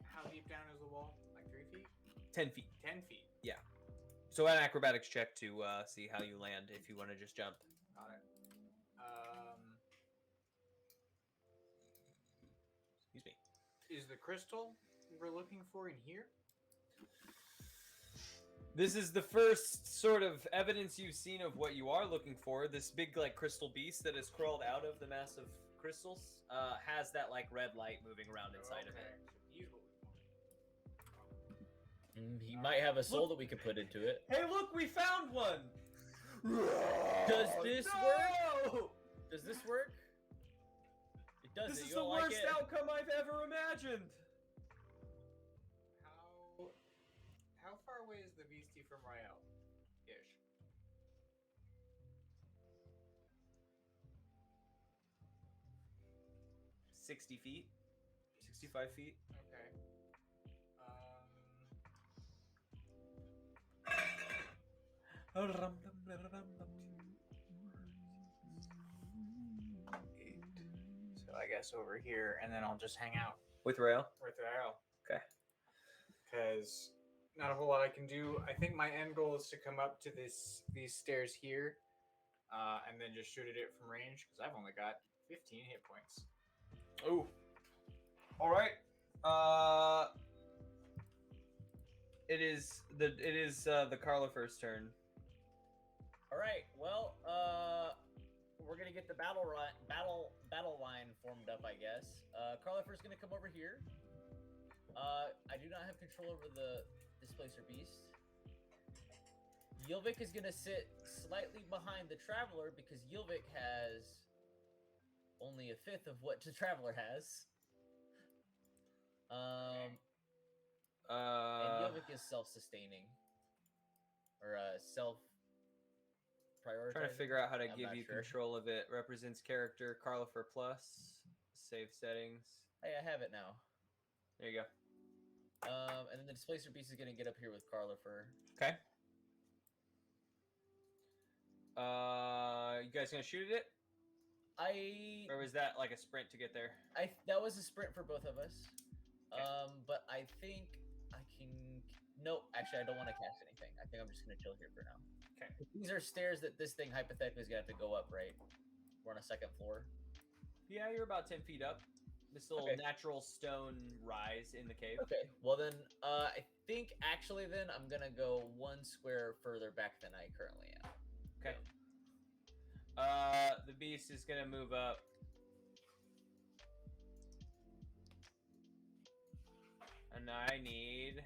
How deep down is the wall? Like 3 feet? 10 feet. 10 feet. Yeah. So an acrobatics check to see how you land if you want to just jump. Got it. Excuse me. Is the crystal we're looking for in here? This is the first sort of evidence you've seen of what you are looking for. This big like crystal beast that has crawled out of the mass of crystals has that like red light moving around inside of it. So he's what we want. He might have a soul that we could put into it. Hey, look, we found one. Does this work? Does this work? It does. This it. is You the don't like worst it? outcome I've ever imagined. How far away is the beastie from Rael? Ish. $60 feet, 65 feet. Okay. So I guess over here, and then I'll just hang out With Rael. with Rael. Okay. Because not a whole lot I can do. I think my end goal is to come up to these stairs here, and then just shoot at it from range. Because I've only got 15 hit points. Oh. All right. It is the Carlifer's turn. All right. Well, we're gonna get the battle line formed up, I guess. Carlifer's gonna come over here. I do not have control over the Displacer Beast. Ylvik is gonna sit slightly behind the Traveler because Ylvik has only a fifth of what the Traveler has. And Ylvik is self-sustaining. Or self-prioritizing. Trying to figure out how to I'm give not you sure. control of it. Represents character Carlifer plus. Save settings. Hey, I have it now. There you go. And then the Displacer Beast is gonna get up here with Carlifer. Okay. You guys gonna shoot at it? Or was that like a sprint to get there? That was a sprint for both of us. Okay. But I think I can. No, actually, I don't want to cast anything. I think I'm just gonna chill here for now. Okay. These are stairs that this thing hypothetically is gonna have to go up, right? We're on a second floor. Yeah, you're about 10 feet up. This little Okay. natural stone rise in the cave. Okay. Well then, I think actually then I'm gonna go 1 square further back than I currently am. Okay. The beast is gonna move up. And I need...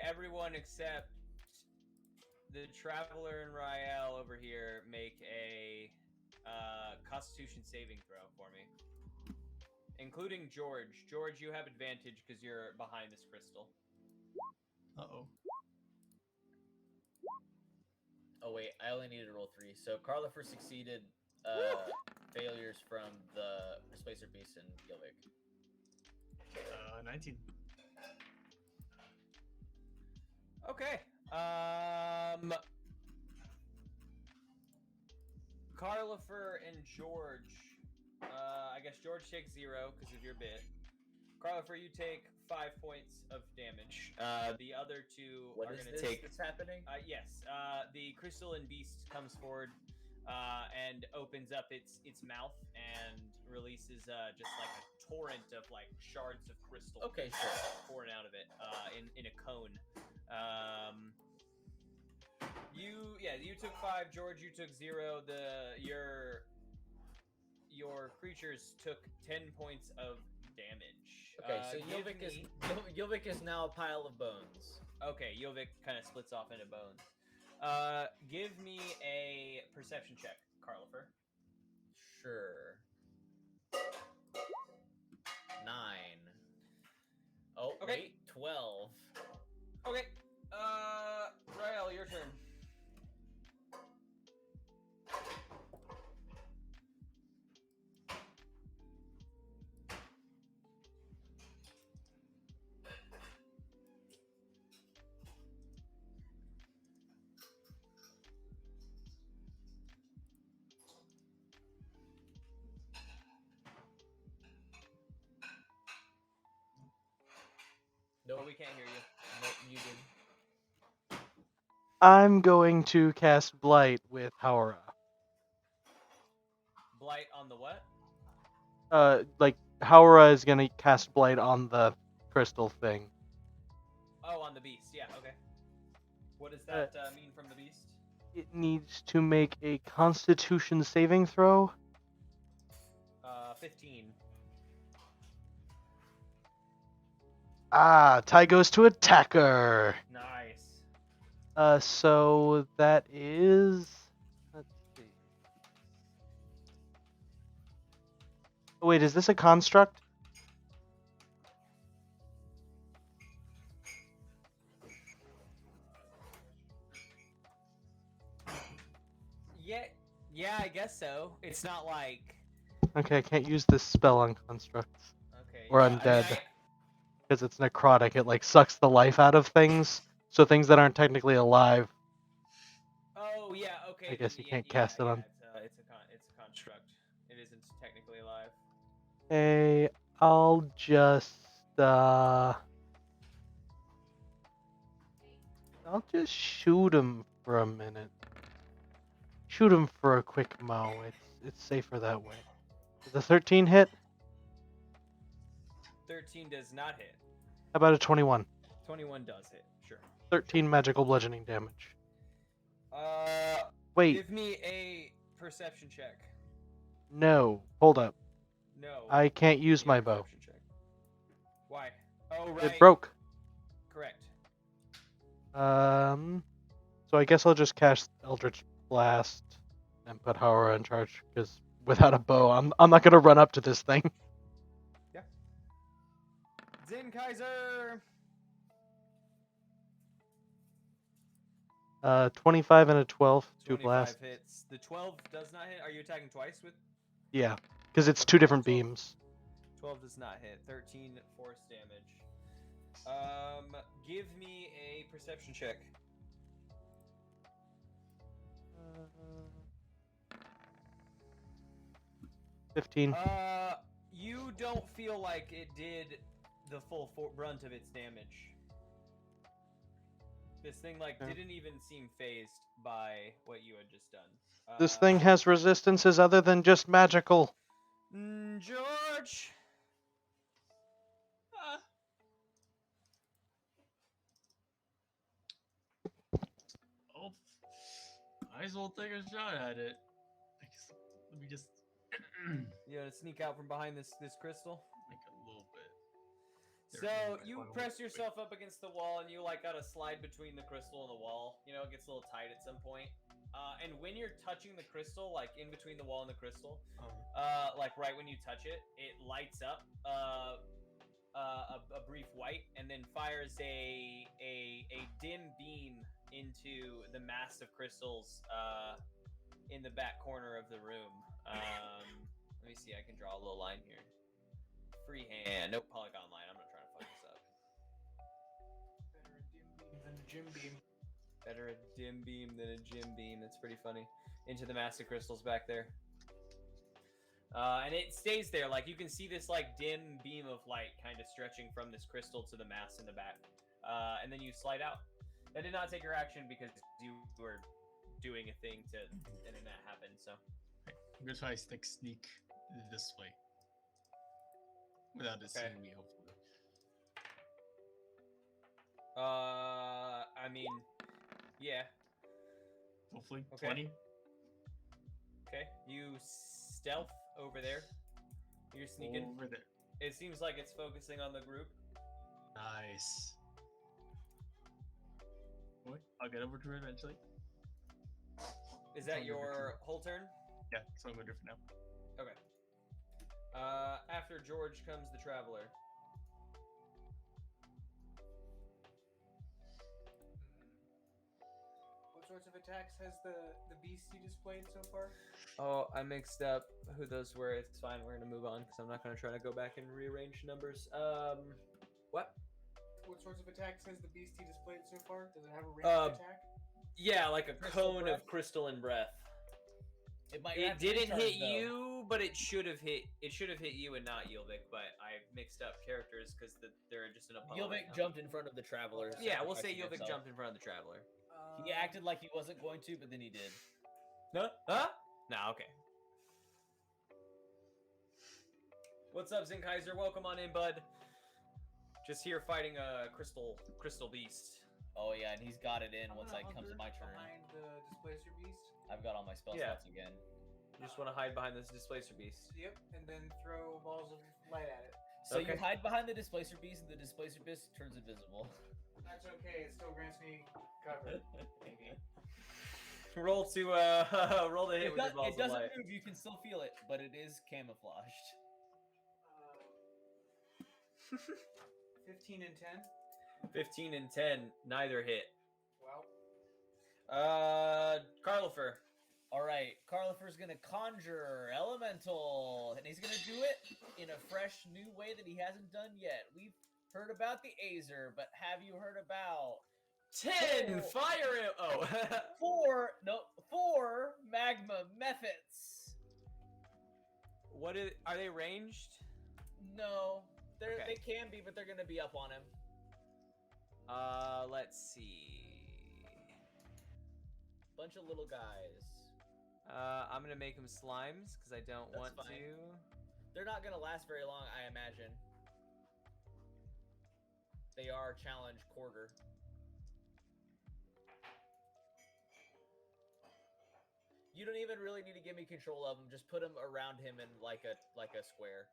everyone except the Traveler and Rael over here make a Constitution saving throw for me. Including George. George, you have advantage because you're behind this crystal. Uh-oh. Oh wait, I only needed to roll 3. So Carlifer succeeded failures from the Displacer Beast and Gilvik. 19. Okay. Carlifer and George. I guess George takes 0 because of your bit. Carlifer, you take 5 points of damage. The other two What are is going to this take. that's happening? Yes. The crystalline beast comes forward and opens up its mouth and releases just like a torrent of like shards of crystal. Okay, sure. Pouring out of it in a cone. You took 5, George. You took 0. Your creatures took 10 points of damage. Okay, so give Gilvik is now a pile of bones. Okay, Yovik kind of splits off into bones. Give me a perception check, Carlifer. Sure. 9. Oh, Okay. wait, 12. Okay. Rael, your turn. Nope, Oh, we can't hear you. nope, you did. I'm going to cast Blight with Haura. Blight on the what? Like Haura is gonna cast Blight on the crystal thing. Oh, on the beast. Yeah, okay. What does that mean from the beast? It needs to make a Constitution saving throw. 15. Ah, tie goes to attacker. Nice. So that is. Let's see. Oh, wait, is this a construct? Yeah, I guess so. It's not like... Okay, I can't use this spell on constructs Okay. or yeah, I mean, undead because it's necrotic. It like sucks the life out of things, so things that aren't technically alive. Oh, yeah, okay. I guess you yeah, can't yeah, cast it yeah, on. It's a construct. It isn't technically alive. Hey, I'll just shoot him for a minute. Shoot him for a quick mow. It's safer that way. Does the 13 hit? 13 does not hit. How about a 21? 21 does hit, sure. 13 magical bludgeoning damage. Wait, Give me a perception check. no. Hold up. No. I can't use give me my a bow. perception check. Why? Oh, right. It broke. Correct. So I guess I'll just cast Eldritch Blast and put Haura in charge, because without a bow, I'm not gonna run up to this thing. Zin Kaiser! 25 and a 12 to 25 blast. hits. The 12 does not hit. Are you attacking twice with? Yeah, because it's two different 12. beams. 12 does not hit. 13 force damage. Give me a perception check. 15. You don't feel like it did the full brunt of its damage. This thing Okay. didn't even seem phased by what you had just done. This thing has resistances other than just magical. George. Oh, might as well take a shot at it. Let me just You want to sneak out from behind this crystal? make a little bit. So There, you wait, press wait. yourself up against the wall, and you gotta slide between the crystal and the wall. You know, it gets a little tight at some point. And when you're touching the crystal, like in between the wall and the crystal, like right when you touch it, it lights up a brief white, and then fires a dim beam into the mass of crystals in the back corner of the room. Let me see. I can draw a little line here. Freehand. Nope. Polygon line. I'm not trying to fuck this up. Better a dim beam than a gym beam. Better a dim beam than a gym beam. That's pretty funny. Into the mass of crystals back there. And it stays there. Like, you can see this, like, dim beam of light kind of stretching from this crystal to the mass in the back. And then you slide out. That did not take your action because you were doing a thing and then that happened, so. I'm gonna try to sneak this way. Without it seeing me, hopefully. I mean, yeah. Hopefully. Okay. 20. Okay. You stealth over there. You're sneaking. Over there. It seems like it's focusing on the group. Nice. Wait, I'll get over to it eventually. Is that your whole turn? Yeah, so I'm going to do it for now. Okay. After George comes the Traveler. What sorts of attacks has the beastie displayed so far? Oh, I mixed up who those were. It's fine. We're gonna move on because I'm not gonna try to go back and rearrange numbers. What? What sorts of attacks has the beastie displayed so far? Does it have a ranged attack? Yeah, like a Crystal cone breath? of crystal and breath. It might It have to didn't recharge, hit though. you, but it should have hit. It should have hit you and not Yilvik. But I mixed up characters because they're just an opponent. Yilvik jumped in front of the traveler. Yeah, we'll say sacrificing Yilvik himself. jumped in front of the Traveler. He acted like he wasn't going to, but then he did. No? Huh? Nah, okay. What's up, Zinkaiser? Welcome on in, bud. Just here fighting a crystal beast. Oh yeah, and he's got it in I'm once gonna it comes to hunker my turn. Behind the displacer beast. I've got all my spell Yeah. slots again. You just want to hide behind this displacer beast. Yep, and then throw balls of light at it. So Okay. you hide behind the displacer beast, and the displacer beast turns invisible. That's okay. It still grants me cover. Maybe. Roll to roll to hit with your balls It of doesn't light. move. You can still feel it, but it is camouflaged. 15 and 10. 15 and 10, neither hit. Well, Carlifer. All right, Carlifer's gonna conjure elemental, and he's gonna do it in a fresh, new way that he hasn't done yet. We've heard about the Azer, but have you heard about 10 fire it. Oh. four magma methods? Are they ranged? No, Okay. they can be, but they're gonna be up on him. Let's see. Bunch of little guys. I'm gonna make them slimes because I don't That's want fine. to. They're not gonna last very long, I imagine. They are challenge quarter. You don't even really need to give me control of them. Just put them around him in like a square.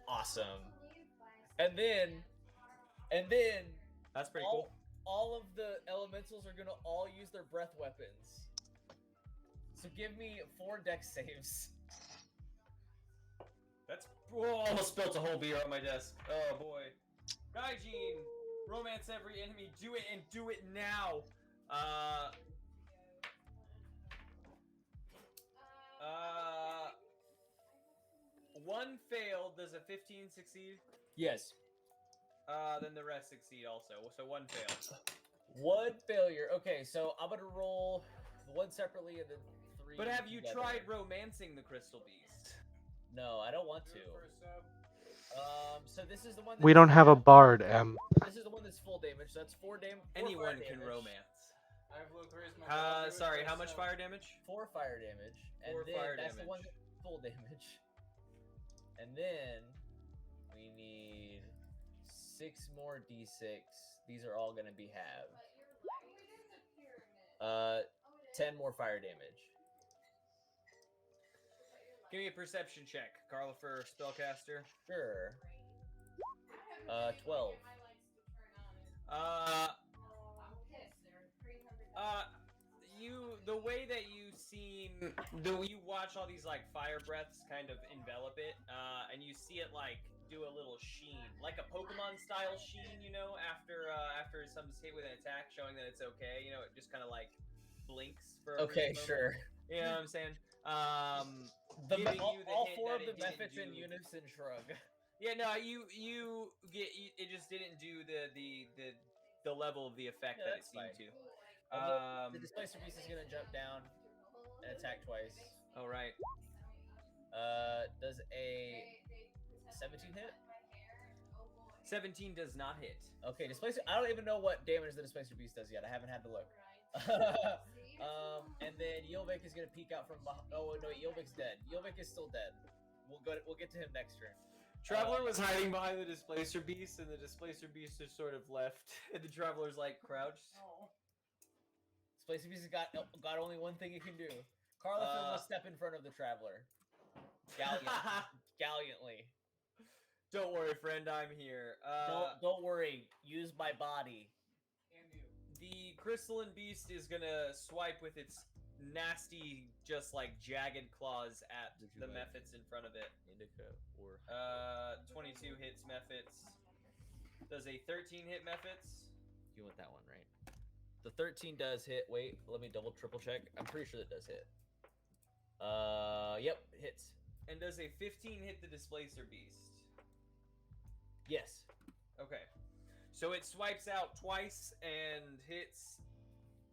Awesome. And then That's pretty all, cool. all of the elementals are gonna all use their breath weapons. So give me 4 dex saves. That's almost spilt a whole beer on my desk. Oh boy. Gaijin, romance every enemy. Do it and do it now. One failed, 15 succeed? Yes. Then the rest succeed also. So one fail. One failure. Okay, so I'm gonna roll one separately and then three. But have you together. tried romancing the crystal beast? No, I don't want Do to. it for a sub. So this is the one. We that's don't have a full bard, Em. This is the one that's full damage. So that's 4 damage. Anyone can romance. I have low charisma. but I'll do it Sorry, for a how much sub. fire damage? 4 fire damage, and 4 then fire that's the one damage. that's full damage. And then we need 6 more d6. These are all gonna be halved. 10 more fire damage. Give me a perception check, Carla, for spellcaster. Sure. 12. The way that you seem, you watch all these like fire breaths kind of envelop it, and you see it like do a little sheen, like a Pokemon style sheen, you know, after something's hit with an attack, showing that it's okay. You know, it just kind of like blinks for a Okay, brief moment. sure. You know what I'm saying? All, Giving you the all hint 4 that of it the didn't methods in do- unison shrug. Yeah, no, you get it just didn't do the level of the effect Yeah, that it that's seemed fine. to. The Displacer Beast is gonna jump down and attack twice. All right. Does a 17 hit? 17 does not hit. Okay, Displacer. I don't even know what damage the Displacer Beast does yet. I haven't had to look. And then Yilvik is gonna peek out from behind. Oh no, Yilvik's dead. Yilvik is still dead. We'll get to him next turn. Traveler was hiding behind the Displacer Beast, and the Displacer Beast is sort of left, and the Traveler's like crouched. Displacer Beast has got only one thing it can do. Carla must step in front of the Traveler. Gallantly. Don't worry, friend, I'm here. Don't worry. Use my body. And you. The Crystalline Beast is gonna swipe with its nasty, just like jagged claws at Would you the like- Mephits in front of it. Indica or 22 hits Mephits. Does a 13 hit Mephits? you want that one, right? The 13 does hit. Wait, let me triple check. I'm pretty sure that does hit. Yep, hits. And does a 15 hit the Displacer Beast? Yes. Okay. So it swipes out twice and hits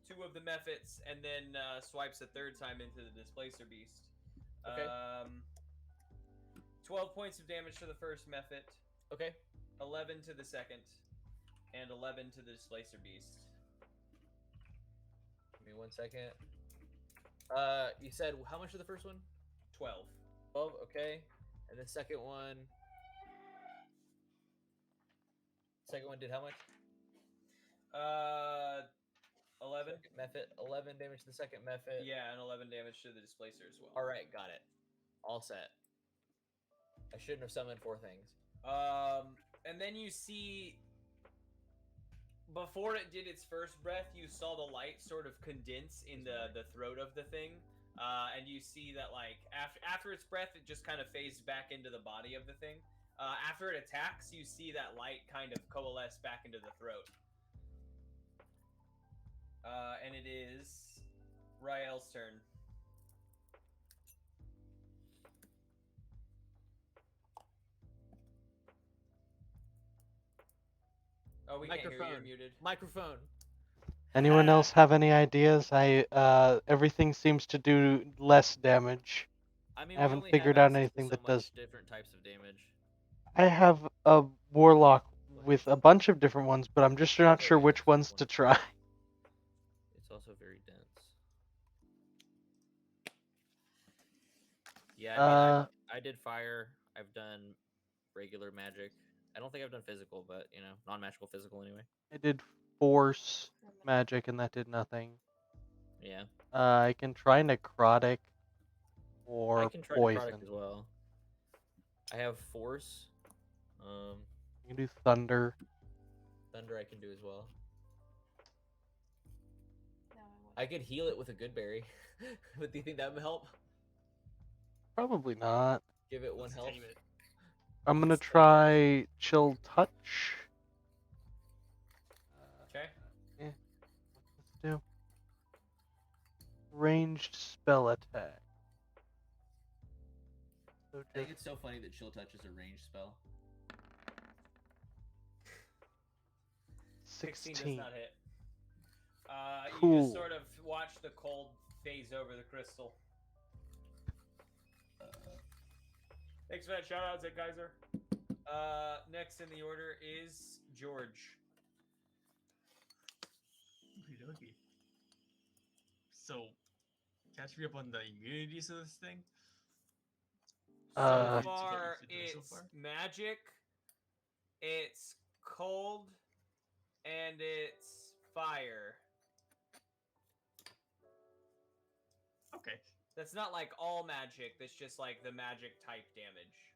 2 of the Mephits, and then swipes a 3rd time into the Displacer Beast. Okay. 12 points of damage to the first Mephit, Okay. 11 to the second, and 11 to the Displacer Beast. Give me 1 second. You said how much of the first one? 12. 12. Okay. And the second one. Second one did how much? 11? Second Mephit. 11 damage to the second Mephit. Yeah, and 11 damage to the Displacer as well. All right, got it. All set. I shouldn't have summoned 4 things. And then you see, before it did its first breath, you saw the light sort of condense in the throat of the thing. And you see that, like, after its breath, it just kind of phased back into the body of the thing. After it attacks, you see that light kind of coalesce back into the throat. And it is Rael's turn. Oh, we can't hear you. You're Microphone. muted. Microphone. Anyone else have any ideas? Everything seems to do less damage. I mean, I haven't figured out anything that does. different types of damage. I have a warlock with a bunch of different ones, but I'm just not sure which ones to try. It's also very dense. Yeah, I did fire. I've done regular magic. I don't think I've done physical, but non-magical physical anyway. I did force magic, and that did nothing. Yeah, I can try necrotic I or can try poison. necrotic as well. I have force. You can do thunder. Thunder I can do as well. I could heal it with a good berry. But do you think that would help? Probably not. Give it 1 Let's health. tame it. I'm gonna try chill touch. Okay. Let's do ranged spell attack. So I think just it's so funny that Chill Touch is a ranged spell. 16 does 16. not hit. You Cool. just sort of watch the cold phase over the crystal. Thanks for that shout out, Zed Geyser. Next in the order is George. Okey-dokey. So, catch me up on the immunities of this thing. So Uh, far, What you said it's so far? magic, it's cold, and it's fire. Okay. That's not like all magic, that's just like the magic type damage.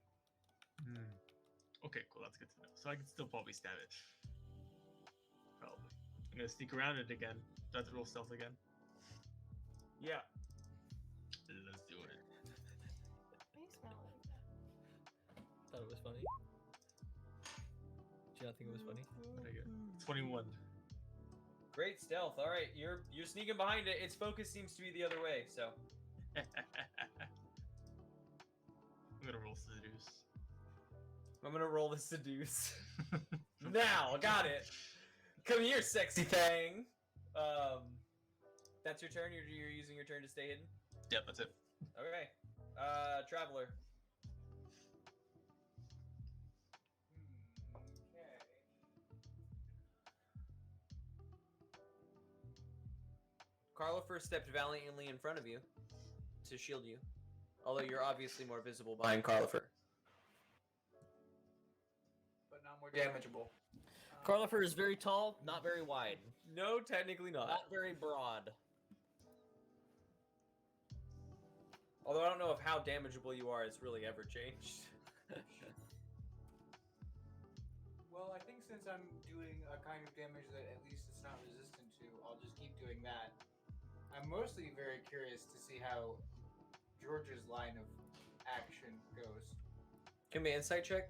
Okay, cool. That's good to know. So I can still probably stab it. Probably. I'm gonna sneak around it again. Do I have to roll stealth again? Yeah. Let's do it. I smell it. Thought it was funny. Did you not think it was funny? What I get? 21. Great stealth. All right, you're sneaking behind it. Its focus seems to be the other way. So I'm gonna roll seduce. I'm gonna roll the seduce. Now, got it. Come here, sexy thing. That's your turn. You're using your turn to stay hidden. Yep, that's it. Okay. Traveler. Okay. Carla first stepped valiantly in front of you to shield you, although you're obviously more visible behind Carlifer. But not more damageable. Carlifer is very tall, not very wide, No, technically not. not very broad. Although I don't know if how damageable you are has really ever changed. Well, I think since I'm doing a kind of damage that at least it's not resistant to, I'll just keep doing that. I'm mostly very curious to see how George's line of action goes. Give me an insight check.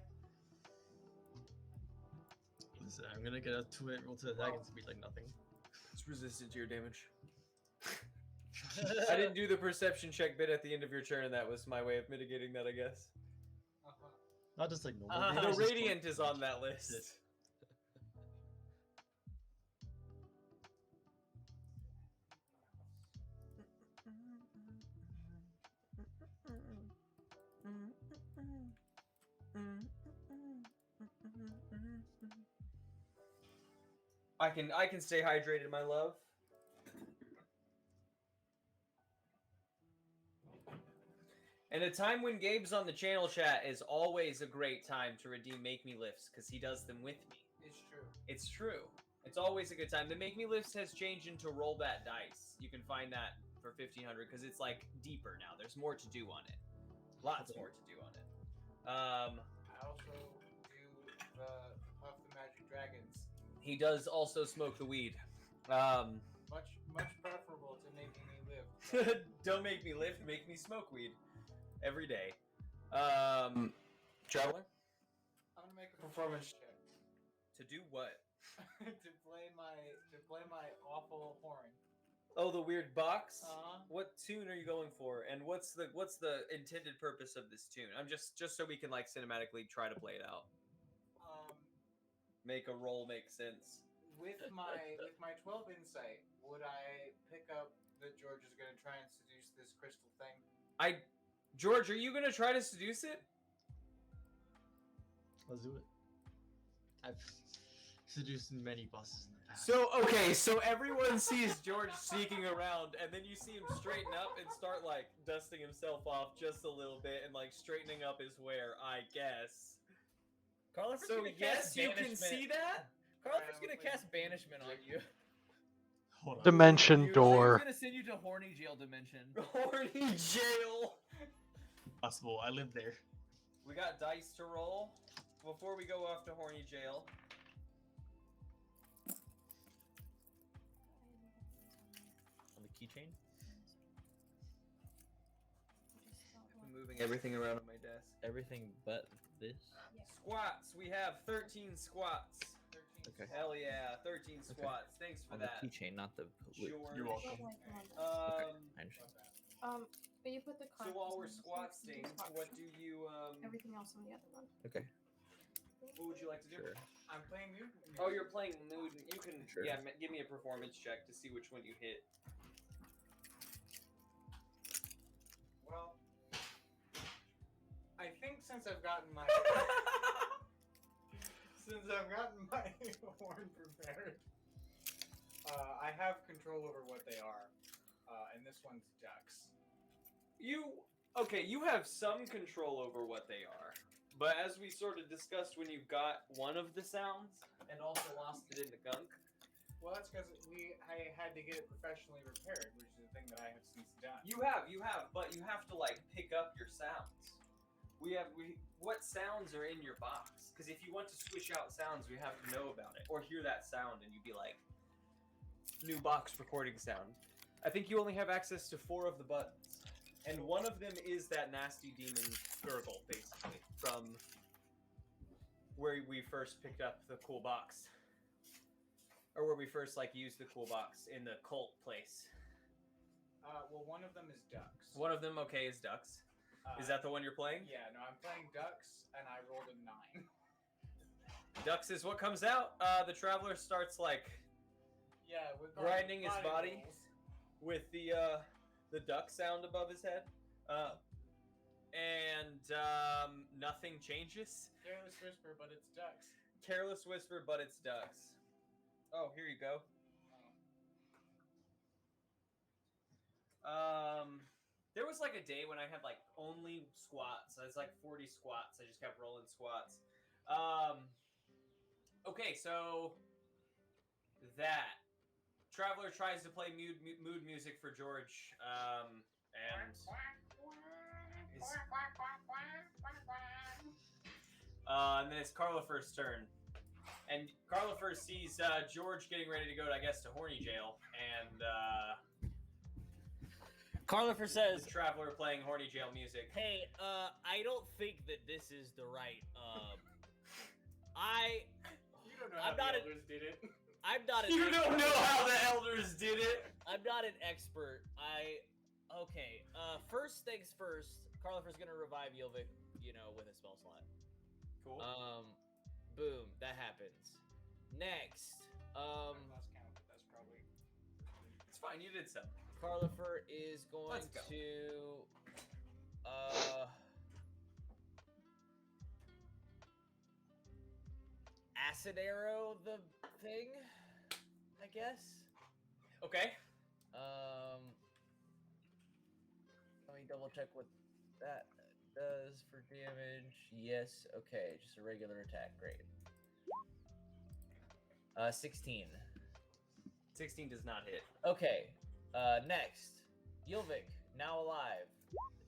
Listen, I'm gonna get a 2-hit roll to attack and speed like nothing. It's resistant to your damage. I didn't do the perception check bit at the end of your turn, and that was my way of mitigating that, I guess. Uh-huh. Not just like normal. Uh, damage, The just radiant like- is on that list. Shit. I can stay hydrated, my love. And a time when Gabe's on the channel chat is always a great time to redeem Make Me Lifts, because he does them with me. It's true. It's true. It's always a good time. The Make Me Lifts has changed into Roll That Dice. You can find that for 1500 because it's like deeper now. There's more to do on it. Lots more to do on it. I also do the Puff the Magic Dragons. He does also smoke the weed. Much preferable to making me live. Don't make me lift, make me smoke weed every day. Traveler? I'm gonna make a performance check To do what? to play my awful horn. Oh, the weird box. Uh-huh. What tune are you going for, and what's the intended purpose of this tune? I'm just so we can like cinematically try to play it out. Make a roll make sense. With my 12 insight, would I pick up that George is gonna try and seduce this crystal thing? George, are you gonna try to seduce it? Let's do it. I've seduced many bosses in the past. So everyone sees George sneaking around, and then you see him straighten up and start like dusting himself off just a little bit and like straightening up his wear, I guess. Carlifer's So gonna yes, cast you can banishment. see that. Carlifer's gonna cast banishment on you. Hold on. Dimension He's door. gonna send you to horny jail dimension. Horny jail. Possible. I live there. We got dice to roll before we go off to horny jail. On the keychain. I'm moving everything around on my desk. Everything but this. Squats. We have 13 squats. 13. Okay. Hell yeah, 13 squats. Thanks for On the that. keychain, not the. George. You're welcome. I understand. But you put the So cards while we're in the squatting, what do you everything else on the other one. Okay. what would you like to do? Sure. I'm playing mute. Oh, you're playing mood. You can Sure. give me a performance check to see which one you hit. Well, I think since I've gotten my horn prepared, I have control over what they are, and this one's ducks. You have some control over what they are, but as we sort of discussed when you got one of the sounds and also lost it in the gunk. Well, that's because I had to get it professionally repaired, which is the thing that I have since done. You have, but you have to like pick up your sounds. What sounds are in your box? Because if you want to switch out sounds, we have to know about it or hear that sound, and you'd be like, new box recording sound. I think you only have access to 4 of the buttons, and one of them is that nasty demon gurgle, basically from where we first picked up the cool box, or where we first like used the cool box in the cult place. Well, one of them is ducks. One of them, okay, is ducks. Is that the one you're playing? Yeah, no, I'm playing ducks, and I rolled a 9. Ducks is what comes out. The traveler starts like With grinding his body rolls. with the duck sound above his head, and nothing changes. Careless whisper, but it's ducks. Careless whisper, but it's ducks. Oh, here you go. There was like a day when I had like only squats. I was like 40 squats. I just kept rolling squats. Okay, so that traveler tries to play mood music for George, and then it's Carlifer's turn. And Carlifer sees George getting ready to go, I guess, to horny jail, and Carlifer says, the traveler playing horny jail music. "Hey, I don't think that this is the right. You don't know how I'm the not elders did it. I'm not an. You don't know how the elders did it. I'm not an expert. Okay. First things first. Carlifer's gonna revive Yilvik, with a spell slot. Cool. Boom. That happens. Next. I lost count, but that's probably. It's fine. You did so. Carlifer is going Let's go. to acid arrow the thing, I guess. Okay. Let me double check what that does for damage. Yes, okay, just a regular attack. Great. 16. 16 does not hit. Okay. Next, Yilvik, now alive,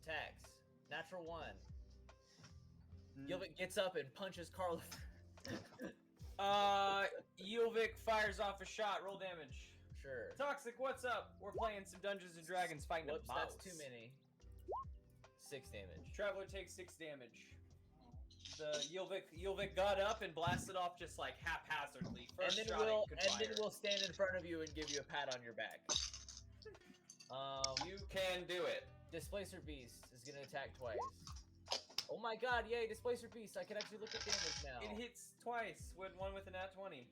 attacks. Natural 1. Yilvik gets up and punches Carlifer. Yilvik fires off a shot. Roll damage. Sure. Toxic, what's up? We're playing some Dungeons and Dragons fighting Whoops, a mouse. that's too many. 6 damage. Traveler takes 6 damage. The Yilvik got up and blasted off just like haphazardly. First And then shot we'll stand in front of you and give you a pat on your back. You can do it. Displacer Beast is gonna attack twice. Oh my god, yay, Displacer Beast, I can actually look at damage now. It hits twice with one with a nat 20.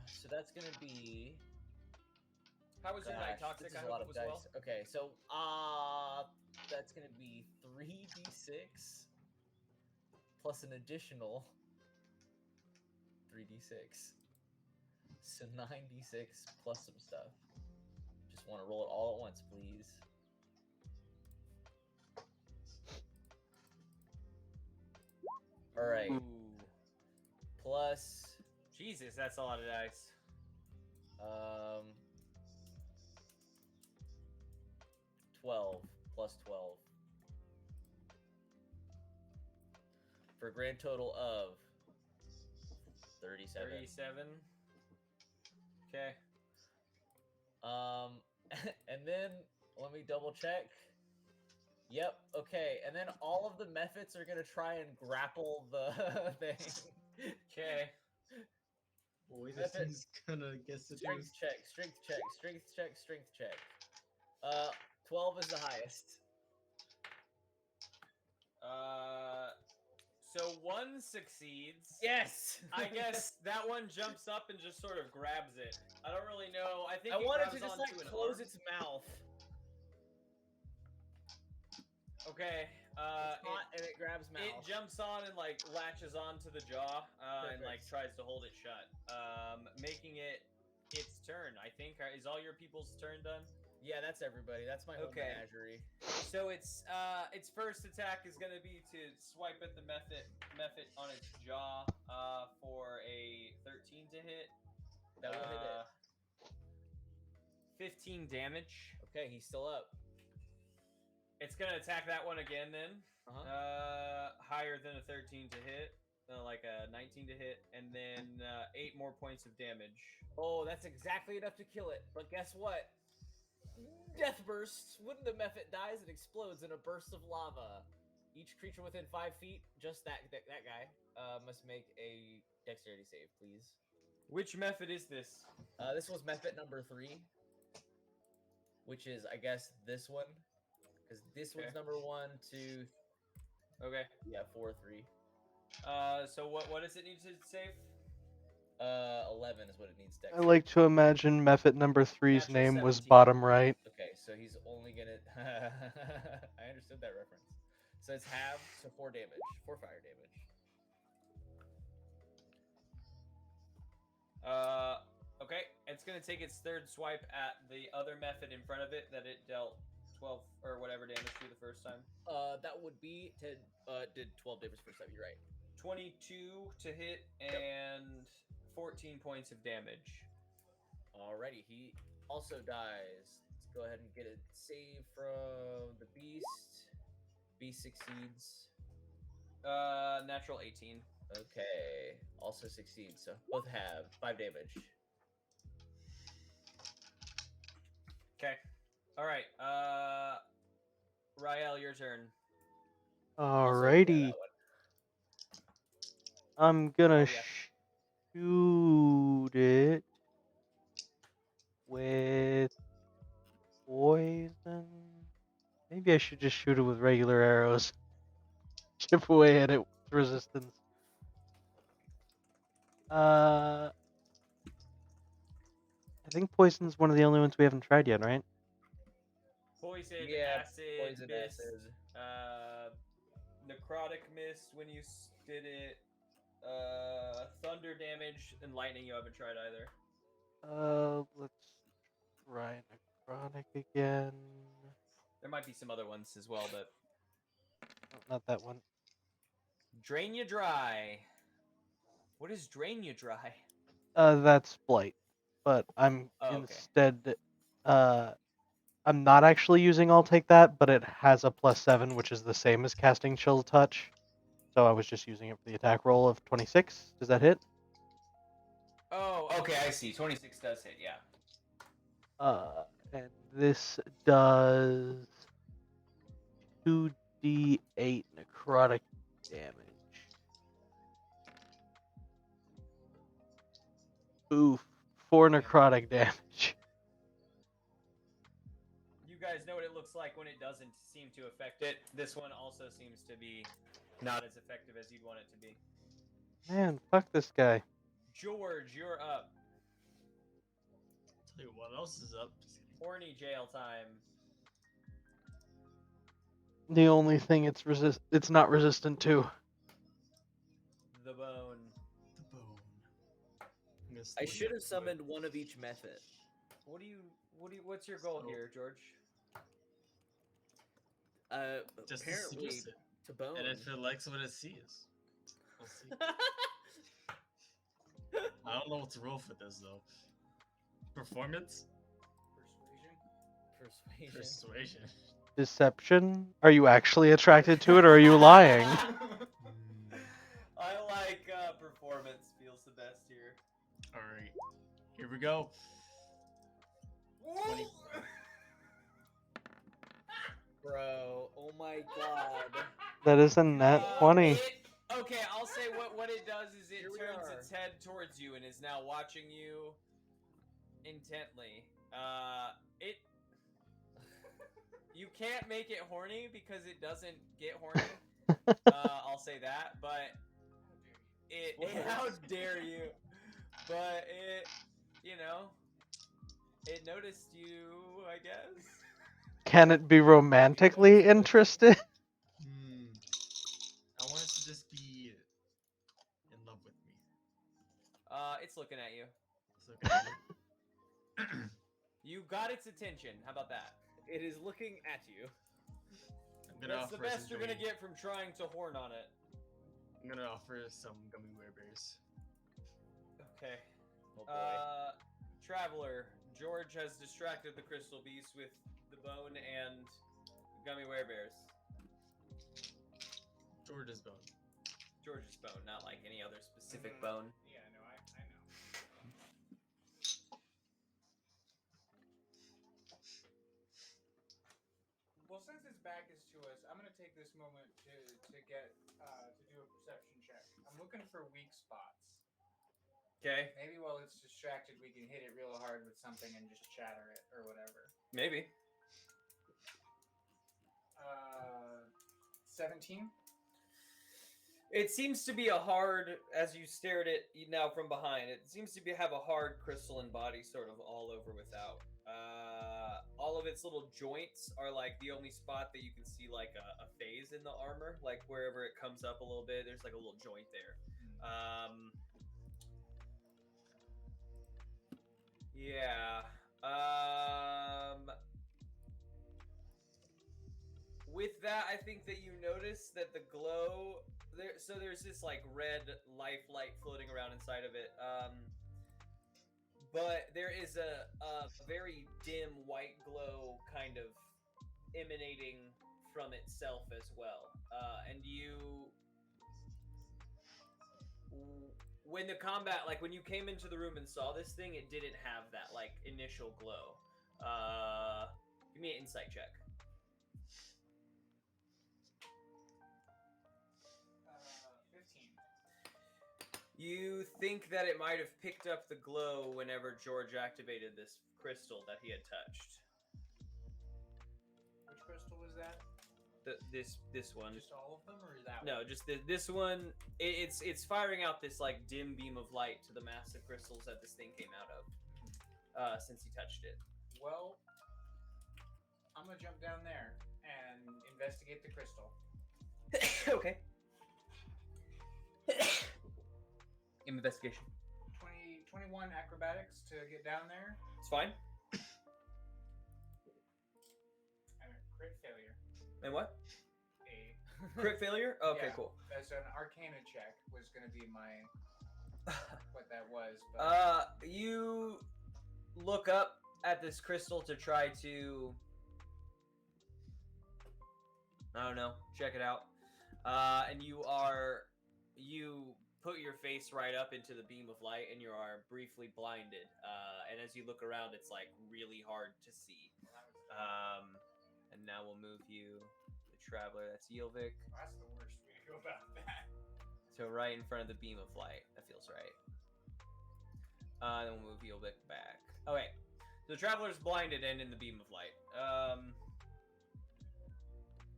So that's gonna be... How was your night, Gosh, Toxic? this is I a lot hope of it was dice. well. Okay, so, that's gonna be 3d6 plus an additional 3d6. So 9d6 plus some stuff. Just want to roll it all at once, please. All right. Ooh. Plus, Jesus, that's a lot of dice. 12 plus 12 for a grand total of 37. 37. Okay. And then let me double check. Yep. Okay. And then all of the methods are gonna try and grapple the thing. Okay. Boy, this That's it. thing's gonna get Strength seduced. check. Strength check. Strength check. Strength check. 12 is the highest. So one succeeds. Yes. I guess that one jumps up and just sort of grabs it. I don't really know. I think I it wanted grabs to just onto like an close arm. its mouth. Okay. It's hot and it grabs mouth. It jumps on and like latches onto the jaw and like Perfect. tries to hold it shut, making it its turn. I think is all your people's turn done. Yeah, that's everybody. That's my whole Okay. menagerie. So its first attack is going to be to swipe at the method on its jaw for a 13 to hit. That will hit it. 15 damage. Okay, he's still up. It's going to attack that one again then. Uh-huh. Higher than a 13 to hit. Like a 19 to hit, and then 8 more points of damage. Oh, that's exactly enough to kill it. But guess what? Death bursts. When the Mephit dies, it explodes in a burst of lava. Each creature within 5 feet, just that guy, must make a dexterity save, please. Which method is this? This was Mephit number 3, which is, I guess, this one. Because this one's number 1, 2. Okay. Yeah, 4, 3. So what does it need to save? 11 is what it needs I dexterity. like to imagine Mephit number 3's Natural name was 17. bottom right. Okay, so he's only gonna. I understood that reference. So it's halved, so 4 damage, 4 fire damage. Okay. It's gonna take its third swipe at the other method in front of it that it dealt 12 or whatever damage to the first time. That would be did 12 damage first time. You're right. 22 to hit and 14 points of damage. Alrighty, he also dies. Let's go ahead and get a save from the beast. Beast succeeds. Natural 18. Okay, also succeeds. So both have 5 damage. Okay. All right. Rael, your turn. Also, yeah, Alrighty. that one. I'm gonna Oh, yeah. shoot it with poison. Maybe I should just shoot it with regular arrows. Chip away at its resistance. I think poison's one of the only ones we haven't tried yet, right? Poison, Yeah, acid, poison, mist, acid. necrotic mist when you did it, thunder damage, and lightning you haven't tried either. Let's try necrotic again. There might be some other ones as well, but Oh, not that one. drain you dry. What is drain you dry? That's blight. But I'm Oh, okay. instead, I'm not actually using I'll Take That, but it has a +7, which is the same as casting Chill Touch. So I was just using it for the attack roll of 26. Does that hit? Oh, okay, I see. 26 does hit, yeah. And this does 2d8 necrotic damage. Oof, 4 necrotic damage. You guys know what it looks like when it doesn't seem to affect it. This one also seems to be not as effective as you'd want it to be. Man, fuck this guy. George, you're up. Tell you what else is up. Horny jail time. The only thing it's not resistant to. The bone. The bone. I should have summoned one of each method. What's your goal So- here, George? Just to Apparently seduce it. to bone. And if it likes what it sees. We'll see. I don't know what to roll for this though. Performance? Persuasion. Persuasion. Persuasion. Deception? Are you actually attracted to it, or are you lying? I like performance. Feels the best here. Alright. Here we go. 20. Bro, oh my god. That is a nat 20. Okay, I'll say what it does is it Here we turns are. its head towards you and is now watching you intently. You can't make it horny because it doesn't get horny. I'll say that, but it Spoilers. how dare you? But it, you know, it noticed you, I guess. Can it be romantically interested? I want it to just be in love with me. It's looking at you. So okay. You got its attention. How about that? It is looking at you. I'm gonna That's the offer best some you're gonna gummy- get from trying to horn on it. I'm gonna offer some gummy bears. Okay. Oh boy. Traveler, George has distracted the crystal beast with the bone and gummy werebears. George's bone. George's bone, not like any other specific Mhm. bone. Yeah, no, I know. Well, since its back is to us, I'm gonna take this moment to get to do a perception check. I'm looking for weak spots. Okay. Maybe while it's distracted, we can hit it real hard with something and just shatter it or whatever. Maybe. 17. It seems to be a hard, as you stare at it now from behind, it seems to have a hard crystalline body sort of all over without. All of its little joints are like the only spot that you can see like a phase in the armor, like wherever it comes up a little bit, there's like a little joint there. Yeah. With that, I think that you notice that the glow there. So there's this like red life light floating around inside of it. But there is a very dim white glow kind of emanating from itself as well. And you, when the combat, like when you came into the room and saw this thing, it didn't have that like initial glow. Give me an insight check. 15. You think that it might have picked up the glow whenever George activated this crystal that he had touched. Which crystal was that? This one. Just all of them, or is that No, one? just this one. It's firing out this like dim beam of light to the massive crystals that this thing came out of. Since he touched it. Well, I'm gonna jump down there and investigate the crystal. Okay. Investigation. 21 acrobatics to get down there, It's fine. and a crit failure. And what? A Crit failure? Okay, Yeah. cool. That's an Arcana check was gonna be my what that was. But You look up at this crystal to try to, I don't know, check it out. And you put your face right up into the beam of light and you are briefly blinded. And as you look around, it's like really hard to see. And now we'll move you, the traveler, that's Yilvik. that's the worst way to go about that. So right in front of the beam of light. That feels right. Then we'll move Yilvik back. Okay. So the traveler's blinded and in the beam of light.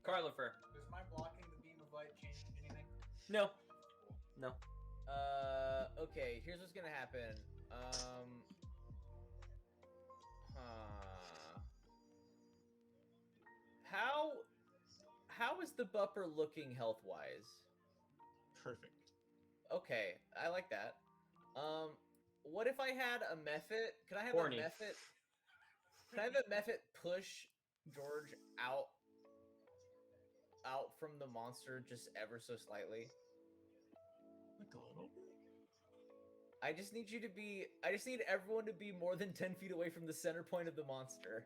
Carlifer. Does my blocking the beam of light change anything? No. No. Okay, here's what's gonna happen. How is the bupper looking health wise? Perfect. Okay, I like that. What if I had a method? Can I have Horny. a method? Can I have a method push George out from the monster just ever so slightly? Like a little. I just need everyone to be more than 10 feet away from the center point of the monster.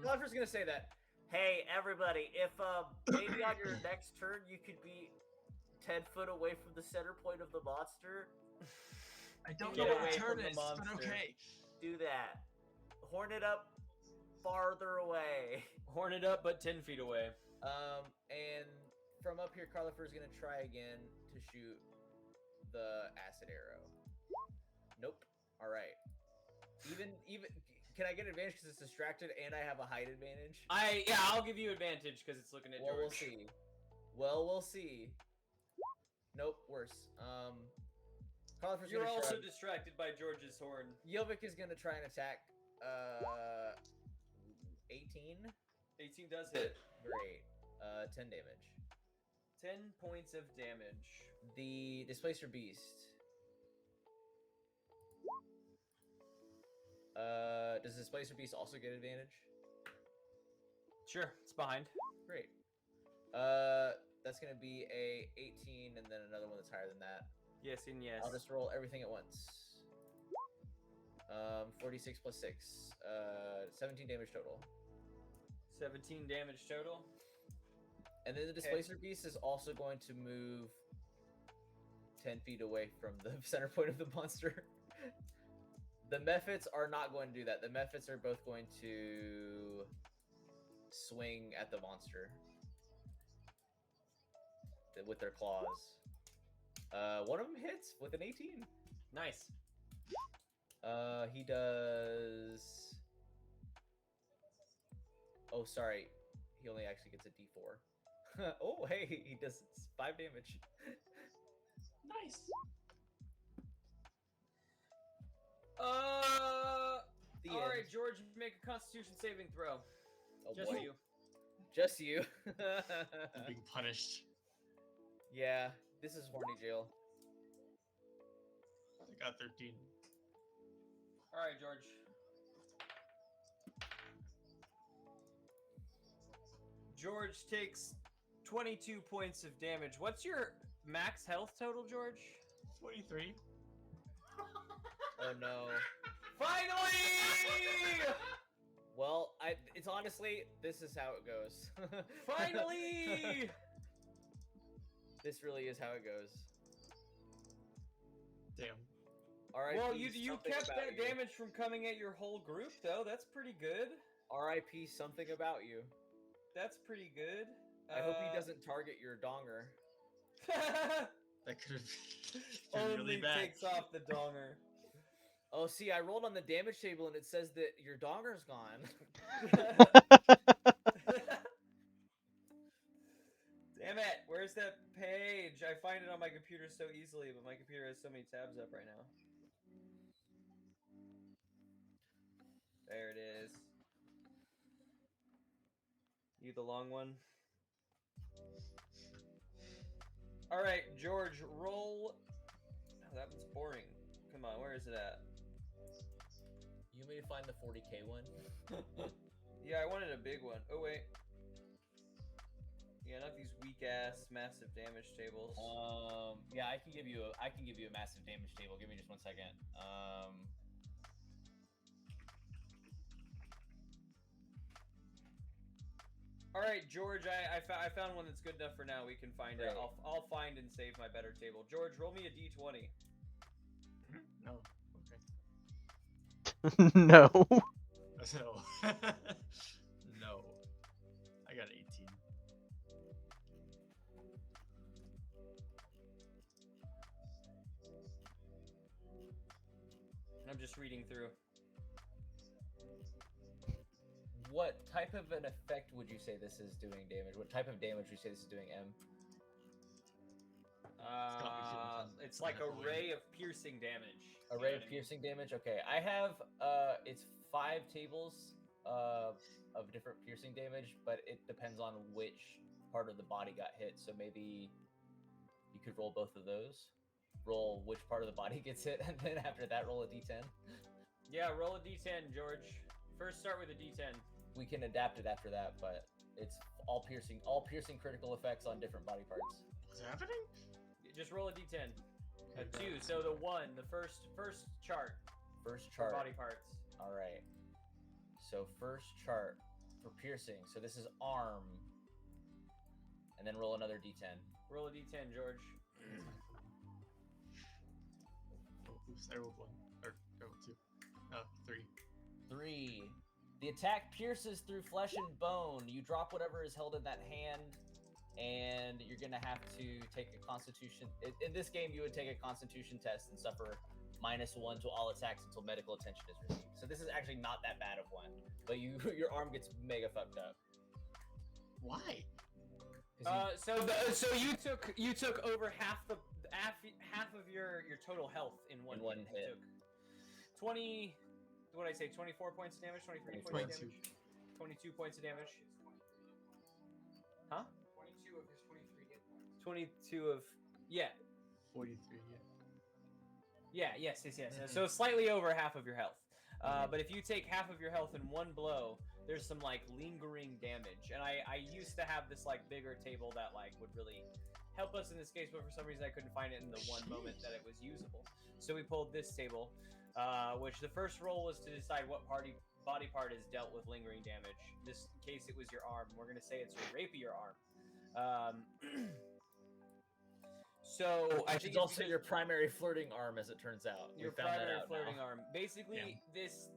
Clever's gonna say that. Hey, everybody, if maybe on your next turn you could be 10 foot away from the center point of the monster, I don't Get know what away the turn from the is, but monster. okay. do that. Horn it up farther away. Horn it up, but 10 feet away. And from up here, Carlifer's gonna try again to shoot the acid arrow. Nope. All right. Even can I get advantage because it's distracted and I have a height advantage? I'll give you advantage because it's looking at Well, we'll George. see. Well, we'll see. Nope, worse. Carlifer's You're gonna also shrug. distracted by George's horn. Yovik is gonna try and attack. 18. 18 does hit. Great. 10 damage. 10 points of damage. The Displacer Beast. Does Displacer Beast also get advantage? Sure, it's behind. Great. That's gonna be a 18 and then another one that's higher than that. Yes and yes. I'll just roll everything at once. 46 plus 6. 17 damage total. 17 damage total. And then the Displacer Beast is also going to move 10 feet away from the center point of the monster. The Mephits are not going to do that. The Mephits are both going to swing at the monster with their claws. One of them hits with an 18. Nice. He does... Oh, sorry. He only actually gets a D4. Oh, hey, he does 5 damage. Nice. The All end. right, George, make a Constitution saving throw. Oh, Just boy. you. Just you. I'm being punished. Yeah, this is horny jail. I got 13. All right, George. George takes 22 points of damage. What's your max health total, George? 23. Oh no. Finally! Well, it's honestly, this is how it goes. Finally! This really is how it goes. Damn. R.I.P. Well, you something kept about that you. damage from coming at your whole group, though. That's pretty good. R.I.P. something about you. That's pretty good. I hope he doesn't target your donger. That could have been Only really bad. takes off the donger. Oh, see, I rolled on the damage table and it says that your donger's gone. Damn it! Where's that page? I find it on my computer so easily, but my computer has so many tabs up right now. There it is. You the long one? Alright, George, roll... Oh, that was boring. Come on, where is it at? You may find the 40k one. Yeah, I wanted a big one. Oh, wait. Yeah, not these weak-ass massive damage tables. Yeah, I can give you a massive damage table. Give me just 1 second. All right, George, I found one that's good enough for now. We can find it. Great. I'll find and save my better table. George, roll me a d20. No. Okay. No. No. No. I got 18. I'm just reading through. What type of an effect would you say this is doing damage? What type of damage would you say this is doing, M? It's like a ray of piercing damage. A ray of piercing damage? Okay, I have, it's 5 tables of different piercing damage, but it depends on which part of the body got hit, so maybe you could roll both of those. Roll which part of the body gets hit, and then after that, roll a d10. Yeah, roll a d10, George. First, start with a d10. We can adapt it after that, but it's all piercing critical effects on different body parts. What's happening? Just roll a d10. A 2, so the 1, the first chart. First For chart. body parts. All right. So first chart for piercing. So this is arm. And then roll another d10. Roll a d10, George. Oh, oops, I rolled 1. Or, no, 2. 3. 3. The attack pierces through flesh and bone. You drop whatever is held in that hand, and you're gonna have to take a constitution. In this game, you would take a constitution test and suffer -1 to all attacks until medical attention is received. So this is actually not that bad of one. But your arm gets mega fucked up. Why? 'Cause So you took over half of your total health in one one You hit. took 20. What did I say? 24 points of damage. 23 points of 22. damage. 22 points of damage. Huh? 22 of his 23 hit points. 22 of yeah. 43, yeah. Yeah, yes. So slightly over half of your health. But if you take half of your health in one blow, there's some like lingering damage. And I used to have this like bigger table that like would really help us in this case, but for some reason I couldn't find it in the one moment that it was usable. So we pulled this table, which the first roll was to decide what body part is dealt with lingering damage. This case it was your arm. We're gonna say it's your rapier arm. So I Which think is also your primary flirting arm, as it turns out. your We found that primary out flirting now. arm. Basically, this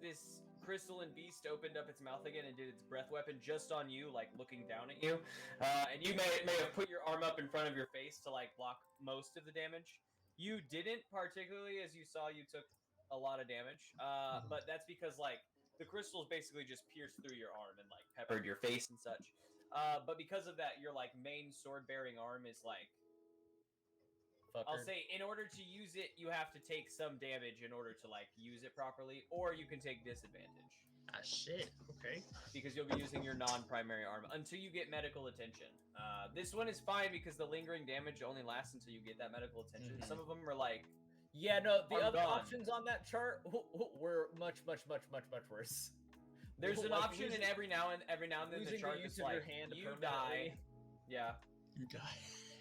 crystalline beast opened up its mouth again and did its breath weapon just on you, like looking down at you. And you may have put your arm up in front of your face to like block most of the damage. You didn't particularly, as you saw, you took a lot of damage. But that's because like the crystals basically just pierced through your arm and like peppered your face and such. But because of that, your like main sword-bearing arm is like. I'll Fucker. say in order to use it, you have to take some damage in order to like use it properly, or you can take disadvantage Ah, shit. Okay. because you'll be using your non-primary arm until you get medical attention. This one is fine because the lingering damage only lasts until you get that medical attention. Some of them are like, Yeah, no, the Arm other gone. options on that chart were much worse. there's an Like option, and every now and then the losing chart the use is of like, your hand you permanently. die. Yeah. You die.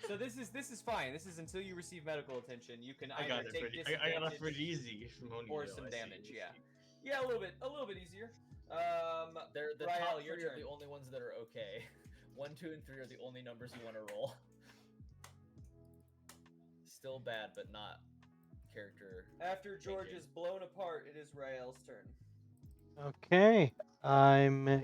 So this is fine. This is until you receive medical attention. You can I either got it take pretty. disadvantage. I got it pretty easy. From Onio, or I some see, damage, I yeah. see. Yeah, a little bit easier. They're the Rael, top your three are turn. the only ones that are okay. 1, 2, and 3 are the only numbers you want to roll. Still bad, but not character. After George is blown apart, it is Rael's turn. Okay, I'm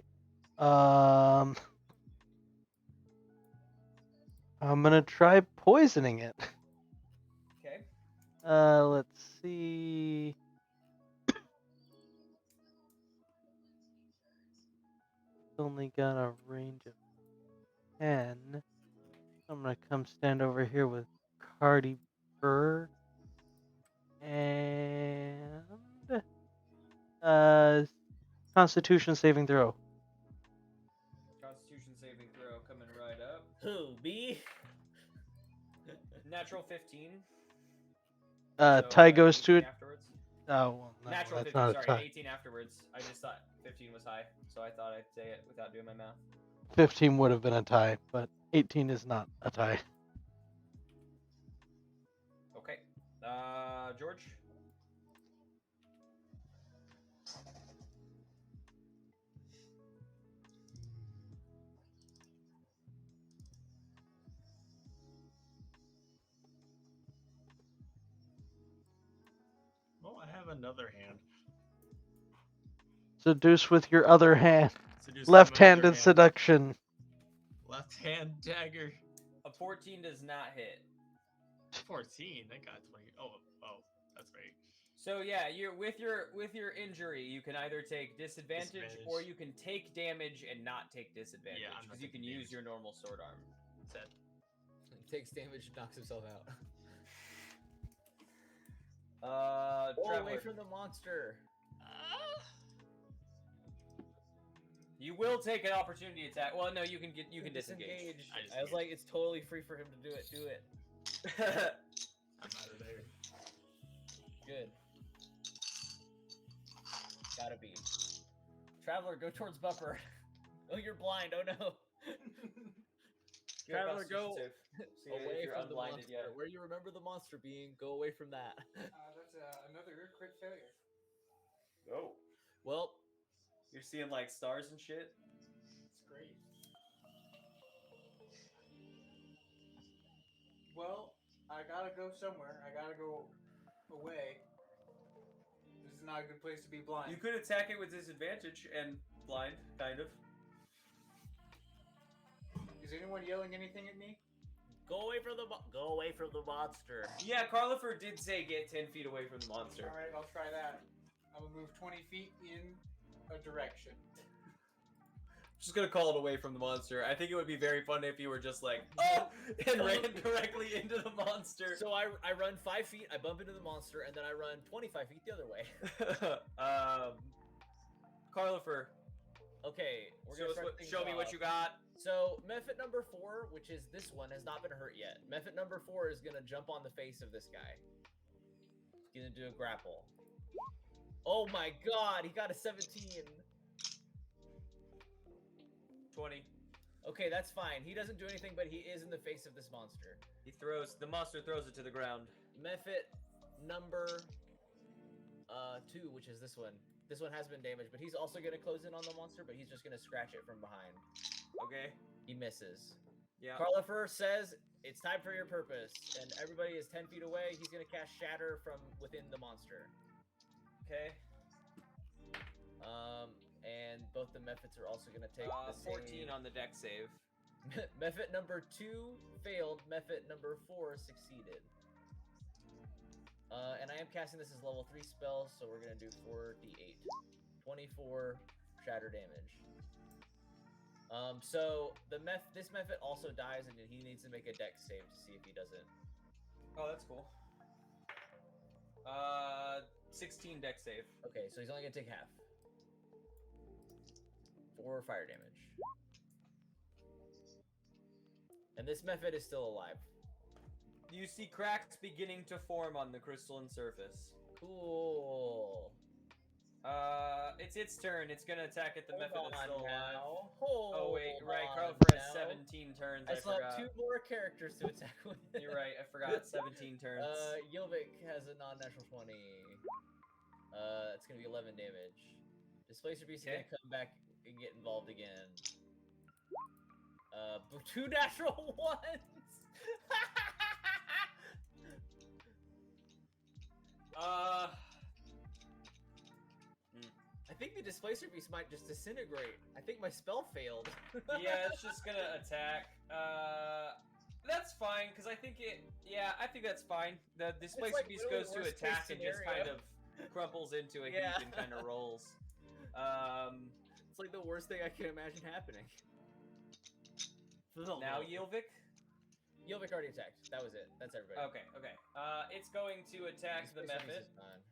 gonna try poisoning it. Okay. Let's see. It's only got a range of 10. I'm gonna come stand over here with Cardi Bird and Constitution saving throw. Constitution saving throw coming right up. Who, me? Natural 15. Tie goes 18 to it. afterwards. Oh well, no, Natural that's 15. not a Sorry, tie. 18 afterwards. I just thought 15 was high, so I thought I'd say it without doing my math. 15 would have been a tie, but 18 is not a tie. Okay. George. Well, I have another hand. Seduce with your other hand. Seduce with my Left-handed other hand. seduction. Left hand dagger. A 14 does not hit. 14. I got 20. Oh, that's right. So yeah, you're with your injury, you can either take disadvantage or you can take damage and not take disadvantage Yeah, I'm not because you can taking use damage. your normal sword arm. Said. Takes damage and knocks himself out. Go away Traveler, from the monster. you will take an opportunity attack. Well, no, you can disengage. I was like, it's totally free for him to do it. Do it. I'm out of there. Good. Gotta be. Traveler, go towards Buffer. Oh, you're blind. Oh no. Good Traveler, Constitution go save. See if away you're from the unblinded monster. yet. Where you remember the monster being, go away from that. That's another crit failure. Oh, Well, you're seeing like stars and shit. It's great. Well, I gotta go somewhere. I gotta go away. This is not a good place to be blind. You could attack it with disadvantage and blind, kind of. Is anyone yelling anything at me? go away from the monster. Yeah, Carlifer did say get 10 feet away from the monster. All right, I'll try that. I'm gonna move 20 feet in a direction. Just gonna call it away from the monster. I think it would be very fun if you were just like, oh, and ran directly into the monster. So I run 5 feet, I bump into the monster, and then I run 25 feet the other way. Carlifer, Okay, we're gonna start things show me what off. you got. So Mephit number 4, which is this one, has not been hurt yet. Mephit number 4 is gonna jump on the face of this guy. He's gonna do a grapple. Oh my god, he got a 17. 20. Okay, that's fine. He doesn't do anything, but he is in the face of this monster. The monster throws it to the ground. Mephit number 2, which is this one. This one has been damaged, but he's also gonna close in on the monster, but he's just gonna scratch it from behind. Okay. He misses. Yeah. Carlifer says it's time for your purpose, and everybody is 10 feet away. He's gonna cast Shatter from within the monster. Okay. And both the Mephits are also gonna take the 14 same. on the deck save. Mephit number 2 failed. Mephit number 4 succeeded. And I am casting this as level 3 spell, so we're gonna do 4d8, 24 shatter damage. So this Mephit also dies, and he needs to make a dex save to see if he doesn't. Oh, that's cool. 16 deck save. Okay, so he's only gonna take half. 4 fire damage. And this Mephit is still alive. You see cracks beginning to form on the crystalline surface. Cool. It's its turn. It's gonna attack at the Mephit that's still alive. Hold Oh wait, right. on Carlifer has now. 17 turns. I I still forgot. have 2 more characters to attack with. You're right. I forgot. 17 turns. Yilvik has a non-natural 20. It's gonna be 11 damage. Displacer Beast is Okay. gonna come back and get involved again. 2 natural ones. I think the Displacer Beast might just disintegrate. I think my spell failed. Yeah, it's just gonna attack. That's fine, because I think it. Yeah, I think that's fine. The Displacer like Beast literally goes to worst case attack and just kind scenario. of crumples into a Yeah. heap and kind of rolls. It's like the worst thing I can imagine happening. Now Yilvik. Yilvik already attacked. That was it. That's everybody. Okay. It's going to attack the Displacer Beast Mephit. is fine.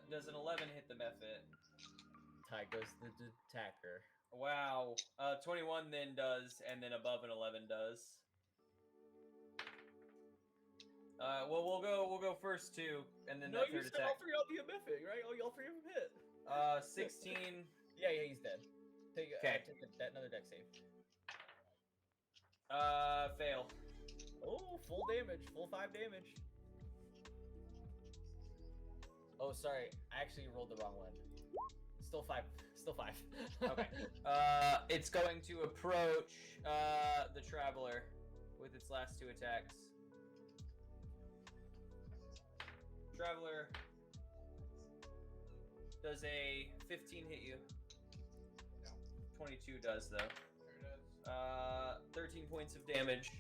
Does an 11 hit the Mephit? Tie goes to the attacker. Wow. 21 then does, and then above an 11 does. Well, we'll go first two, and then No, that you third said attack. all 3 will be a Mythic, right? Oh, all 3 of them hit. 16. Yeah, he's dead. Take Okay. another deck save. Fail. Oh, full damage. Full 5 damage. Oh, sorry. I actually rolled the wrong one. Still 5. Still 5. Okay. It's going to approach the Traveler with its last 2 attacks. Traveler, does a 15 hit you? No. 22 does though. Sure does. 13 points of damage.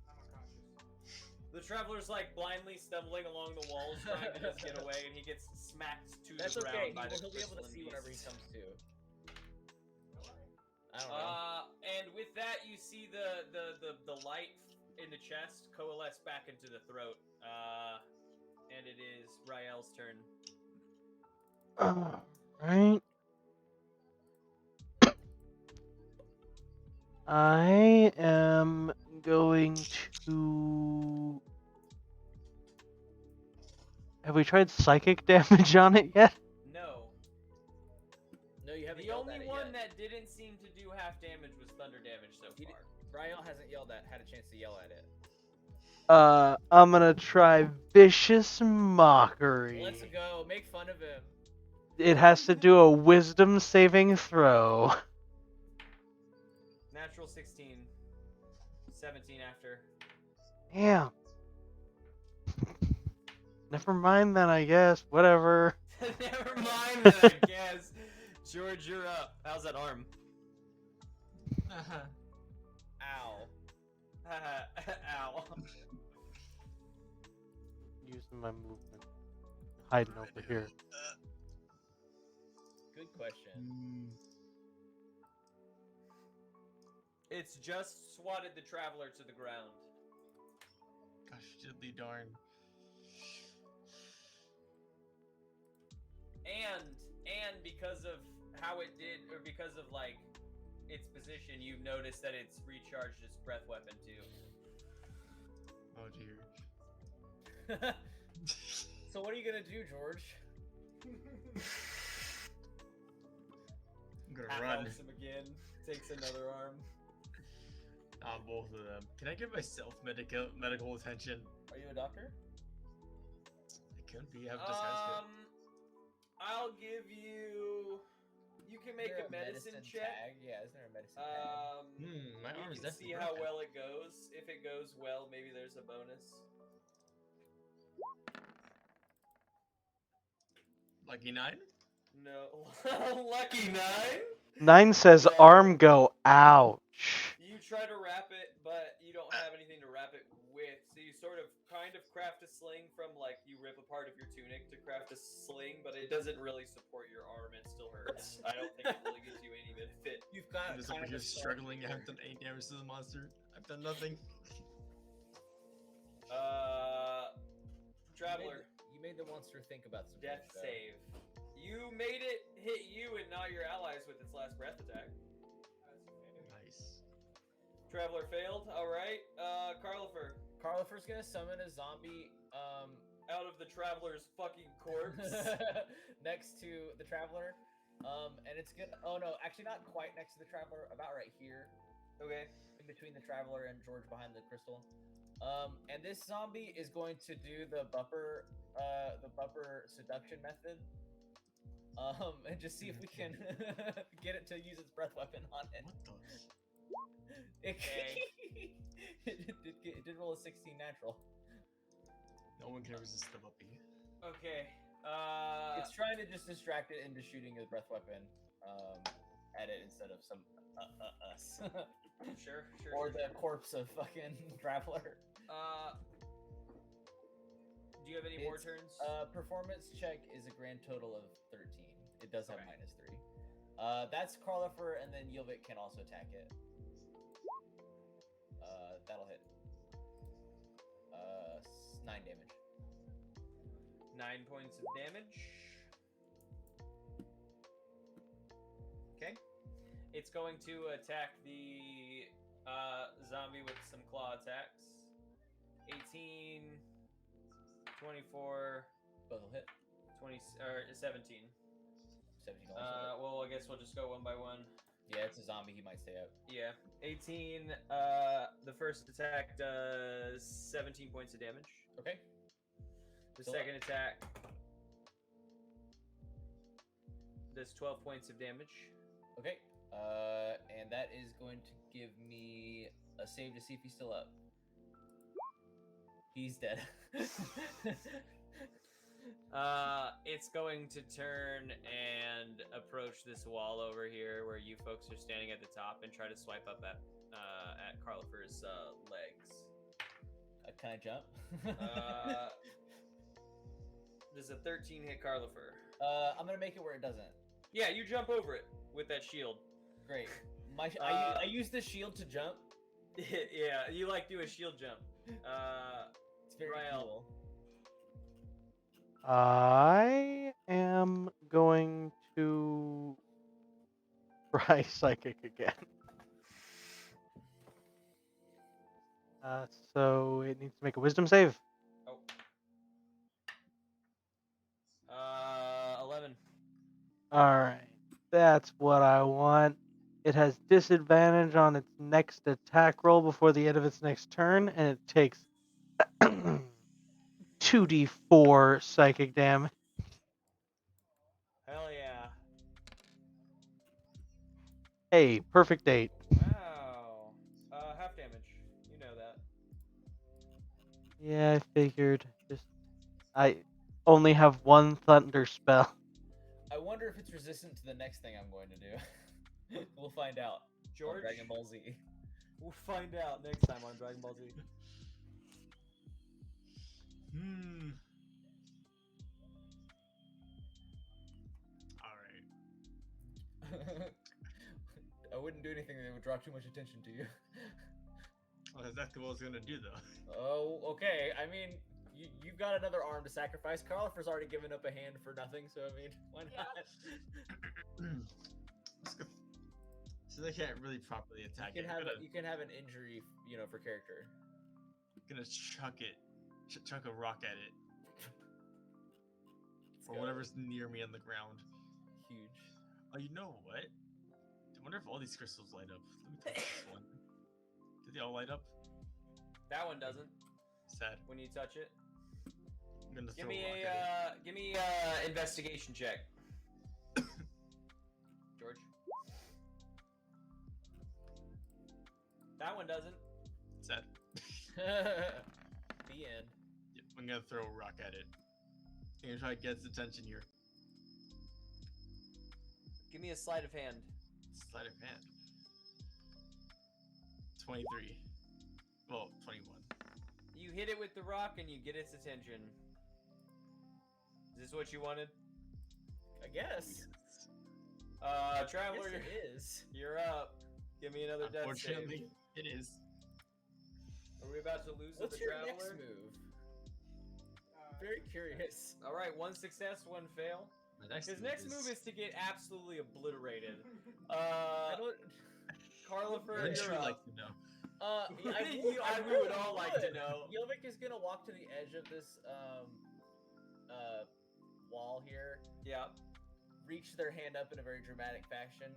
I'm unconscious. The Traveler's like blindly stumbling along the walls trying to just get away, and he gets smacked to That's the okay. ground by the He'll be able to crystalline see whatever he beast. comes to. No worry. I don't know. And with that, you see the light in the chest coalesce back into the throat. And it is Rael's turn. Right. I am going to. Have we tried psychic damage on it yet? No. No, you haven't The yelled only at it one yet. that didn't seem to do half damage was thunder damage so He far. Rael hasn't had a chance to yell at it. I'm gonna try vicious mockery. Let's go. Make fun of him. It has to do a wisdom saving throw. Natural 16. 17 after. Damn. Never mind then, I guess. Whatever. Never mind that, I guess. George, you're up. How's that arm? Ow. Ow. Using my movement. hiding over here? Good question. It's just swatted the traveler to the ground. Gosh, diddly darn. And because of how it did, or because of like its position, you've noticed that it's recharged its breath weapon too. Oh dear. So what are you gonna do, George? I'm gonna Half run. helps him again. Takes another arm. On both of them. Can I give myself medical attention? Are you a doctor? It could be. I have disguise kit. I'll give you. You can make Is there a medicine check. tag? Yeah, isn't there a medicine tag? My You arm is can see definitely how broken. well it goes. If it goes well, maybe there's a bonus. Lucky 9? No, lucky 9. 9 says No. arm go, ouch. You try to wrap it, but you don't have anything to wrap it with. So you sort of kind of craft a sling from like you rip a part of your tunic to craft a sling, but it doesn't really support your arm. It still hurts. I don't think it really gives you any benefit. You've got I'm just over here struggling. I haven't done 8 damage to the monster. I've done nothing. Traveler, You made the monster think about some death things, though. save. You made it hit you and not your allies with its last breath attack. Nice. Traveler failed. All right. Carlifer, Carlifer's gonna summon a zombie out of the traveler's fucking corpse. next to the traveler. And it's gonna actually not quite next to the traveler, about right here. Okay. In between the traveler and George behind the crystal. And this zombie is going to do the bupper seduction method. And just see if we can get it to use its breath weapon on it. What the? It did roll a 16 natural. No one can resist the puppy. Okay. It's trying to just distract it into shooting a breath weapon at it instead of some us. Sure. Or the corpse of fucking traveler. Do you have any more It's, turns? Performance check is a grand total of 13. It does have Okay. -3. That's Carlifer, and then Yilvik can also attack it. That'll hit. 9 damage. 9 points of damage. Okay. It's going to attack the zombie with some claw attacks. 18, 24, Both will hit. 20, or 17. 17 will also hit. Well, I guess we'll just go one by one. Yeah, it's a zombie. He might stay up. Yeah. 18, the first attack does 17 points of damage. Okay. The Still second attack does 12 points of damage. Okay. And that is going to give me a save to see if he's still up. He's dead. It's going to turn and approach this wall over here where you folks are standing at the top and try to swipe up at Carlifer's legs. Can I jump? Does a 13 hit Carlifer? I'm gonna make it where it doesn't. Yeah, you jump over it with that shield. Great. I use the shield to jump. Yeah, you like do a shield jump. It's very Rael. cool. I am going to try psychic again. So it needs to make a wisdom save. Oh. 11. Alright, that's what I want. It has disadvantage on its next attack roll before the end of its next turn, and it takes 2d4 psychic damage. Hell yeah. Hey, perfect 8. Wow. Half damage. You know that. Yeah, I figured. I only have one thunder spell. I wonder if it's resistant to the next thing I'm going to do. We'll find out. on George? Dragon Ball Z. We'll find out next time on Dragon Ball Z. wouldn't do anything that would draw too much attention to you. Well, that's exactly what I was gonna do though. Oh, okay. I mean, you've got another arm to sacrifice. Carlifer's already given up a hand for nothing, so I mean, why Yeah. not? Let's go. So they can't really properly attack You it. can I'm have you can have an injury, for character. gonna chuck it, chuck a rock at it, or go. whatever's near me on the ground. Huge. Oh, you know what? I wonder if all these crystals light up. Let me touch this one. Did they all light up? That one doesn't. Sad. When you touch it, I'm gonna give throw me a rock at it. give me investigation check. George. That one doesn't. Sad. The end. Yep, I'm gonna throw a rock at it. I'm gonna try to get its attention here. Give me a sleight of hand. Sleight of hand. 23. Well, 21. You hit it with the rock and you get its attention. Is this what you wanted? I guess. Traveler, Yes, it is. you're up. Give me another death save. Unfortunately, it is. Are we about to lose with What's the your Traveler? next move? Very curious. All right, one success, one fail. My next His next move is to get absolutely obliterated. I don't. Carlifer, I'd you're sure up. like to know. We would all like to know. Yelvik is gonna walk to the edge of this wall here, Yeah. reach their hand up in a very dramatic fashion,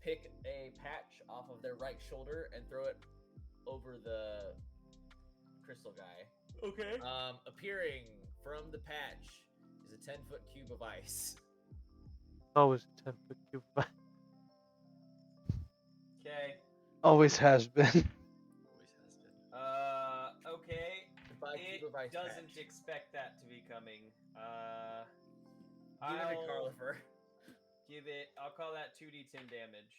pick a patch off of their right shoulder, and throw it over the crystal guy. Okay. Appearing from the patch is a 10-foot cube of ice. Always a 10-foot cube. Okay. Always has been. Always has been. Okay. By It cube of ice doesn't patch. expect that to be coming. Give it to I'll Carlifer. give it. I'll call that 2d10 damage.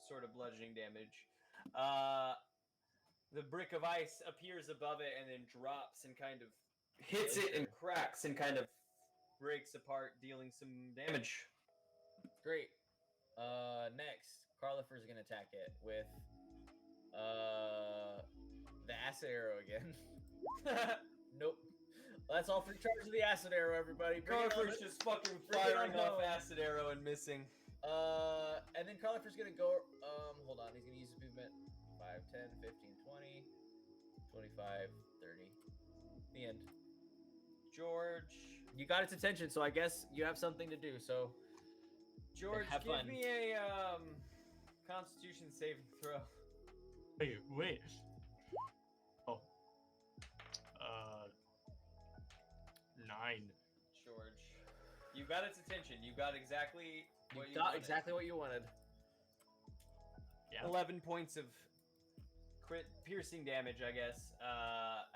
Sort of bludgeoning damage. The brick of ice appears above it and then drops and kind of hits it and cracks and kind of breaks apart, dealing some damage. Great. Next, Carlifer's gonna attack it with the acid arrow again. Nope. That's all 3 charges of the acid arrow, everybody. Bring it on. Carlifer's just fucking Bring it on firing off home. acid arrow and missing. And then Carlifer's gonna go, hold on, he's gonna use his movement. 5, 10, 15, 20, 25, 30. The end. George. You got its attention, so I guess you have something to do, so. George, Have give fun. me a Constitution saving throw. Wait. Oh. 9. George, you got its attention. You got exactly You what you got wanted. exactly what you wanted. Yeah. 11 points of crit piercing damage, I guess,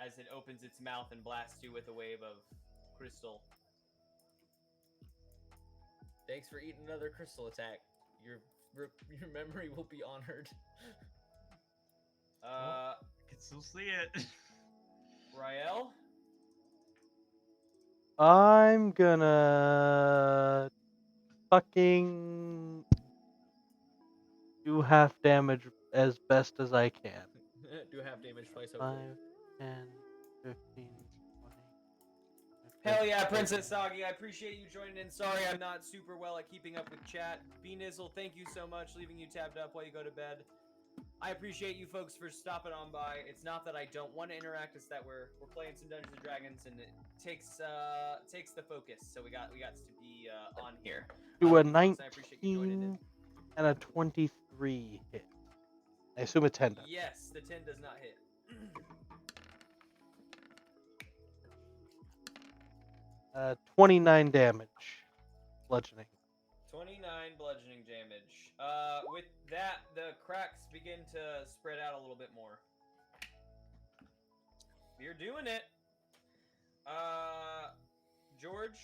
as it opens its mouth and blasts you with a wave of crystal. Thanks for eating another crystal attack. Your memory will be honored. I can still see it. Rael? I'm gonna fucking do half damage as best as I can. Do half damage twice 5, over. 10, 15, 20. Hell yeah, Princess Sagi, I appreciate you joining in. Sorry I'm not super well at keeping up with chat. B-Nizzle, thank you so much, leaving you tabbed up while you go to bed. I appreciate you folks for stopping on by. It's not that I don't want to interact, it's that we're playing some Dungeons and Dragons and it takes the focus. So we got to be on here. Do a Folks, I appreciate you joining 19 and a 23 hit. I assume a 10 does. Yes, the 10 does not hit. 29 damage. Bludgeoning. 29 bludgeoning damage. With that, the cracks begin to spread out a little bit more. You're doing it. George?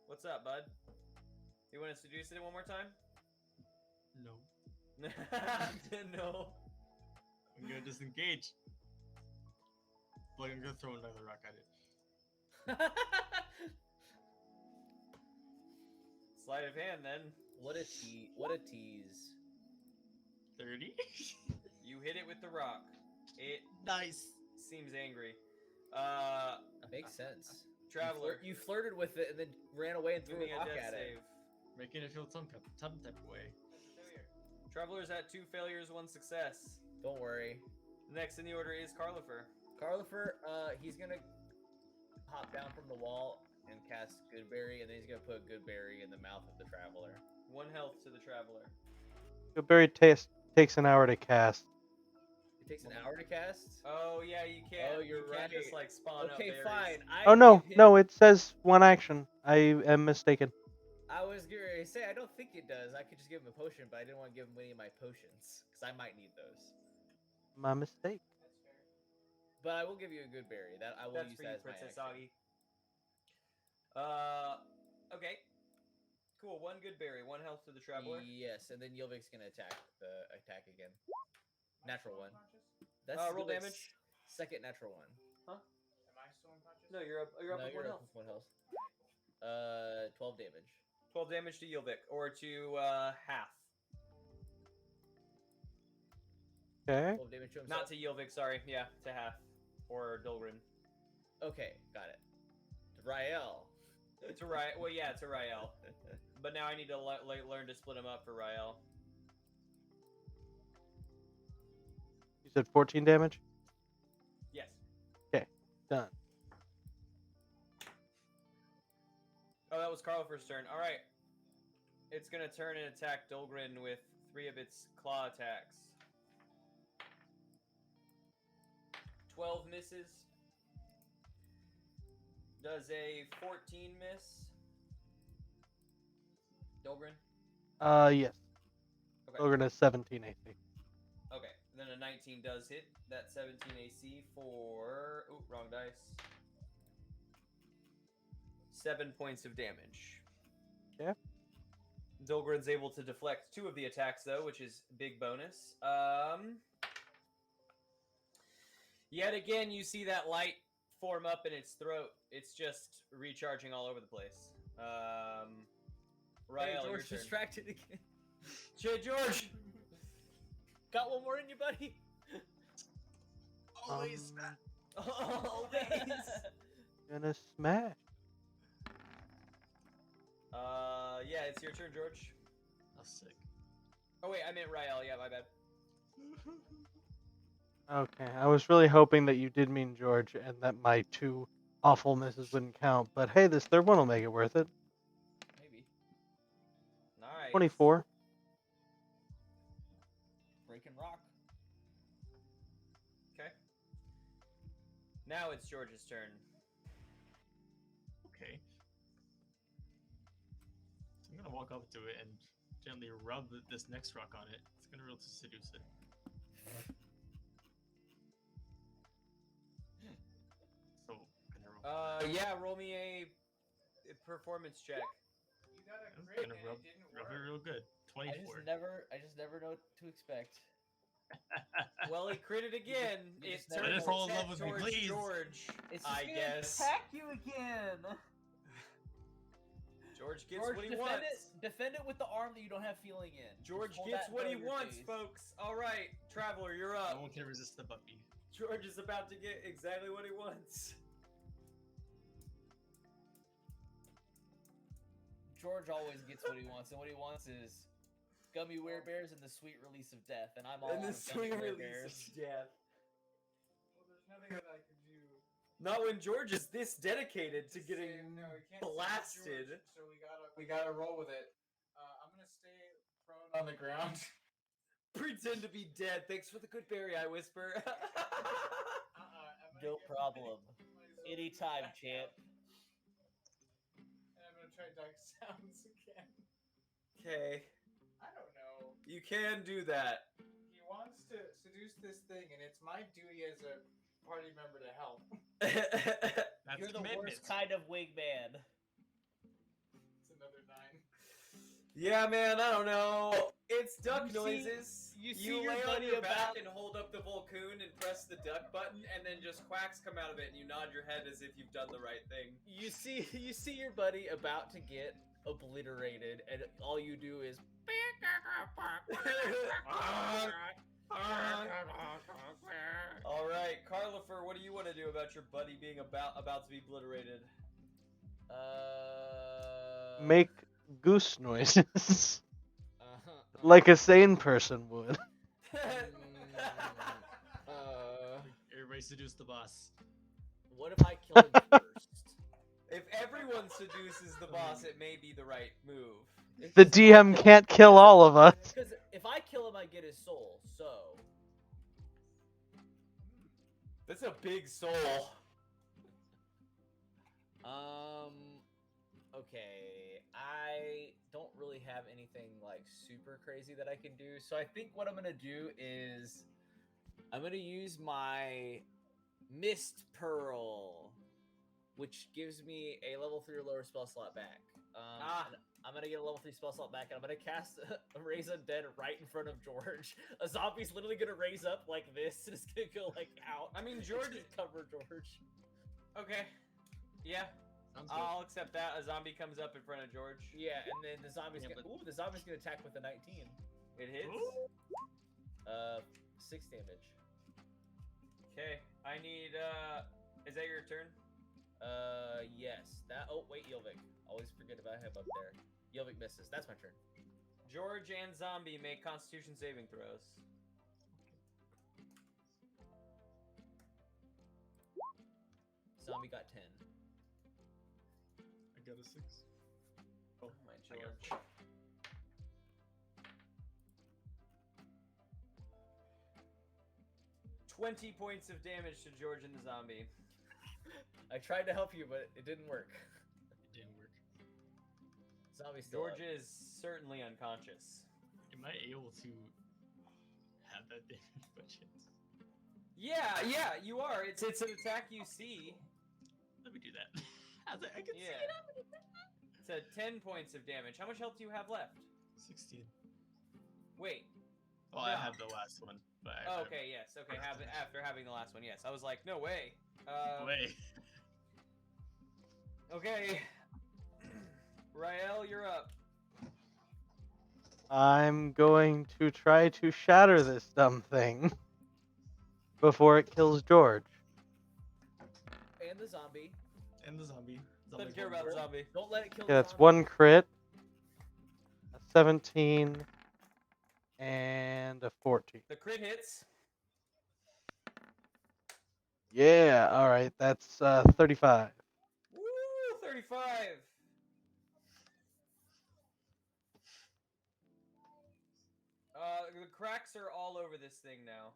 What's up, bud? You want us to do it one more time? No. No. I'm gonna disengage. Like I'm gonna throw another rock at it. Sleight of hand, then. What a tease. 30. You hit it with the rock. It Nice. seems angry. That makes sense. Traveler, You flirted with it and then ran away and give threw me a a rock death at save. it. Making it feel some type of way. Traveler's at 2 failures, 1 success. Don't worry. Next in the order is Carlifer. Carlifer, he's gonna hop down from the wall and cast Goodberry, and then he's gonna put Goodberry in the mouth of the Traveler. 1 health to the Traveler. Goodberry takes an hour to cast. It takes an hour to cast. Oh yeah, you can't. Oh, you're you can't just right. like spawn up Okay, berries. fine. Oh no, no, it says 1 action. I am mistaken. I was gonna say I don't think it does. I could just give him a potion, but I didn't want to give him any of my potions because I might need those. My mistake. But I will give you a good berry. That I will That's use for that you, as my Princess action. Augie. Okay. Cool. 1 good berry, 1 health to the Traveler. Yes, and then Yilvik's gonna attack again. Natural one. That's Roll Yilvik's damage. Second natural one. Am I still unconscious? No, you're up No, with 1 you're health. up with 1 health. 12 damage. 12 damage to Yilvik, or to half. Okay. 12 damage to himself. Not to Yilvik, sorry. Yeah, to half. Or Dolgrin. Okay, got it. To Rael. To Rael. Well, yeah, to Rael. But now I need to learn to split them up for Rael. You said 14 damage? Yes. Done. Oh, that was Carlifer's turn. All right. It's going to turn and attack Dolgrin with 3 of its claw attacks. 12 misses. Does a 14 miss? Dolgrin? Yes. Okay. Ogre has 17 AC. Okay. Then a 19 does hit. That 17 AC for... Ooh, wrong dice. 7 points of damage. Yeah. Dolgrin's able to deflect 2 of the attacks, though, which is big bonus. Yet again, you see that light form up in its throat. It's just recharging all over the place. Rael, Hey, your George turn. distracted again. Che, George! Got one more in you, buddy. Always. Always! Gonna smash. Yeah, it's your turn, George. That's sick. Oh, wait, I meant Rael. Yeah, my bad. Okay, I was really hoping that you did mean George and that my 2 awful misses wouldn't count, but hey, this third one will make it worth it. Maybe. Nice. 24. Breaking rock. Okay. Now it's George's turn. Okay. So I'm gonna walk up to it and gently rub this next rock on it. It's gonna roll to seduce it. So, can I roll? Yeah, roll me a performance check. You got a I'm crit gonna and rub, it didn't rub work. it real good. I 24. just never know what to expect. Well, he critted again. you It just never turned know. Fall in its love head with me, towards please. George. It's just I gonna guess. attack you again. George gets George, what he defend wants. it. Defend it with the arm that you don't have feeling in. Just George hold gets that what he above your wants, face. folks. All right, Traveler, you're No up. one can resist the puppy. George is about to get exactly what he wants. George always gets what he wants, and what he wants is gummy werebears and the sweet release of death. And I'm all And out the of gummy swing release werebears. of death. Well, there's nothing that I can do. Not when George is this dedicated to Save- getting no, we can't save blasted. George, so we gotta roll with it. I'm gonna stay prone on the ground. Pretend to be dead. Thanks for the good berry, I whisper. I'm gonna No get problem. myself Anytime, back champ. up. And I'm gonna try dark sounds again. Okay, I don't know. you can do that. He wants to seduce this thing, and it's my duty as a party member to help. That's You're the commitment. worst kind of wingman. It's another 9. Yeah, man, I don't know. It's duck You see- noises. you see your lay on buddy your back about- and hold up the Volcoon and press the duck button, and then just quacks come out of it, and you nod your head as if you've done the right thing. You see your buddy about to get obliterated, and all you do is. All right, Carlifer, what do you want to do about your buddy being about to be obliterated? Make goose noises. Like a sane person would. Everybody seduce the boss. What if I kill him first? If everyone seduces the boss, it may be the right move. The DM can't kill all of us. Because if I kill him, I get his soul. So. That's a big soul. Okay. I don't really have anything like super crazy that I can do. So I think what I'm gonna do is I'm gonna use my Mist Pearl, which gives me a level 3 or lower spell slot back. And I'm gonna get a level 3 spell slot back, and I'm gonna cast a Raise Undead right in front of George. A zombie's literally gonna raise up like this, and it's gonna go like out. I mean, George It's gonna cover George. Okay. Yeah, Sounds good. I'll accept that. A zombie comes up in front of George. Yeah, and then the zombie's Yeah, gonna, the zombie's gonna attack with a 19. It hits. 6 damage. Okay, I need. Is that your turn? Yes. That. Oh wait, Yilvik. Always forget about him up there. Yilvik misses. That's my turn. George and zombie make Constitution saving throws. Zombie got 10. I got a 6. Oh my I got George. 20 points of damage to George and the zombie. I tried to help you, but it didn't work. It didn't work. Zombie still George up. is certainly unconscious. Am I able to have that damage budget? Yeah, you are. It's an attack you see. Let me do that. I can Yeah. It's a 10 points of damage. How much health do you have left? 16. Wait. Well, I No. have the last one, but Oh, okay, yes. Okay, after having the last one, yes. I was like, no way. Wait. Okay. Rael, you're up. I'm going to try to shatter this dumb thing before it kills George. And the zombie. And the zombie. Doesn't care about the zombie. Don't let it kill Yeah, the that's zombie. 1 crit, a 17, and a 14. The crit hits. Yeah, alright, that's 35. Woo! 35. The cracks are all over this thing now.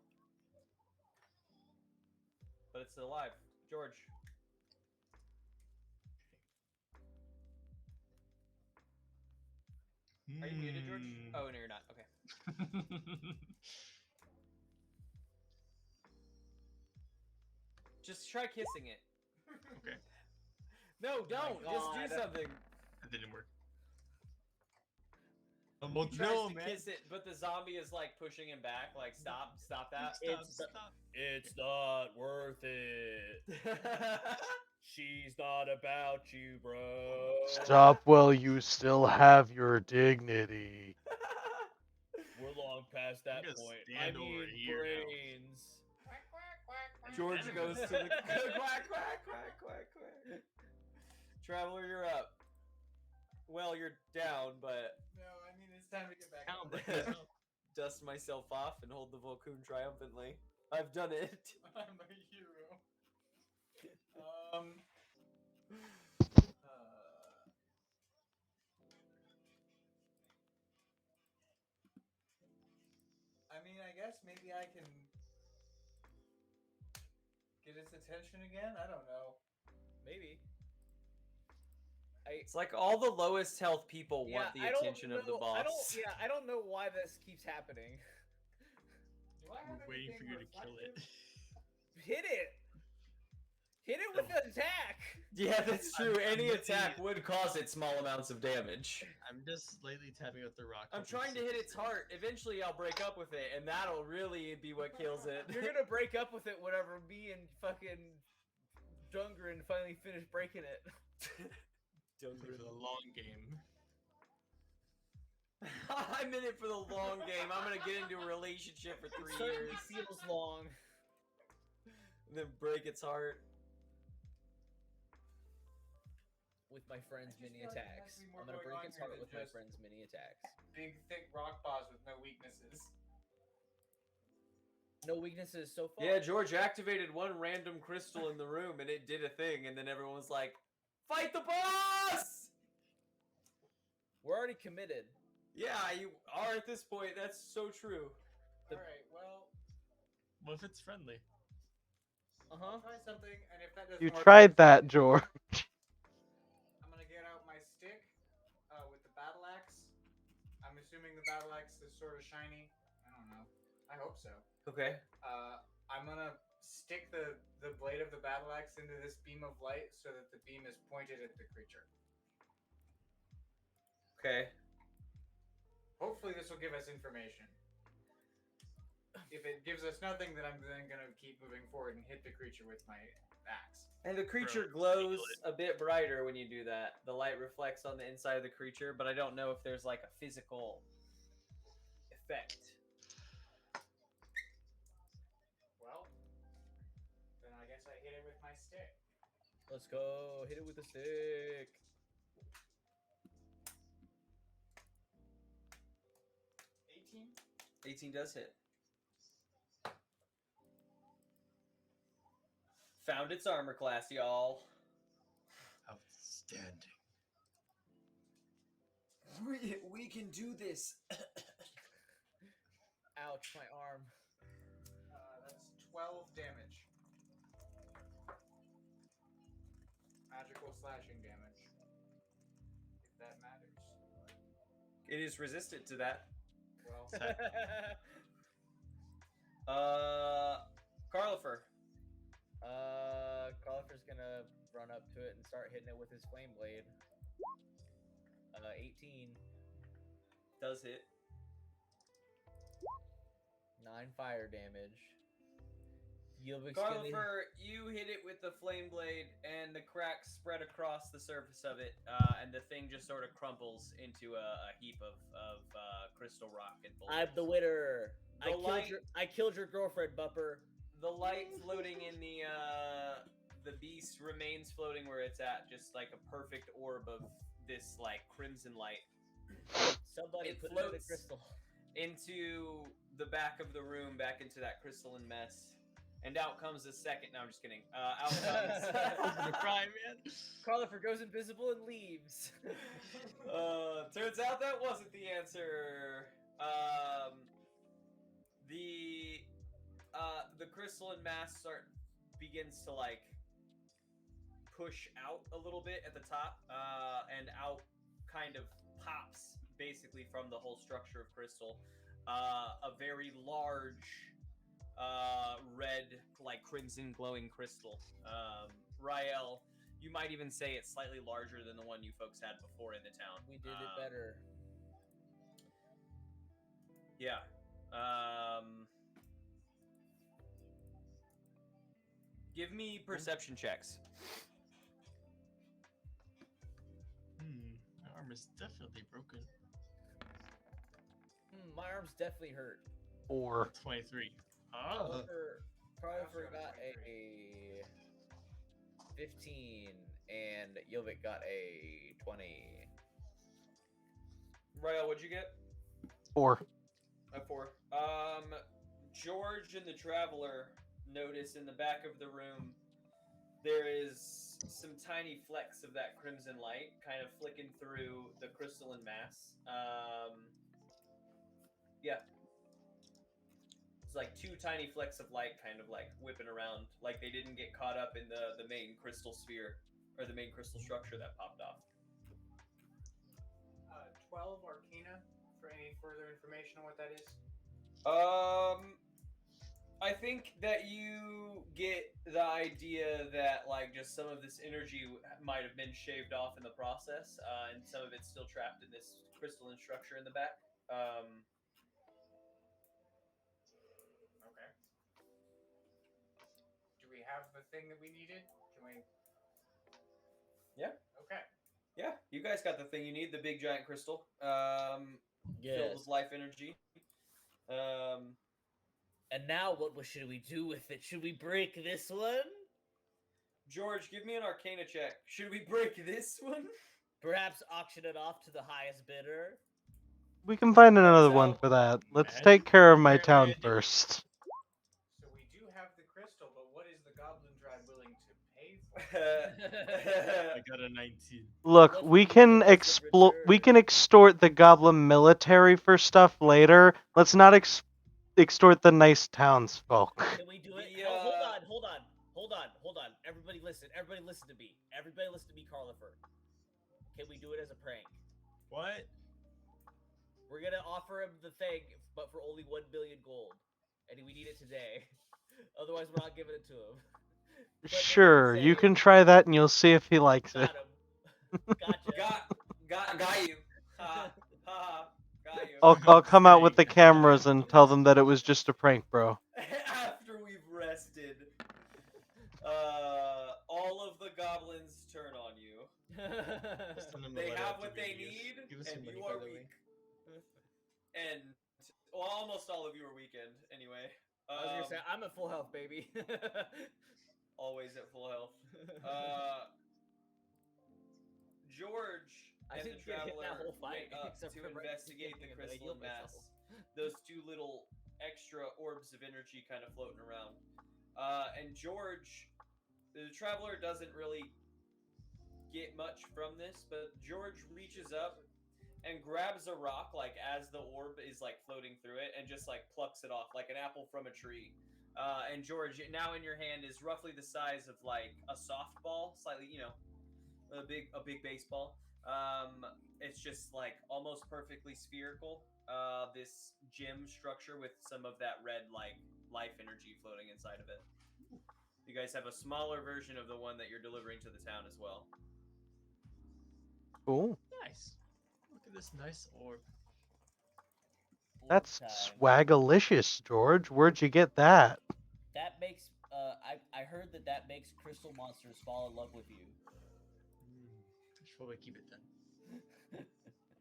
But it's still alive. George. Are you muted, George? Oh, no, you're not. Okay. Just try kissing it. Okay. No, don't. Just God. do something. That didn't work. He tries No, to man. kiss it, but the zombie is like pushing him back. Like, stop that. Stop. It's not worth it. She's not about you, bro. Stop while you still have your dignity. We're long past that gonna point. stand I over need here now. brains. George goes to the quack, quack, quack, quack, quack. Traveler, you're up. Well, you're down, but No, I mean it's time to get back. Count, up. but yourself. dust myself off and hold the Volcoon triumphantly. I've done it. I'm a hero. I mean, I guess maybe I can get its attention again. I don't know. Maybe. It's like all the lowest health people want the I don't attention of the know- boss. I don't know why this keeps happening. Do I have We're waiting for anything you to kill it. reflective? Hit it. Hit it with an attack. Yeah, that's true. I'm Any looking attack at- would cause it small amounts of damage. I'm just slightly tapping with the rock. I'm hoping trying to hit its six. heart. Eventually, I'll break up with it, and that'll really be what kills it. You're gonna break up with it whenever me and fucking Jungrin finally finish breaking it. For the long game. I'm in it for the long game. I'm gonna get into a relationship for 3 Certainly years, feels long. and then break its heart. With my friend's I just mini feel like there attacks. has to be more I'm gonna going break on its here heart than with my just- friend's mini attacks. Big, thick rock paws with no weaknesses. No weaknesses so far. Yeah, George activated one random crystal in the room, and it did a thing, and then everyone was like, "Fight the boss!" We're already committed. Yeah, you are at this point. That's so true. Alright, well, What if it's friendly? I'll try something, and if that doesn't You work, tried that, George. I'm gonna get out my stick with the battle axe. I'm assuming the battle axe is sort of shiny. I don't know. I hope so. Okay. I'm gonna stick the blade of the battle axe into this beam of light so that the beam is pointed at the creature. Okay. Hopefully this will give us information. If it gives us nothing, then I'm then gonna keep moving forward and hit the creature with my axe. And the creature Bro, glows feel a bit brighter when you do that. The light reflects on the inside of the creature, but I don't know if there's like a physical effect. Well, then I guess I hit it with my stick. Let's go. Hit it with a stick. 18? 18 does hit. Found its armor class, y'all. Outstanding. We can do this. Ouch, my arm. That's 12 damage. Magical slashing damage. If that matters. It is resistant to that. Well, Carlifer. Collifer's gonna run up to it and start hitting it with his flame blade. 18. Does hit. 9 fire damage. Yilvik's gonna... Carlifer, you hit it with the flame blade, and the cracks spread across the surface of it, and the thing just sort of crumples into a heap of crystal rock and boulders. I'm the winner. The light- I killed your girlfriend, Bupper. The light floating in the beast remains floating where it's at, just like a perfect orb of this like crimson light Somebody It put it in a floats. crystal. into the back of the room, back into that crystalline mess. And out comes the second. No, I'm just kidding. Out comes. Cry, man. Collifer goes invisible and leaves. Turns out that wasn't the answer. The crystalline mass begins to like push out a little bit at the top, and out kind of pops basically from the whole structure of crystal a very large red, like crimson glowing crystal. Rael, you might even say it's slightly larger than the one you folks had before in the town. We did it better. Yeah. Give me perception checks. My arm is definitely broken. My arm's definitely hurt. Or 23. Oh. Carlifer got a 15, and Yilvik got a 20. Rael, what'd you get? 4. A 4. George and the Traveler notice in the back of the room there is some tiny flecks of that crimson light kind of flicking through the crystalline mass. Yeah. It's like 2 tiny flecks of light kind of like whipping around, like they didn't get caught up in the main crystal sphere, or the main crystal structure that popped off. 12 Arcana for any further information on what that is. I think that you get the idea that like just some of this energy might have been shaved off in the process, and some of it's still trapped in this crystalline structure in the back. Okay. Do we have the thing that we needed? Can we? Yeah. Okay. Yeah, you guys got the thing you need, the big giant crystal. Filled Yes. with life energy. And now, what should we do with it? Should we break this one? George, give me an Arcana check. Should we break this one? Perhaps auction it off to the highest bidder? We can find another Turns one out- for that. Let's Man, take care of my apparently town I do. first. So we do have the crystal, but what is the Goblin Tribe willing to pay for? I got a 19. Look, What we will you can give us in exploit. We return? can extort the goblin military for stuff later. Let's not extort the nice townsfolk. Can we do it? The, Oh, hold on. Everybody listen to me. Everybody listen to me, Carlifer. Can we do it as a prank? What? We're gonna offer him the thing, but for only 1 billion gold. And we need it today. Otherwise, we're not giving it to him. But then we can Sure, you say, can try that and you'll see if he likes it. Got him. Gotcha. got you. Ha ha. Got you. I'll come out with the Saying- cameras and tell them that it was just a prank, bro. After we've rested, all of the goblins turn on you. Just send them a They letter have after what they video. need, Give us and some you money, are by the way. weak. And well, almost all of you are weakened anyway. I was gonna say, I'm at full health, baby. Always at full health. George I and the didn't get hit traveler that whole fight, went up except to for right investigate the beginning, and then I crystal healed mess. myself. Those two little extra orbs of energy kind of floating around. And George, the traveler doesn't really get much from this, but George reaches up and grabs a rock like as the orb is like floating through it and just like plucks it off like an apple from a tree. And George, now in your hand is roughly the size of like a softball, slightly, a big baseball. It's just like almost perfectly spherical. This gem structure with some of that red like life energy floating inside of it. You guys have a smaller version of the one that you're delivering to the town as well. Cool. Nice. Look at this nice orb. That's Time. swagalicious, George. Where'd you get that? That makes I heard that makes crystal monsters fall in love with you. I should probably keep it then.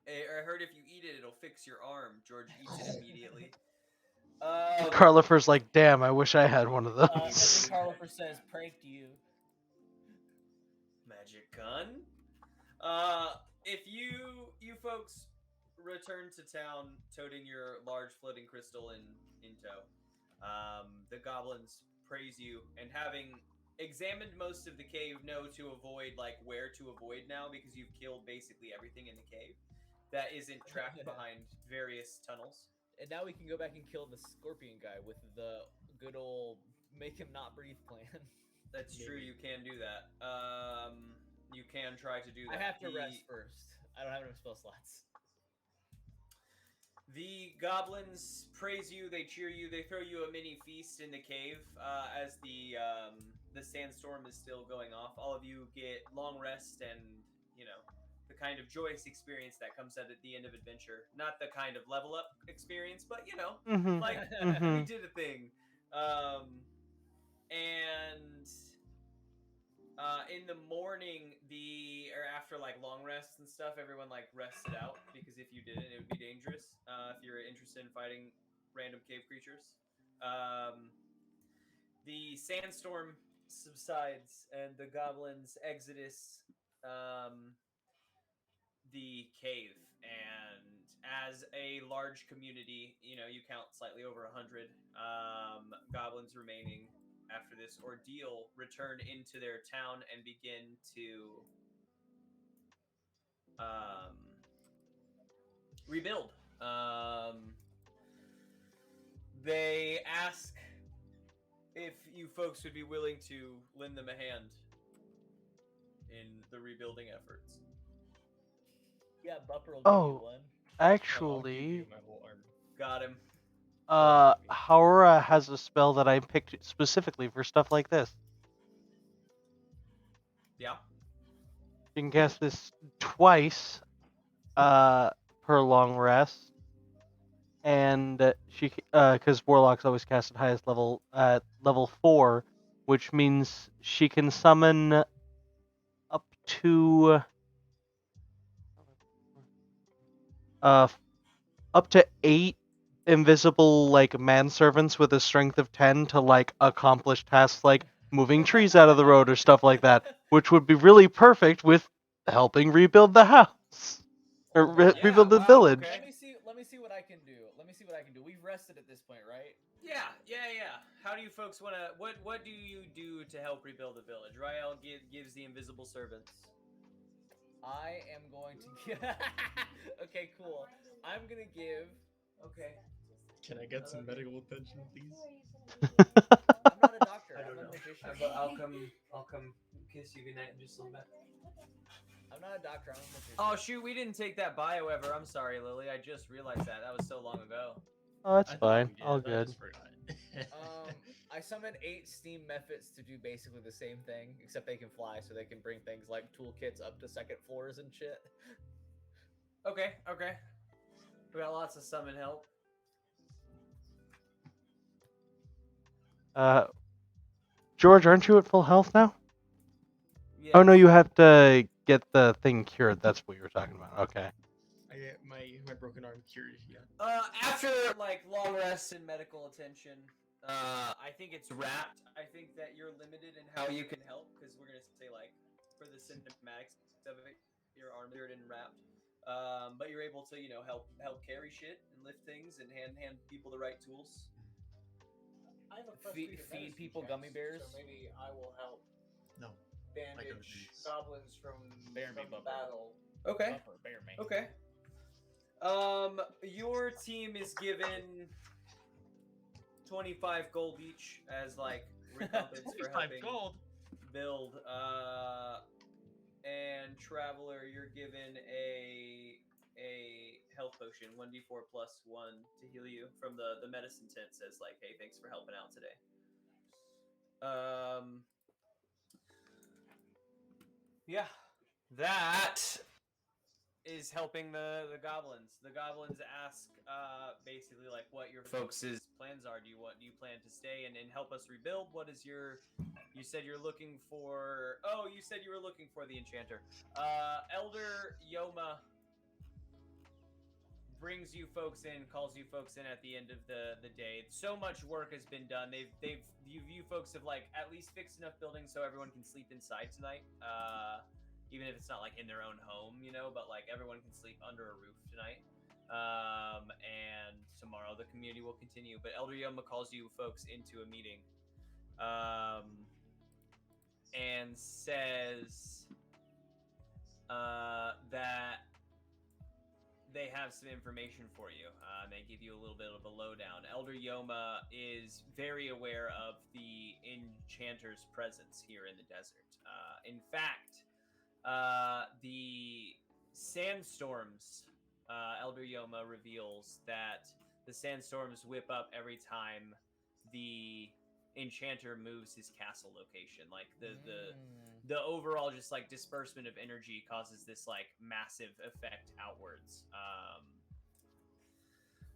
I heard if you eat it, it'll fix your arm. George eats it immediately. Carlifer's like, damn, I wish I had one of And those. then Carlifer says, "Pranked you." Magic gun. If you folks return to town toting your large floating crystal in tow, the goblins praise you, and having examined most of the cave, know to avoid like where to avoid now because you've killed basically everything in the cave that isn't trapped behind various tunnels. And now we can go back and kill the scorpion guy with the good old make him not breathe plan. That's true. You can do that. You can try to do I that. have to rest first. I don't have enough spell slots. The goblins praise you, they cheer you, they throw you a mini feast in the cave as the sandstorm is still going off. All of you get long rest and, the kind of joyous experience that comes at the end of adventure. Not the kind of level up experience, but, Mhm. like, Mhm. we did a thing. In the morning, or after like long rests and stuff, everyone like rested out because if you didn't, it would be dangerous. If you're interested in fighting random cave creatures, the sandstorm subsides and the goblins exodus the cave. And as a large community, you count slightly over 100 goblins remaining after this ordeal return into their town and begin to rebuild. They ask if you folks would be willing to lend them a hand in the rebuilding efforts. Yeah, Bupper will give Oh, you one. I'll give Actually, you my whole arm. Got him. Haura has a spell that I picked specifically for stuff like this. Yeah. You can cast this twice per long rest, and she because warlocks always cast at highest level at level 4, which means she can summon up to up to 8 invisible like manservants with a strength of 10 to like accomplish tasks like moving trees out of the road or stuff like that, which would be really perfect with helping rebuild the house or Yeah, rebuild the wow, village. okay. Let me see what I can do. We've rested at this point, right? Yeah. How do you folks want to? What do you do to help rebuild the village? Rael gives the invisible servants. I am going to give. Okay, cool. I'm gonna give. Okay. Can I get some medical attention, please? I'm not a doctor. I don't I'm know. a magician. I'll come kiss you goodnight in just a little bit. I'm not a doctor. I'm a magician. Oh shoot, we didn't take that bio ever. I'm sorry, Lily. I just realized that. That was so long ago. Oh, that's I thought fine. we did, All but I good. just forgot. I summoned 8 steam methods to do basically the same thing, except they can fly, so they can bring things like toolkits up to second floors and shit. Okay. We got lots of summon help. George, aren't you at full health now? Yes. Oh no, you have to get the thing cured. That's what you were talking about. Okay. I get my broken arm cured. Yeah. After like long rests and medical attention, I think it's wrapped. I think that you're limited in how you can help because we're gonna say like for the cinematics of it, your arm cured and wrapped. But you're able to help carry shit and lift things and hand people the right tools. I have a Feed frustrated medicine people chest, gummy bears? So maybe I will help No. bandage these. goblins from Bear me, the Bumper. battle. Okay. Bumper, bear me. Okay. Your team is given 25 gold each as like recompense for 25 helping gold. build. And Traveler, you're given a health potion, 1d4 plus 1 to heal you from the medicine tent. Says like, hey, thanks for helping out today. Yeah, that is helping the goblins. The goblins ask basically like what your folks' plans are. Do you plan to stay and help us rebuild? What is your you said you're looking for you said you were looking for the enchanter. Elder Yoma brings you folks in, calls you folks in at the end of the day. So much work has been done. You folks have like at least fixed enough buildings so everyone can sleep inside tonight. Even if it's not like in their own home, but like everyone can sleep under a roof tonight. And tomorrow the community will continue. But Elder Yoma calls you folks into a meeting, and says that they have some information for you. They give you a little bit of a lowdown. Elder Yoma is very aware of the enchanter's presence here in the desert. In fact, the sandstorms, Elder Yoma reveals that the sandstorms whip up every time the enchanter moves his castle location. Like the overall just like disbursement of energy causes this like massive effect outwards.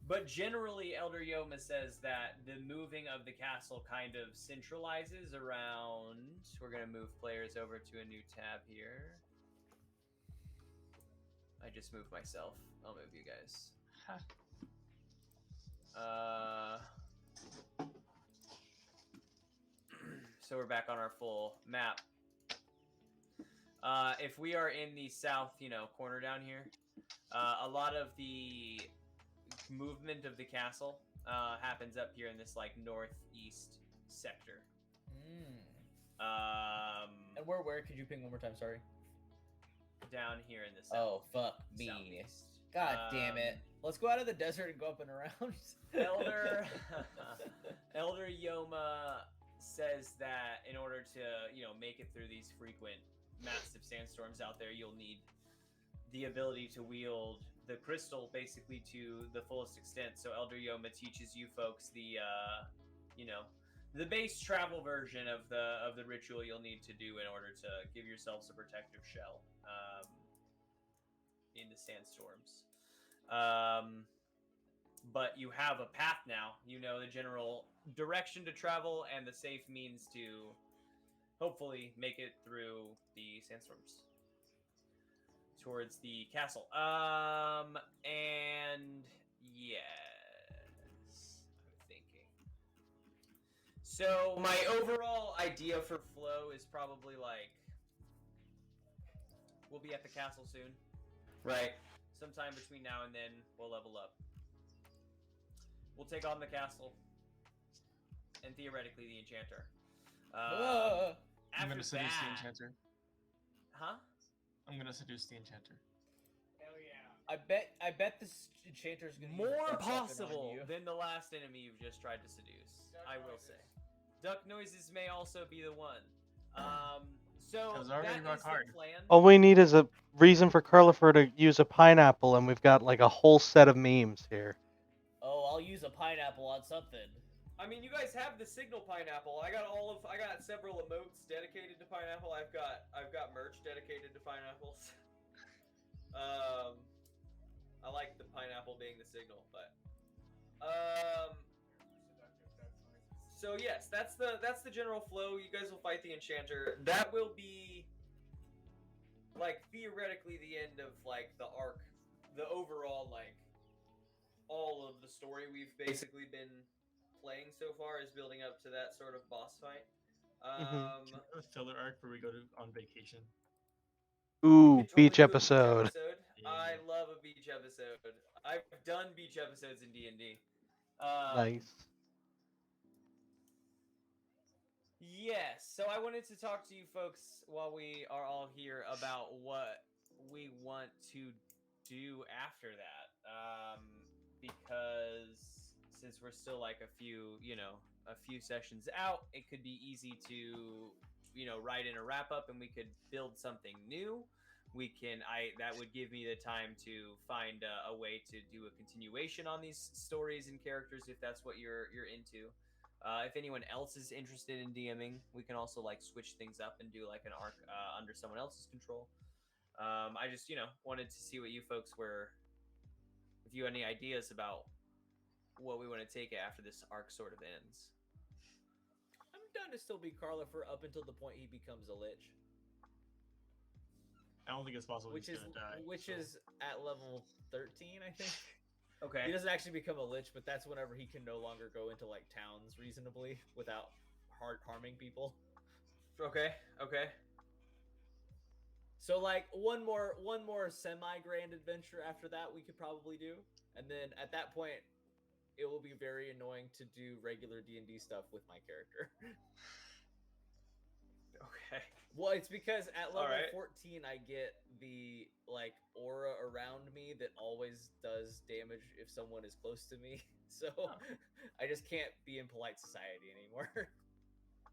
But generally, Elder Yoma says that the moving of the castle kind of centralizes around. We're gonna move players over to a new tab here. I just moved myself. I'll move you guys. So we're back on our full map. If we are in the south, corner down here, a lot of the movement of the castle happens up here in this like northeast sector. And where could you ping one more time? Sorry. Down here in the south. Oh fuck me! Southeast. God damn it! Let's go out of the desert and go up and around. Elder Yoma says that in order to make it through these frequent massive sandstorms out there, you'll need the ability to wield the crystal basically to the fullest extent. So Elder Yoma teaches you folks the the base travel version of the ritual you'll need to do in order to give yourselves a protective shell in the sandstorms. But you have a path now. You know the general direction to travel and the safe means to hopefully make it through the sandstorms. towards the castle. And yes, I'm thinking. So my overall idea for flow is probably like we'll be at the castle soon, right? Sometime between now and then, we'll level up. We'll take on the castle and theoretically the enchanter. I'm After gonna seduce the that, enchanter. huh? I'm gonna seduce the enchanter. Hell yeah. I bet this enchanter's gonna use a More duck weapon on possible you. than the last enemy you've just tried to seduce. Duck I will noises. say. Duck noises may also be the one. So That was already that rock is hard. the plan. All we need is a reason for Carlifer to use a pineapple, and we've got like a whole set of memes here. Oh, I'll use a pineapple on something. I mean, you guys have the signal pineapple. I got several emotes dedicated to pineapple. I've got merch dedicated to pineapples. I like the pineapple being the signal, but so yes, that's the general flow. You guys will fight the enchanter. That will be like theoretically the end of like the arc, the overall like all of the story we've basically been playing so far is building up to that sort of boss fight. Can we have a filler arc where we go on vacation? Ooh, We could totally beach do a episode. I Yeah. love a beach episode. I've done beach episodes in D&D. Nice. Yes, so I wanted to talk to you folks while we are all here about what we want to do after that. Because since we're still like a few sessions out, it could be easy to, write in a wrap up and we could build something new. That would give me the time to find a way to do a continuation on these stories and characters if that's what you're into. If anyone else is interested in DMing, we can also like switch things up and do like an arc under someone else's control. I just wanted to see what you folks were, if you had any ideas about what we want to take it after this arc sort of ends. I'm down to still be Carlifer up until the point he becomes a lich, I don't think it's possible which he's is gonna die. which so- is at level 13, I think. Okay. He doesn't actually become a lich, but that's whenever he can no longer go into like towns reasonably without harming people. Okay. So like one more semi-grand adventure after that we could probably do, and then at that point it will be very annoying to do regular D&D stuff with my character. Okay. Well, it's because at level Alright. 14 I get the like aura around me that always does damage if someone is close to me. So I just can't be in polite society anymore.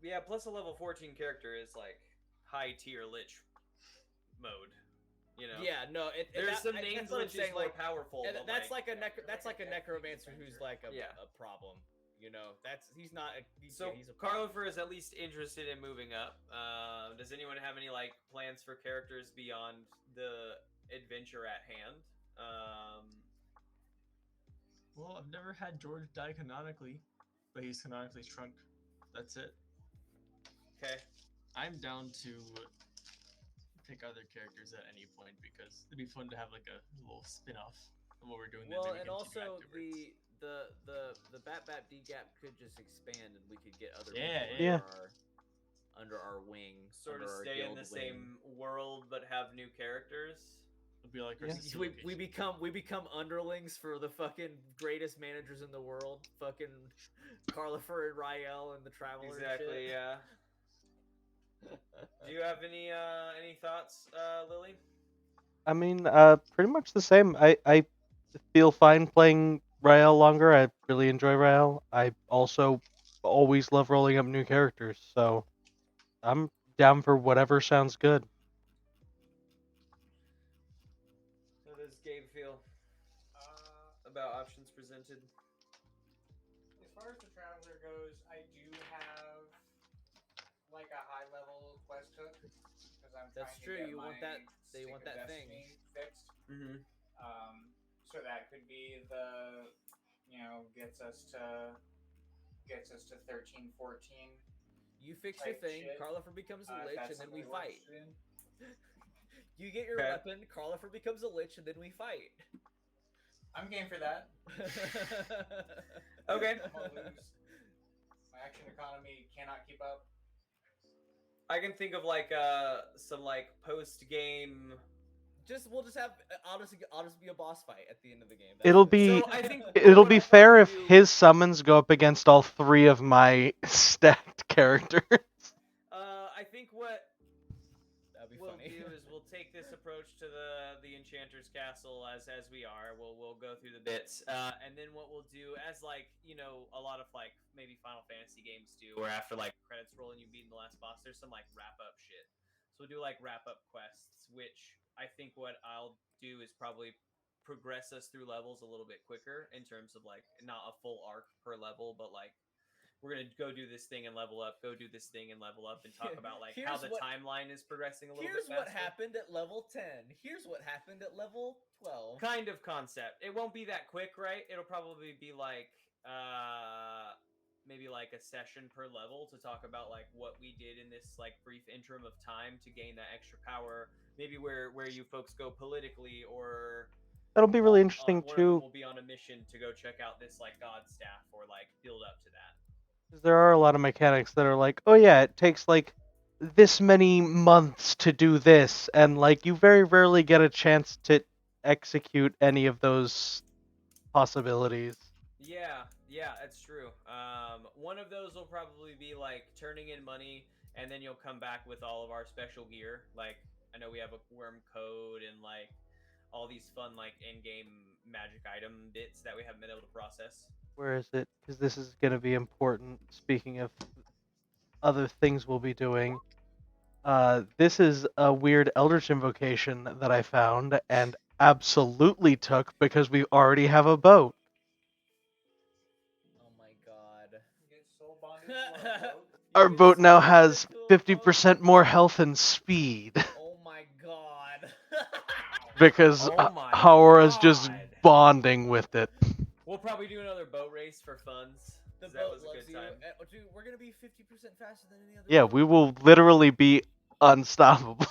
Yeah, plus a level 14 character is like high tier lich mode. Yeah, no, There's some named that's what I'm liches saying, more like, powerful. and but, that's like, like a necromancer who's like a Yeah. problem. He's not. So he's a problem. Carlifer is at least interested in moving up. Does anyone have any like plans for characters beyond the adventure at hand? Well, I've never had George die canonically, but he's canonically shrunk. That's it. Okay. I'm down to pick other characters at any point because it'd be fun to have like a little spin-off of what we're doing. Well, then we and can also continue afterwards. the Bat DGAP could just expand, and we could get other Yeah, people under our wing, Sort of under our stay in guild the wing. same world but have new characters. It'd be like Yeah. versus We location. become underlings for the fucking greatest managers in the world, fucking Carlifer and Rael and the Traveler. Exactly. Yeah. Do you have any thoughts, Lily? I mean, pretty much the same. I feel fine playing Rael longer. I really enjoy Rael. I also always love rolling up new characters, so I'm down for whatever sounds good. How does Gabe feel about options presented? As far as the Traveler goes, I do have like a high level quest hook because I'm That's trying true, to get you my want that- they Stick want of that thing. Destiny fixed. Mm-hmm. So that could be gets us to 13, 14. You fix your Type thing, shit, Carlifer becomes a if lich, that's and then we something we're fight. interested in. You get your Okay. weapon, Carlifer becomes a lich, and then we fight. I'm game for that. Okay. I'm gonna lose. My action economy cannot keep up. I can think of like some like post game. We'll just have I'll just be a boss fight at the end of the game. It'll it. be- So I think It'll what be I'll fair probably if do- his summons go up against all 3 of my stacked characters. I think what That'd be we'll funny. do is we'll take this approach to the Enchanter's Castle as we are. We'll go through the bits, and then what we'll do, as like a lot of like maybe Final Fantasy games do, where after like credits roll and you beat the last boss, there's some like wrap up shit. So we'll do like wrap up quests, which I think what I'll do is probably progress us through levels a little bit quicker in terms of like not a full arc per level, but like we're gonna go do this thing and level up, go do this thing and level up, and talk about like how Here's the what- timeline is progressing a little Here's bit faster. what happened at level 10. Here's what happened at level 12. Kind of concept. It won't be that quick, right? It'll probably be like maybe like a session per level to talk about like what we did in this like brief interim of time to gain that extra power. Maybe where you folks go politically, or That'll be really interesting one of them too. will be on a mission to go check out this like god staff or like build up to that. 'Cause there are a lot of mechanics that are like, oh yeah, it takes like this many months to do this, and like you very rarely get a chance to execute any of those possibilities. Yeah, that's true. One of those will probably be like turning in money, and then you'll come back with all of our special gear. Like I know we have a worm code and like all these fun like in-game magic item bits that we haven't been able to process. Where is it? Because this is going to be important. Speaking of other things we'll be doing, this is a weird Eldritch invocation that I found and absolutely took because we already have a boat. Oh my god. You get soul bonded to our boat. Our get boat now soul has bonded to a 50% more health and speed Oh my god. because Oh my Haora's just God. bonding with it. We'll probably do another boat race for funds. The 'cause that boat was a loves good you. time. Dude, we're gonna be 50% faster than any other Yeah, boat. we will literally be unstoppable.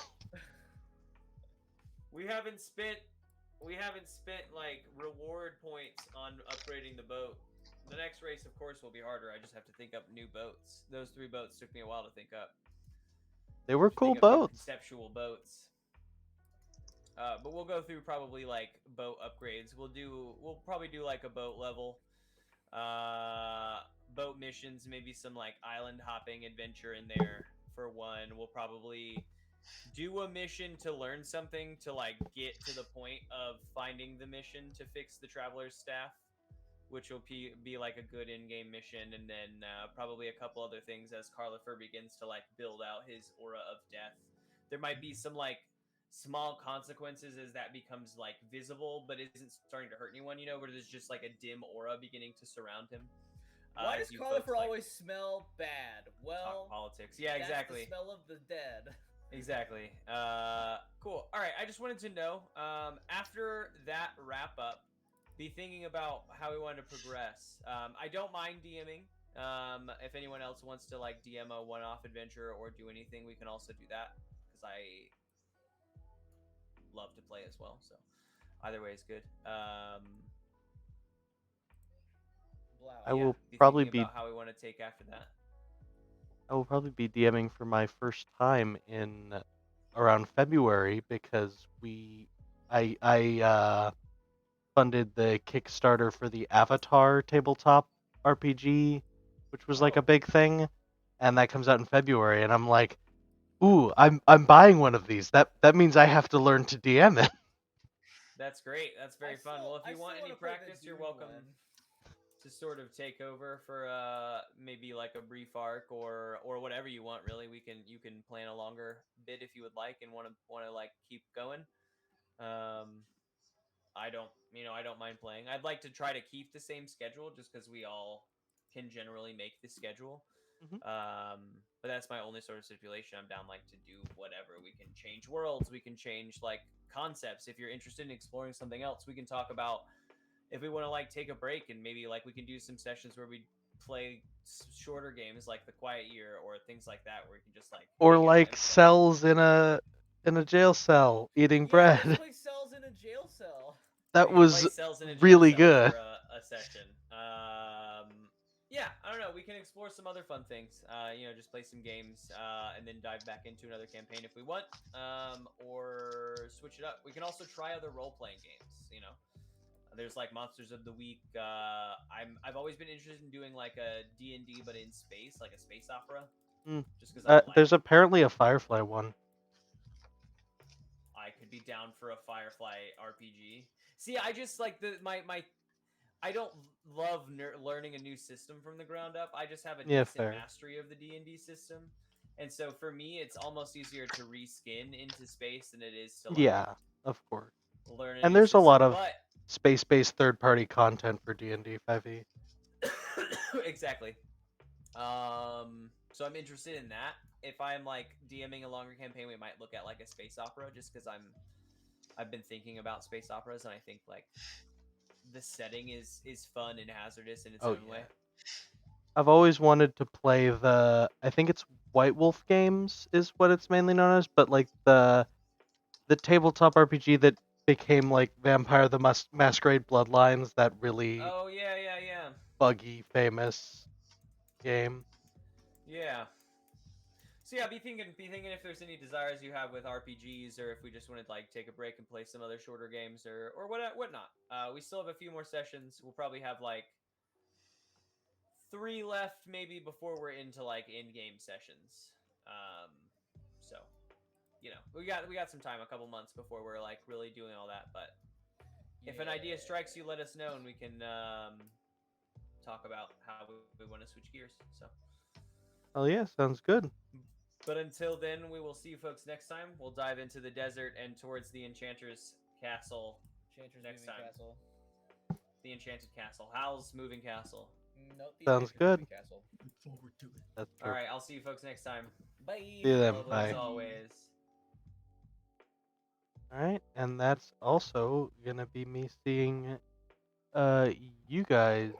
We haven't spent like reward points on upgrading the boat. The next race, of course, will be harder. I just have to think up new boats. Those 3 boats took me a while to think up. They were To cool think up new boats. Conceptual boats. But we'll go through probably like boat upgrades. We'll probably do like a boat level, boat missions, maybe some like island hopping adventure in there for one. We'll probably do a mission to learn something to like get to the point of finding the mission to fix the traveler's staff, which will be like a good in-game mission, and then probably a couple other things as Carlifer begins to like build out his aura of death. There might be some like small consequences as that becomes like visible, but isn't starting to hurt anyone. Where there's just like a dim aura beginning to surround him. Why as does you Carlifer folks, like, always smell bad? Well, talk politics? Yeah, that's exactly. the smell of the dead. Exactly. Cool. All right. I just wanted to know, after that wrap up, be thinking about how we want to progress. I don't mind DMing. If anyone else wants to like DM a one-off adventure or do anything, we can also do that because I love to play as well. So either way is good. I will be probably thinking be about how we want to take after that. I will probably be DMing for my first time in around February because I funded the Kickstarter for the Avatar tabletop RPG, which was like Oh. a big thing, and that comes out in February, and I'm like, ooh, I'm buying one of these. That means I have to learn to DM it. That's great. That's very fun. Well, if I you want still any wanna play the practice, you're Dune welcome one. to sort of take over for maybe like a brief arc or whatever you want. Really, you can plan a longer bit if you would like and want to like keep going. I don't mind playing. I'd like to try to keep the same schedule just because we all can generally make the schedule. Mhm. But that's my only sort of stipulation. I'm down like to do whatever. We can change worlds. We can change like concepts. If you're interested in exploring something else, we can talk about if we want to like take a break and maybe like we can do some sessions where we play shorter games like the Quiet Year or things like that where we can just like Or hang out like and play. cells in a in a jail cell eating Yeah, bread. let's play cells in a jail cell. That We can play was cells in a jail really cell good. for a session. Yeah, I don't know. We can explore some other fun things. Just play some games and then dive back into another campaign if we want, or switch it up. We can also try other role-playing games. There's like Monsters of the Week. I've always been interested in doing like a D&D but in space, like a space opera. Mm. Just because There's apparently a Firefly one. I could be down for a Firefly RPG. See, I just like my I don't love learning a new system from the ground up. I just have a Yeah, decent fair. mastery of the D&D system. And so for me, it's almost easier to reskin into space than it is to Yeah, of course. learn a And new there's a system. lot of But space-based third-party content for D&D 5e. exactly. So I'm interested in that. If I'm like DMing a longer campaign, we might look at like a space opera, just because I've been thinking about space operas, and I think like the setting is fun and hazardous in its own way. I've always wanted to play I think it's White Wolf Games is what it's mainly known as, but like the tabletop RPG that became like Vampire the Masquerade Bloodlines, that really Oh yeah. buggy famous game. Yeah. So yeah, be thinking if there's any desires you have with RPGs, or if we just want to like take a break and play some other shorter games, or whatnot. We still have a few more sessions. We'll probably have like 3 left, maybe, before we're into like in-game sessions. So we got some time, a couple months before we're like really doing all that. But if an idea strikes you, let us know, and we can talk about how we want to switch gears. So. Oh yeah, sounds good. But until then, we will see you folks next time. We'll dive into the desert and towards the Enchanter's Castle next time. Castle. The Enchanted Castle. Hal's Moving Castle. Nope, the Sounds Enchanted good. Moving Castle. Look forward to it. That's All true. right, I'll see you folks next time. Bye. See you then. Lovely Bye. as always. All right, and that's also gonna be me seeing you guys